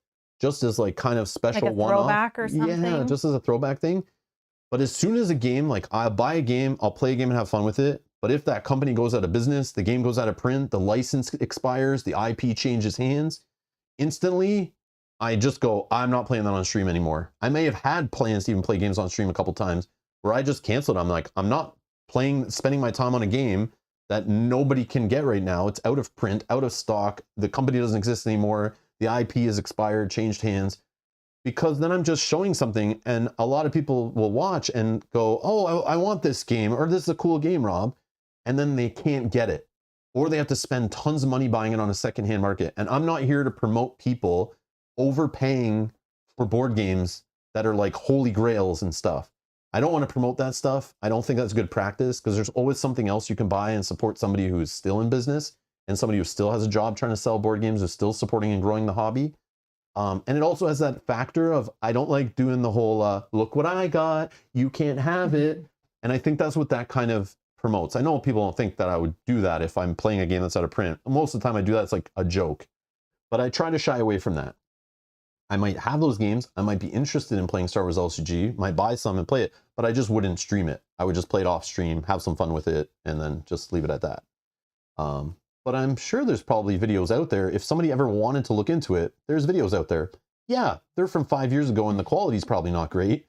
just as like kind of special like a throwback or something. Yeah, just as a throwback thing. But as soon as a game, like I'll buy a game, I'll play a game and have fun with it. But if that company goes out of business, the game goes out of print, the license expires, the IP changes hands, instantly, I just go, I'm not playing that on stream anymore. I may have had plans to even play games on stream a couple times where I just canceled. I'm like, I'm not spending my time on a game that nobody can get right now. It's out of print, out of stock. The company doesn't exist anymore. The IP is expired, changed hands. Because then I'm just showing something and a lot of people will watch and go, "Oh, I want this game," or "This is a cool game, Rob." And then they can't get it. Or they have to spend tons of money buying it on a secondhand market. And I'm not here to promote people overpaying for board games that are like holy grails and stuff. I don't want to promote that stuff. I don't think that's good practice because there's always something else you can buy and support somebody who's still in business and somebody who still has a job trying to sell board games, who's still supporting and growing the hobby. And it also has that factor of, I don't like doing the whole, look what I got, you can't have it. And I think that's what that kind of promotes. I know people don't think that I would do that if I'm playing a game that's out of print. Most of the time I do that, it's like a joke. But I try to shy away from that. I might have those games. I might be interested in playing Star Wars LCG, might buy some and play it, but I just wouldn't stream it. I would just play it off stream, have some fun with it, and then just leave it at that. But I'm sure there's probably videos out there. If somebody ever wanted to look into it, there's videos out there. Yeah, they're from 5 years ago and the quality's probably not great,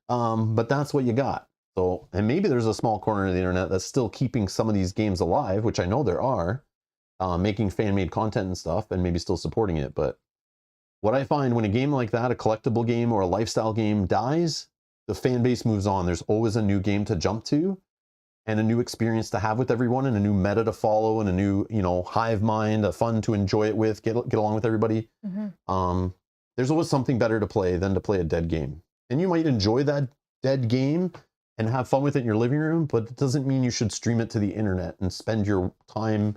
but that's what you got. So, and maybe there's a small corner of the internet that's still keeping some of these games alive, which I know there are, making fan-made content and stuff, and maybe still supporting it. But what I find when a game like that, a collectible game or a lifestyle game dies, the fan base moves on. There's always a new game to jump to and a new experience to have with everyone and a new meta to follow and a new, hive mind, a fun to enjoy it with, get along with everybody. Mm-hmm. There's always something better to play than to play a dead game. And you might enjoy that dead game and have fun with it in your living room, but it doesn't mean you should stream it to the internet and spend your time.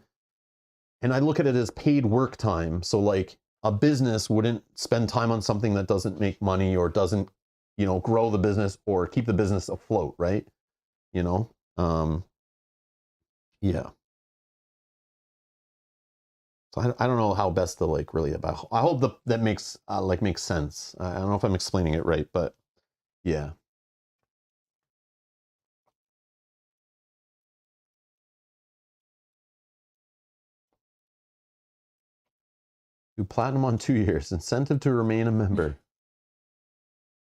And I look at it as paid work time. So like a business wouldn't spend time on something that doesn't make money or doesn't you know, grow the business or keep the business afloat, right? You know, yeah. So I don't know how best to like really about. I hope that makes like makes sense. I don't know if I'm explaining it right, but yeah. Do platinum on 2 years. Incentive to remain a member.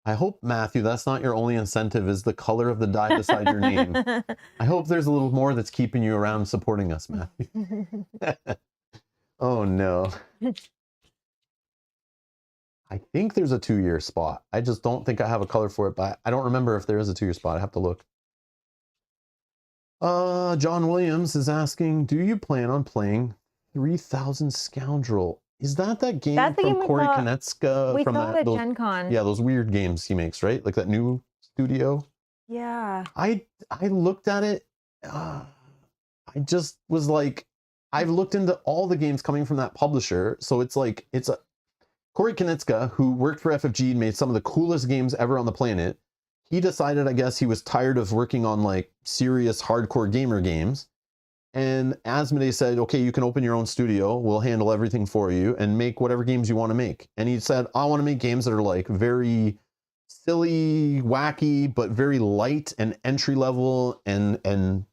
I hope, Matthew, that's not your only incentive is the color of the die beside your name. I hope there's a little more that's keeping you around supporting us, Matthew. Oh, no. I think there's a 2-year spot. I just don't think I have a color for it, but I don't remember if there is a 2-year spot. I have to look. John Williams is asking, do you plan on playing 3000 Scoundrel? Is that game That's the from game we Corey saw- Konecka? We from saw it at Gen Con. Yeah, those weird games he makes, right? Like that new studio. Yeah. I looked at it. I just was like, I've looked into all the games coming from that publisher. So it's like, it's a Corey Konecka, who worked for FFG and made some of the coolest games ever on the planet. He decided, I guess, he was tired of working on like serious hardcore gamer games. And Asmodee said, okay, you can open your own studio. We'll handle everything for you and make whatever games you want to make. And he said, I want to make games that are like very silly, wacky, but very light and entry level and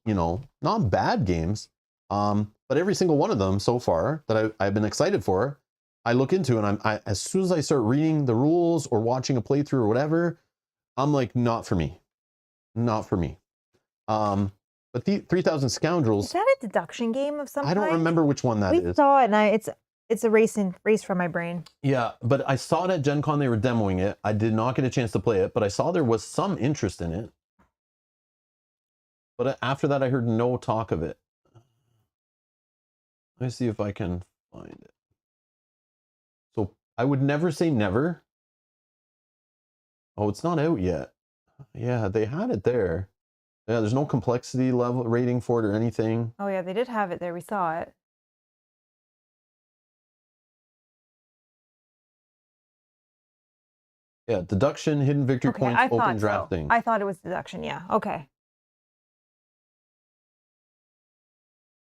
you know, not bad games. But every single one of them so far that I've been excited for, I look into and as soon as I start reading the rules or watching a playthrough or whatever, I'm like, not for me. Not for me. But the 3000 Scoundrels. Is that a deduction game of some kind? I don't remember which one that is. We saw it, and it's a race from my brain. Yeah, but I saw it at Gen Con. They were demoing it. I did not get a chance to play it, but I saw there was some interest in it. But after that, I heard no talk of it. Let me see if I can find it. So I would never say never. Oh, it's not out yet. Yeah, they had it there. Yeah, there's no complexity level rating for it or anything. Oh yeah, they did have it there. We saw it. Yeah, deduction, hidden victory points, open drafting. I thought it was deduction. Yeah. Okay.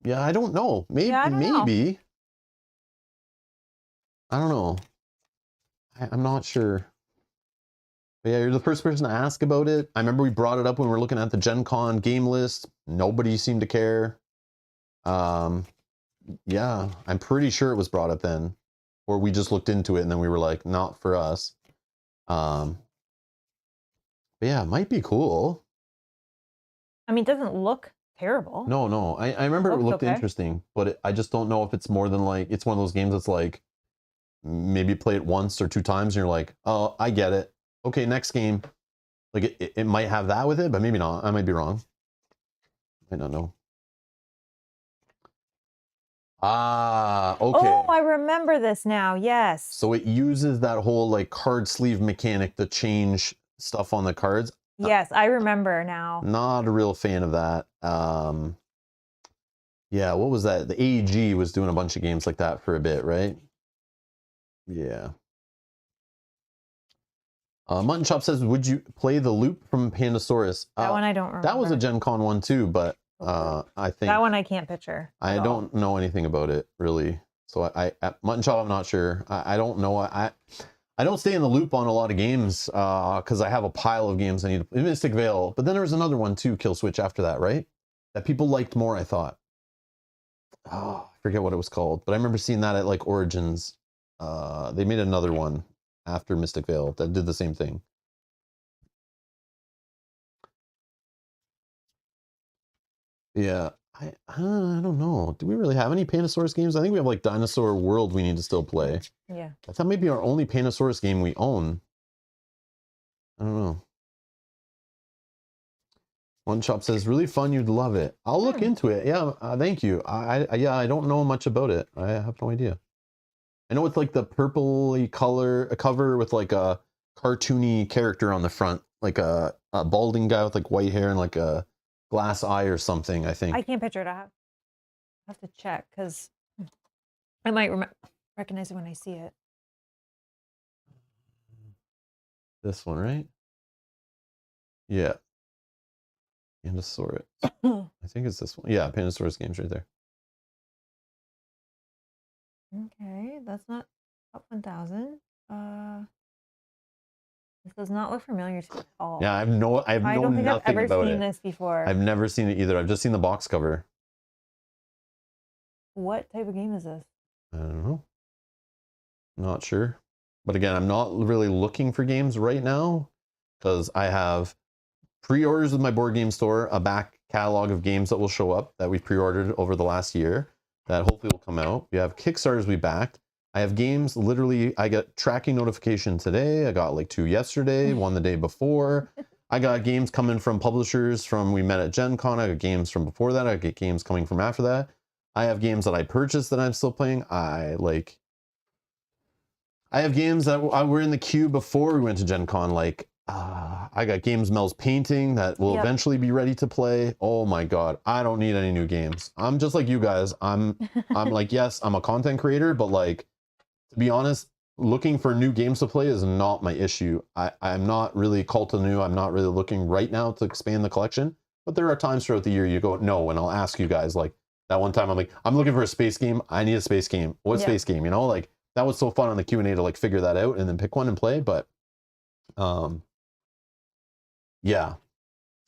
Yeah, I don't know. Maybe. Yeah, I don't know. Maybe. I don't know. I'm not sure. But yeah, you're the first person to ask about it. I remember we brought it up when we were looking at the Gen Con game list. Nobody seemed to care. Yeah, I'm pretty sure it was brought up then. Or we just looked into it and then we were like, not for us. But yeah, it might be cool. I mean, it doesn't look terrible. No. I remember it looked interesting, but I just don't know if it's more than like, it's one of those games that's like, maybe play it once or 2 times and you're like, oh, I get it. Okay, next game. Like it might have that with it, but maybe not. I might be wrong. I don't know. Ah, okay. Oh, I remember this now. Yes. So it uses that whole like card sleeve mechanic to change stuff on the cards. Yes, I remember now. Not a real fan of that. Yeah, what was that? The AEG was doing a bunch of games like that for a bit, right? Yeah. Mutton Chop says, would you play the loop from Pandasaurus? That one I don't remember. That was a Gen Con one too, but I think... That one I can't picture. I don't know anything about it, really. So I Mutton Chop, I'm not sure. I don't know. I don't stay in the loop on a lot of games because I have a pile of games I need to... Mystic Veil. But then there was another one too, Kill Switch, after that, right? That people liked more, I thought. Oh, I forget what it was called. But I remember seeing that at like Origins. They made another one after Mystic Veil that did the same thing. Yeah, I don't know. Do we really have any Pandasaurus games? I think we have like Dinosaur World we need to still play. Yeah. I thought maybe our only Pandasaurus game we own. I don't know. One Shop says, really fun, you'd love it. I'll look into it. Yeah, thank you. Yeah, I don't know much about it. I have no idea. I know it's like the purpley cover with like a cartoony character on the front, like a balding guy with like white hair and like a glass eye or something, I think. I can't picture it. I have to check because I might recognize it when I see it. This one, right? Yeah. Pandasaurus. I think it's this one. Yeah, Pandasaurus games right there. Okay, that's not top 1000. This does not look familiar to me at all. Yeah, I don't think I've ever about seen it. this before. I've never seen it either. I've just seen the box cover. What type of game is this? I don't know. Not sure. But again, I'm not really looking for games right now because I have pre-orders with my board game store, a back catalog of games that will show up that we've pre-ordered over the last year that hopefully will come out. We have Kickstarters we backed. I have games, literally, I got tracking notification today. I got like 2 yesterday, 1 the day before. I got games coming from publishers from we met at Gen Con. I got games from before that. I get games coming from after that. I have games that I purchased that I'm still playing. I have games that were in the queue before we went to Gen Con. Like, I got games Mel's painting that will eventually be ready to play. Oh my God, I don't need any new games. I'm just like you guys. I'm like, yes, I'm a content creator, but like, to be honest, looking for new games to play is not my issue. I'm not really call to new. I'm not really looking right now to expand the collection. But there are times throughout the year you go, no, and I'll ask you guys, like that one time I'm like, I'm looking for a space game. I need a space game. What space game? You know, like that was so fun on the Q&A to like figure that out and then pick one and play. But yeah.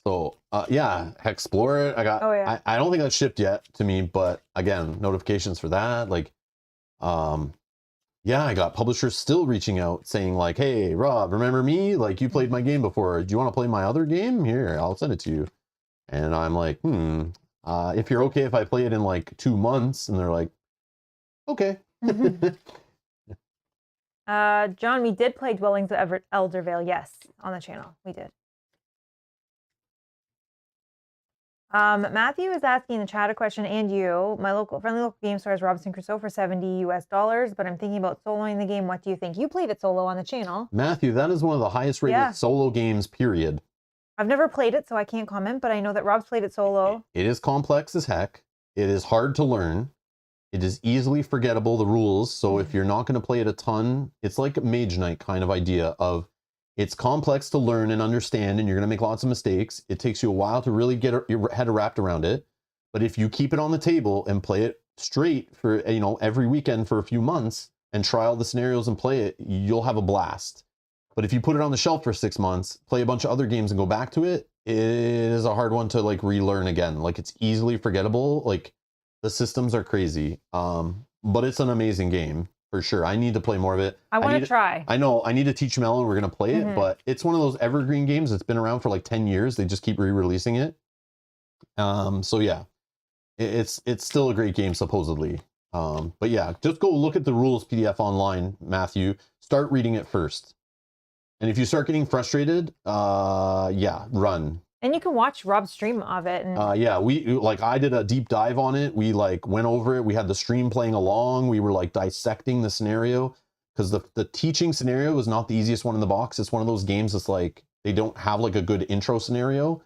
So yeah, explore it. I got I don't think that's shipped yet to me, but again, notifications for that. Like yeah, I got publishers still reaching out saying like, hey, Rob, remember me? Like you played my game before. Do you want to play my other game? Here, I'll send it to you. And I'm like, if you're okay if I play it in like 2 months. And they're like, okay. John, we did play Dwellings of Eldervale. Yes, on the channel. We did. Matthew is asking in the chat a question, and you. My friendly local game store is Robinson Crusoe for $70 US, but I'm thinking about soloing the game. What do you think? You played it solo on the channel. Matthew, that is one of the highest rated solo games, period. I've never played it, so I can't comment, but I know that Rob's played it solo. It is complex as heck. It is hard to learn. It is easily forgettable, the rules. So if you're not going to play it a ton, it's like a Mage Knight kind of idea of it's complex to learn and understand, and you're going to make lots of mistakes. It takes you a while to really get your head wrapped around it. But if you keep it on the table and play it straight for, you know, every weekend for a few months and try all the scenarios and play it, you'll have a blast. But if you put it on the shelf for 6 months, play a bunch of other games and go back to it, it is a hard one to like relearn again. Like it's easily forgettable. Like the systems are crazy. But it's an amazing game. For sure. I need to play more of it. I want to try. I know. I need to teach Mel and we're going to play it, but it's one of those evergreen games that's been around for like 10 years. They just keep re-releasing it. So yeah, it's still a great game, supposedly. But yeah, just go look at the rules PDF online, Matthew. Start reading it first. And if you start getting frustrated, yeah, run. And you can watch Rob's stream of it. And yeah, I did a deep dive on it. We like went over it. We had the stream playing along. We were like dissecting the scenario because the teaching scenario is not the easiest one in the box. It's one of those games that's like, they don't have like a good intro scenario.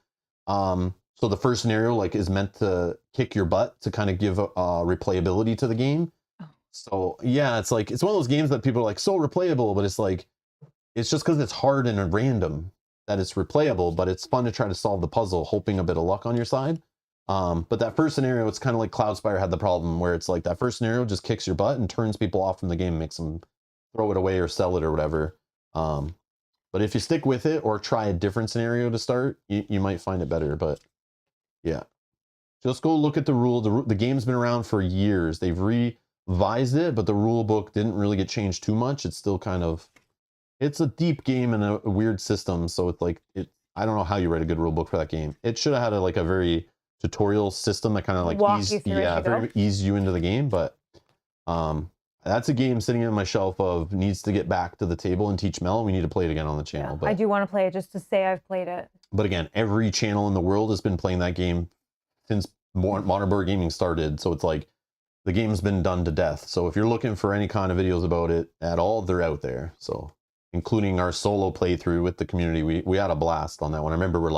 So the first scenario like is meant to kick your butt to kind of give replayability to the game. So yeah, it's like, it's one of those games that people are like so replayable, but it's like, it's just because it's hard and random that it's replayable, but it's fun to try to solve the puzzle, hoping a bit of luck on your side. But that first scenario, it's kind of like Cloudspire had the problem where it's like that first scenario just kicks your butt and turns people off from the game, makes them throw it away or sell it or whatever. But if you stick with it or try a different scenario to start, you might find it better. But yeah, just go look at the rule. The game's been around for years. They've revised it, but the rule book didn't really get changed too much. It's still kind of, it's a deep game and a weird system. So it's like, I don't know how you write a good rule book for that game. It should have had a very tutorial system that kind of like ease you into the game. But that's a game sitting on my shelf of needs to get back to the table and teach Mel. We need to play it again on the channel. Yeah, but I do want to play it just to say I've played it. But again, every channel in the world has been playing that game since modern board gaming started. So it's like the game's been done to death. So if you're looking for any kind of videos about it at all, they're out there. So including our solo playthrough with the community, we had a blast on that one. I remember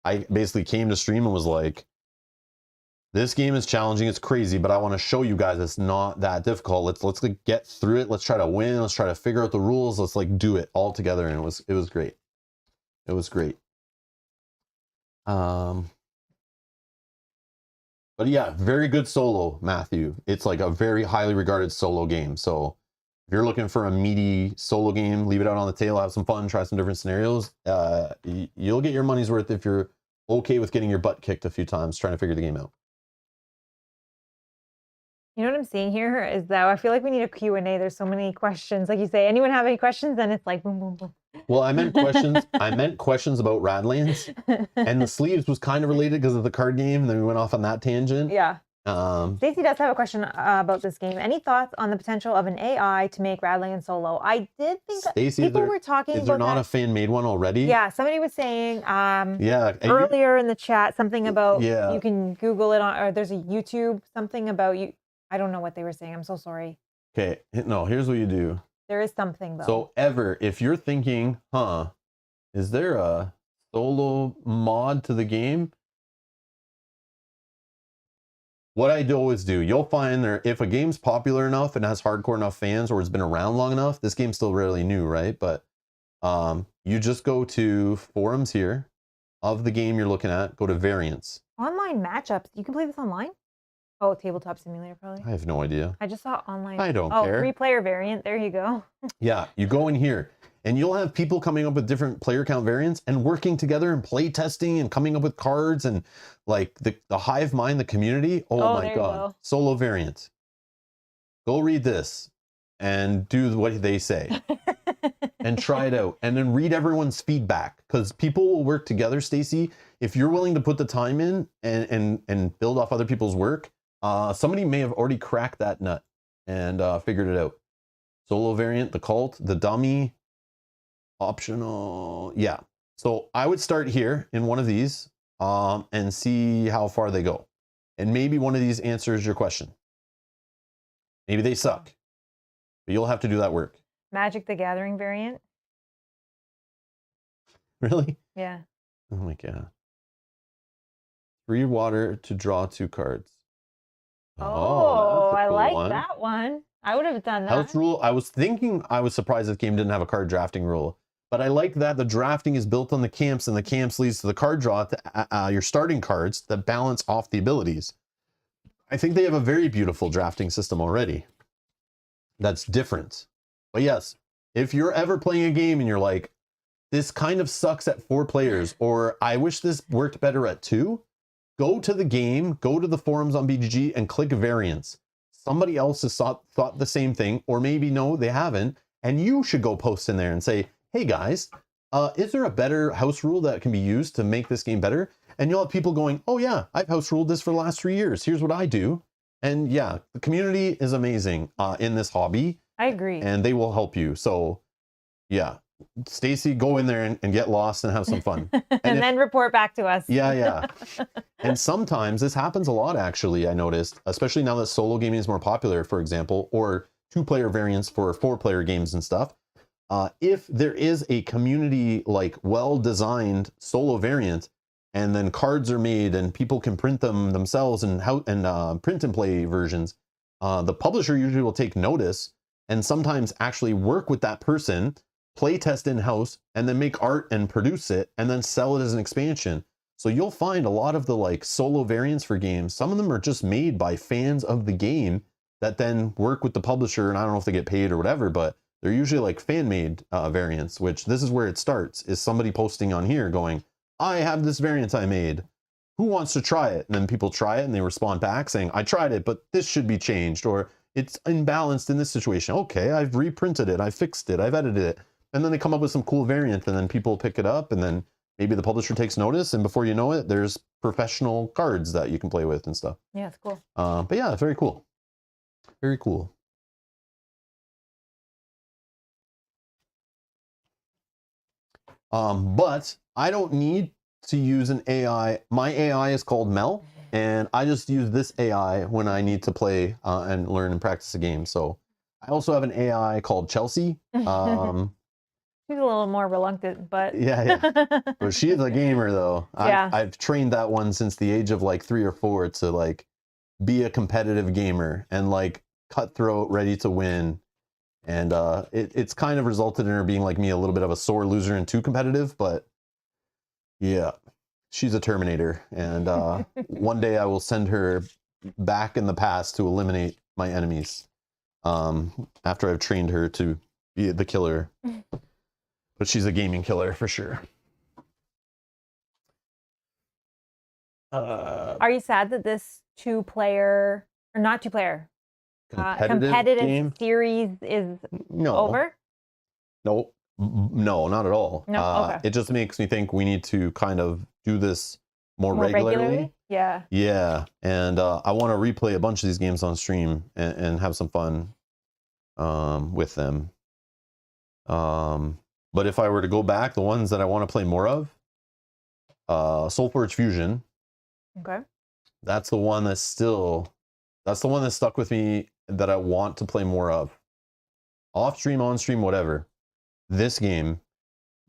I basically came to stream and was like, this game is challenging, it's crazy, but I want to show you guys it's not that difficult. Let's get through it. Let's try to win. Let's try to figure out the rules. Let's like do it all together. And it was great. It was great. But yeah, very good solo, Matthew. It's like a very highly regarded solo game. So if you're looking for a meaty solo game, leave it out on the table, have some fun, try some different scenarios. You'll get your money's worth if you're okay with getting your butt kicked a few times trying to figure the game out. You know what I'm seeing here is that I feel like we need a Q&A. There's so many questions. Like you say, anyone have any questions? Then it's like boom, boom, boom. Well, I meant questions. I meant questions about Radlands, and the sleeves was kind of related because of the card game. And then we went off on that tangent. Yeah. Stacey does have a question about this game. Any thoughts on the potential of an AI to make Radlands solo? I did think Stacey, people were talking about is there not a fan made one already? Yeah, somebody was saying yeah, earlier in the chat something about yeah. You can Google it on, or there's a YouTube something about you. I don't know what they were saying. I'm so sorry. Okay, no, here's what you do. There is something though. So if you're thinking, is there a solo mod to the game? What I always do, you'll find there, if a game's popular enough and has hardcore enough fans, or it's been around long enough, this game's still really new, right? But you just go to forums here of the game you're looking at, go to variants. Online matchups. You can play this online? Oh, tabletop simulator probably. I have no idea. I just saw online. I don't care. 3-player variant. There you go. Yeah, you go in here and you'll have people coming up with different player count variants and working together and play testing and coming up with cards and like the hive mind, the community. Oh my God. Solo variant. Go read this and do what they say and try it out and then read everyone's feedback, because people will work together, Stacey. If you're willing to put the time in and build off other people's work, somebody may have already cracked that nut and figured it out. Solo variant, the cult, the dummy, optional. Yeah. So I would start here in one of these and see how far they go. And maybe one of these answers your question. Maybe they suck, but you'll have to do that work. Magic the Gathering variant. Really? Yeah. Oh my God. 3 water to draw 2 cards. Oh, I like that one. I would have done that. House rule. I was surprised this game didn't have a card drafting rule, but I like that the drafting is built on the camps, and the camps leads to the card draw to your starting cards that balance off the abilities. I think they have a very beautiful drafting system already. That's different. But yes, if you're ever playing a game and you're like, this kind of sucks at 4 players, or I wish this worked better at 2, go to the game, go to the forums on BGG and click variants. Somebody else has thought the same thing, or maybe no, they haven't. And you should go post in there and say, hey guys, is there a better house rule that can be used to make this game better? And you'll have people going, oh yeah, I've house ruled this for the last 3 years. Here's what I do. And yeah, the community is amazing in this hobby. I agree. And they will help you. So yeah, Stacey, go in there and get lost and have some fun. And then report back to us. Yeah. And sometimes this happens a lot, actually, I noticed, especially now that solo gaming is more popular, for example, or 2-player variants for 4-player games and stuff. If there is a community, like well-designed solo variant, and then cards are made and people can print them themselves and print and play versions, the publisher usually will take notice and sometimes actually work with that person, play test in-house, and then make art and produce it and then sell it as an expansion. So you'll find a lot of the like solo variants for games, some of them are just made by fans of the game that then work with the publisher, and I don't know if they get paid or whatever, but they're usually like fan-made variants, which this is where it starts, is somebody posting on here going, I have this variant I made. Who wants to try it? And then people try it and they respond back saying, I tried it, but this should be changed, or it's imbalanced in this situation. Okay, I've reprinted it, I fixed it, I've edited it. And then they come up with some cool variant, and then people pick it up, and then maybe the publisher takes notice, and before you know it, there's professional cards that you can play with and stuff. Yeah, it's cool. But yeah, very cool. Very cool. But I don't need to use an AI. My AI is called Mel, and I just use this AI when I need to play and learn and practice a game. So I also have an AI called Chelsea. She's a little more reluctant, but yeah. But she's a gamer though. Yeah. I've trained that one since the age of like 3 or 4 to like be a competitive gamer and like cutthroat, ready to win. And it's kind of resulted in her being like me, a little bit of a sore loser and too competitive, but yeah, she's a Terminator, and one day I will send her back in the past to eliminate my enemies. After I've trained her to be the killer, but she's a gaming killer for sure. Are you sad that this two-player or not two-player competitive game? series is over? No, not at all. No, okay. It just makes me think we need to kind of do this more regularly. Yeah. Yeah, and I want to replay a bunch of these games on stream and have some fun with them. But if I were to go back, the ones that I want to play more of, Soulforge Fusion. Okay. That's the one that stuck with me that I want to play more of. Off stream, on stream, whatever. This game,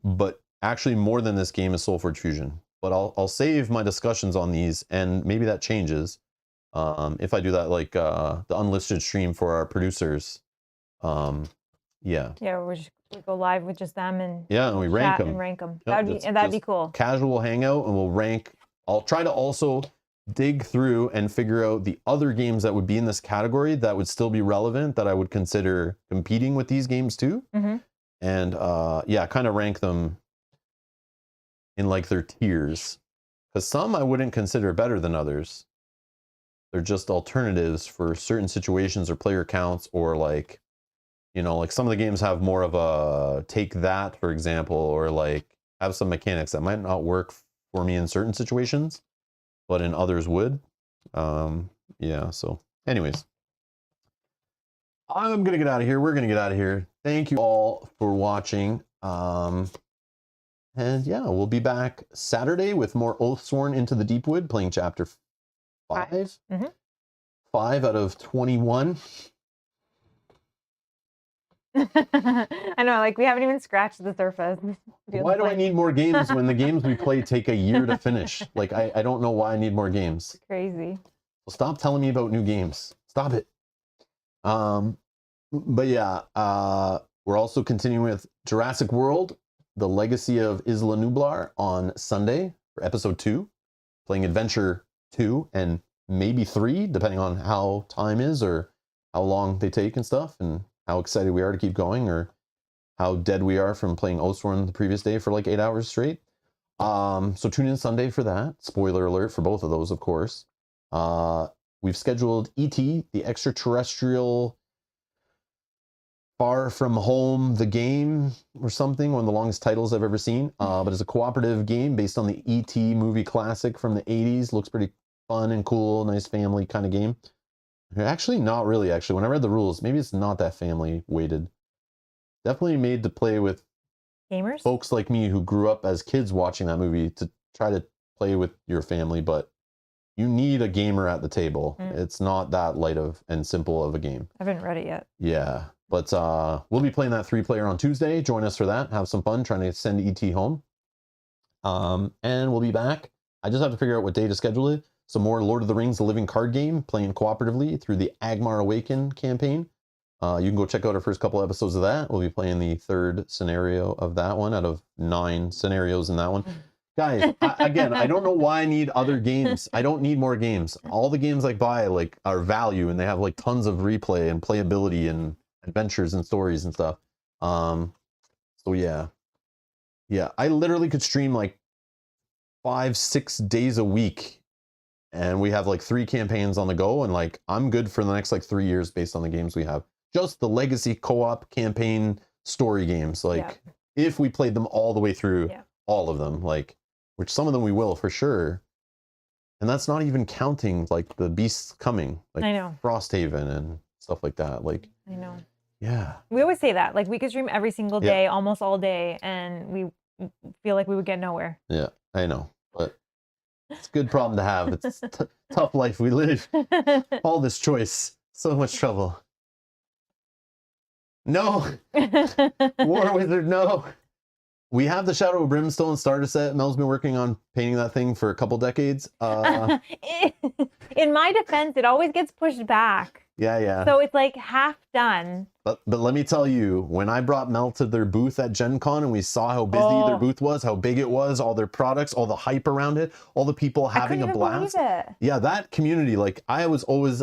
but actually more than this game is Soulforge Fusion. But I'll save my discussions on these, and maybe that changes if I do that, like the unlisted stream for our producers. Yeah, we go live with just them and and we rank them. Yep, that'd be cool. Casual hangout, and we'll rank. I'll try to also dig through and figure out the other games that would be in this category that would still be relevant, that I would consider competing with these games too. And kind of rank them in like their tiers, because some I wouldn't consider better than others. They're just alternatives for certain situations or player counts, or like, like some of the games have more of a take that, for example, or like have some mechanics that might not work for me in certain situations, but in others would. So anyways, I'm gonna get out of here. We're gonna get out of here. Thank you all for watching. And yeah, we'll be back Saturday with more Oathsworn Into the Deepwood, playing chapter 5. 5 out of 21. I know, like we haven't even scratched the surface. Why do I need more games when the games we play take a year to finish? Like, I don't know why I need more games. It's crazy. Well, stop telling me about new games. Stop it. But yeah, we're also continuing with Jurassic World, The Legacy of Isla Nublar on Sunday for episode 2, playing Adventure 2 and maybe 3, depending on how time is or how long they take and stuff, and how excited we are to keep going, or how dead we are from playing Oathsworn the previous day for like 8 hours straight. So tune in Sunday for that. Spoiler alert for both of those, of course. We've scheduled E.T., the extraterrestrial Far From Home, the game, or something, one of the longest titles I've ever seen. But it's a cooperative game based on the E.T. movie classic from the 80s. Looks pretty fun and cool, nice family kind of game. Actually, not really, actually. When I read the rules, maybe it's not that family weighted. Definitely made to play with gamers, folks like me who grew up as kids watching that movie, to try to play with your family, but you need a gamer at the table. It's not that light of and simple of a game. I haven't read it yet. Yeah, but we'll be playing that 3-player on Tuesday. Join us for that. Have some fun trying to send ET home. And we'll be back. I just have to figure out what day to schedule it. Some more Lord of the Rings, the Living Card Game, playing cooperatively through the Agmar Awaken campaign. You can go check out our first couple episodes of that. We'll be playing the 3rd scenario of that one out of 9 scenarios in that one. Guys, again, I don't know why I need other games. I don't need more games. All the games I buy like are value, and they have like tons of replay and playability and adventures and stories and stuff. So yeah, I literally could stream like 5-6 days a week, and we have like 3 campaigns on the go, and like I'm good for the next like 3 years based on the games we have. Just the legacy co-op campaign story games, like if we played them all the way through, all of them, like, which some of them we will for sure. And that's not even counting like the Beasts Coming, like I know. Frosthaven and stuff like that. Like, I know. Yeah. We always say that, like we could stream every single day, almost all day, and we feel like we would get nowhere. Yeah, I know, but it's a good problem to have. It's tough life we live. All this choice, so much trouble. No, War Wizard, no. We have the Shadow of Brimstone starter set. Mel's been working on painting that thing for a couple decades. In my defense, it always gets pushed back. Yeah. So it's like half done. But let me tell you, when I brought Mel to their booth at Gen Con and we saw how busy their booth was, how big it was, all their products, all the hype around it, all the people having a blast. It. Yeah, that community, like I was always,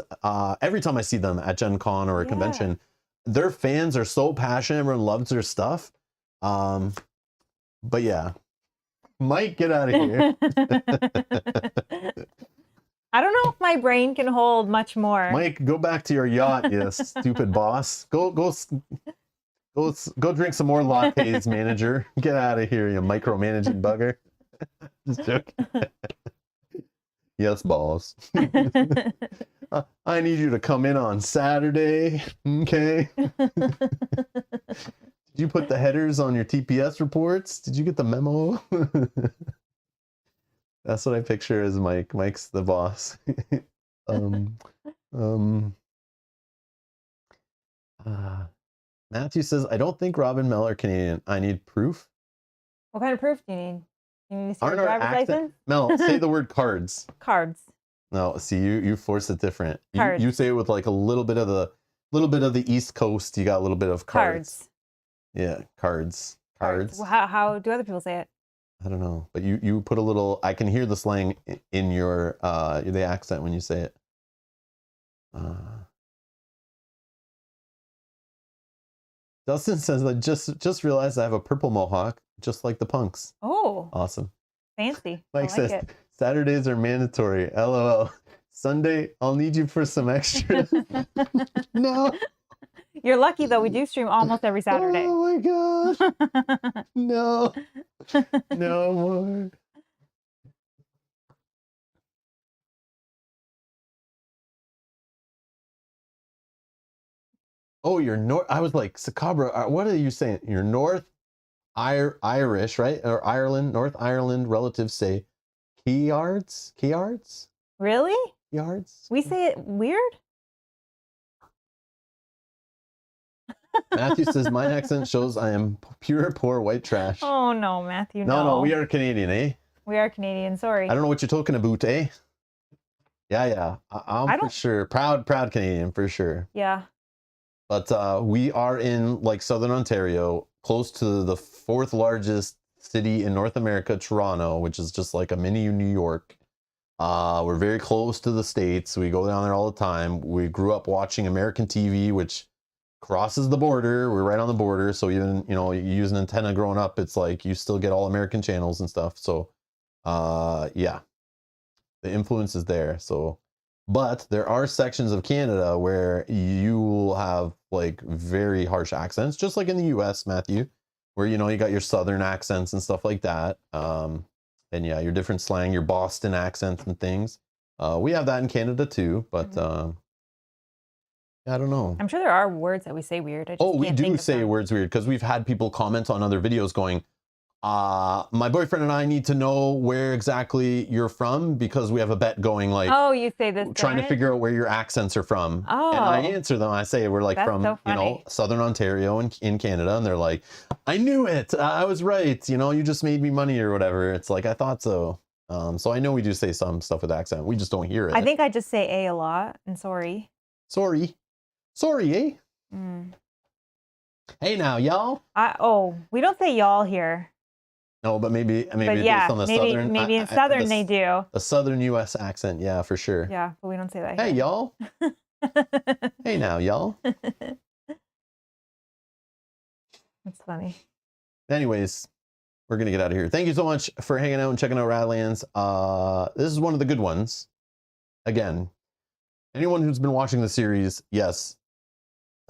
every time I see them at Gen Con or a convention, their fans are so passionate. Everyone loves their stuff. But yeah, Mike, get out of here. I don't know if my brain can hold much more. Mike, go back to your yacht, you stupid boss. Go drink some more lattes, manager. Get out of here, you micromanaging bugger. Just joking. Yes, boss. I need you to come in on Saturday, okay? Did you put the headers on your TPS reports? Did you get the memo? That's what I picture as Mike. Mike's the boss. Matthew says, I don't think Rob and Mel are Canadian. I need proof. What kind of proof do you need? You need to see your driver's license? Mel, say the word cards. Cards. No, see, you force it different. Cards. You say it with like a little bit of the East Coast. You got a little bit of cards. Yeah, cards. Well, how do other people say it? I don't know, but you put a little. I can hear the slang in your the accent when you say it. Dustin says, I just realized I have a purple mohawk, just like the punks. Oh, awesome, fancy. Mike says Saturdays are mandatory. LOL. Sunday, I'll need you for some extra. No. You're lucky though. We do stream almost every Saturday. Oh my gosh. No. No more. Oh, you're North. I was like, Sakabra, what are you saying? You're North Irish, right? Or Ireland, North Ireland relatives say Keyards? Keyards? Really? Yards? We say it weird? Matthew says, my accent shows I am pure, poor white trash. Oh, no, Matthew, no. We are Canadian, eh? We are Canadian, sorry. I don't know what you're talking about, eh? Yeah. I'm for sure. Proud Canadian, for sure. Yeah. But we are in, like, Southern Ontario, close to the 4th largest city in North America, Toronto, which is just like a mini New York. We're very close to the States. We go down there all the time. We grew up watching American TV, which crosses the border. We're right on the border, so even you use an antenna growing up, it's like you still get all American channels and stuff. So yeah, the influence is there. So, but there are sections of Canada where you will have like very harsh accents, just like in the US, Matthew, where you got your southern accents and stuff like that. And yeah, your different slang, your Boston accents and things. We have that in Canada too, but I don't know. I'm sure there are words that we say weird. We do say words weird because we've had people comment on other videos going, my boyfriend and I need to know where exactly you're from because we have a bet going like, oh, you say this trying to figure out where your accents are from. Oh. And I answer them. I say we're like from, so Southern Ontario in Canada. And they're like, I knew it. I was right. You just made me money or whatever. It's like, I thought so. So I know we do say some stuff with accent. We just don't hear it. I think I just say a lot and sorry. Sorry, eh? Hey now, y'all. We don't say y'all here. No, but maybe but based on the southern. Maybe in southern they do. A southern U.S. accent, yeah, for sure. Yeah, but we don't say that. Hey, y'all. Hey now, y'all. That's funny. Anyways, we're gonna get out of here. Thank you so much for hanging out and checking out Radlands. This is one of the good ones. Again, anyone who's been watching the series, yes.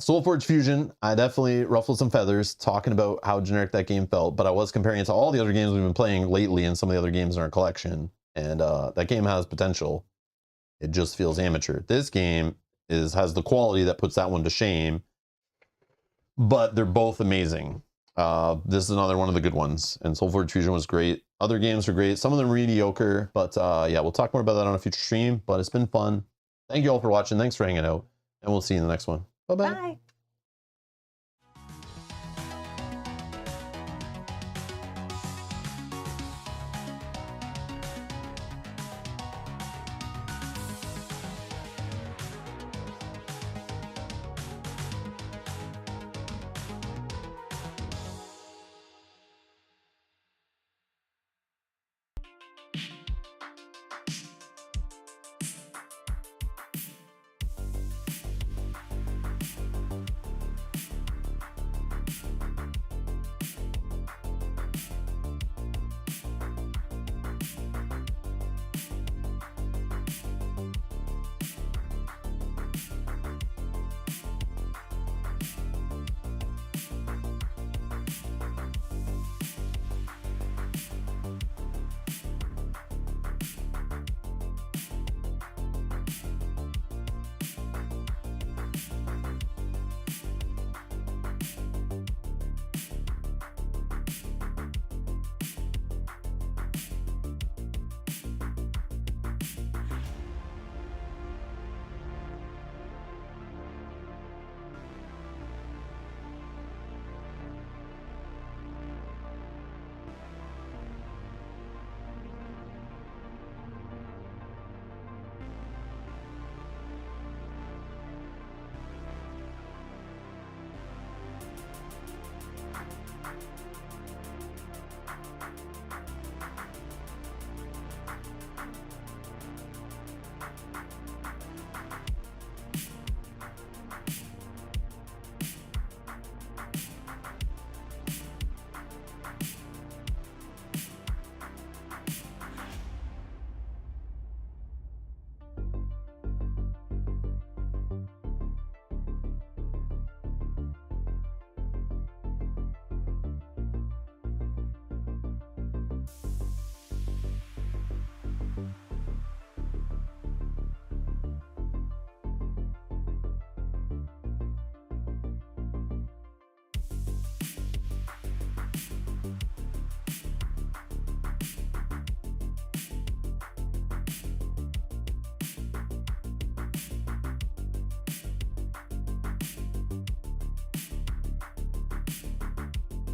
Soulforge Fusion, I definitely ruffled some feathers talking about how generic that game felt, but I was comparing it to all the other games we've been playing lately and some of the other games in our collection, and that game has potential. It just feels amateur. This game has the quality that puts that one to shame, but they're both amazing. This is another one of the good ones, and Soulforge Fusion was great. Other games were great. Some of them mediocre, but yeah, we'll talk more about that on a future stream, but it's been fun. Thank you all for watching. Thanks for hanging out, and we'll see you in the next one. Bye-bye. Bye.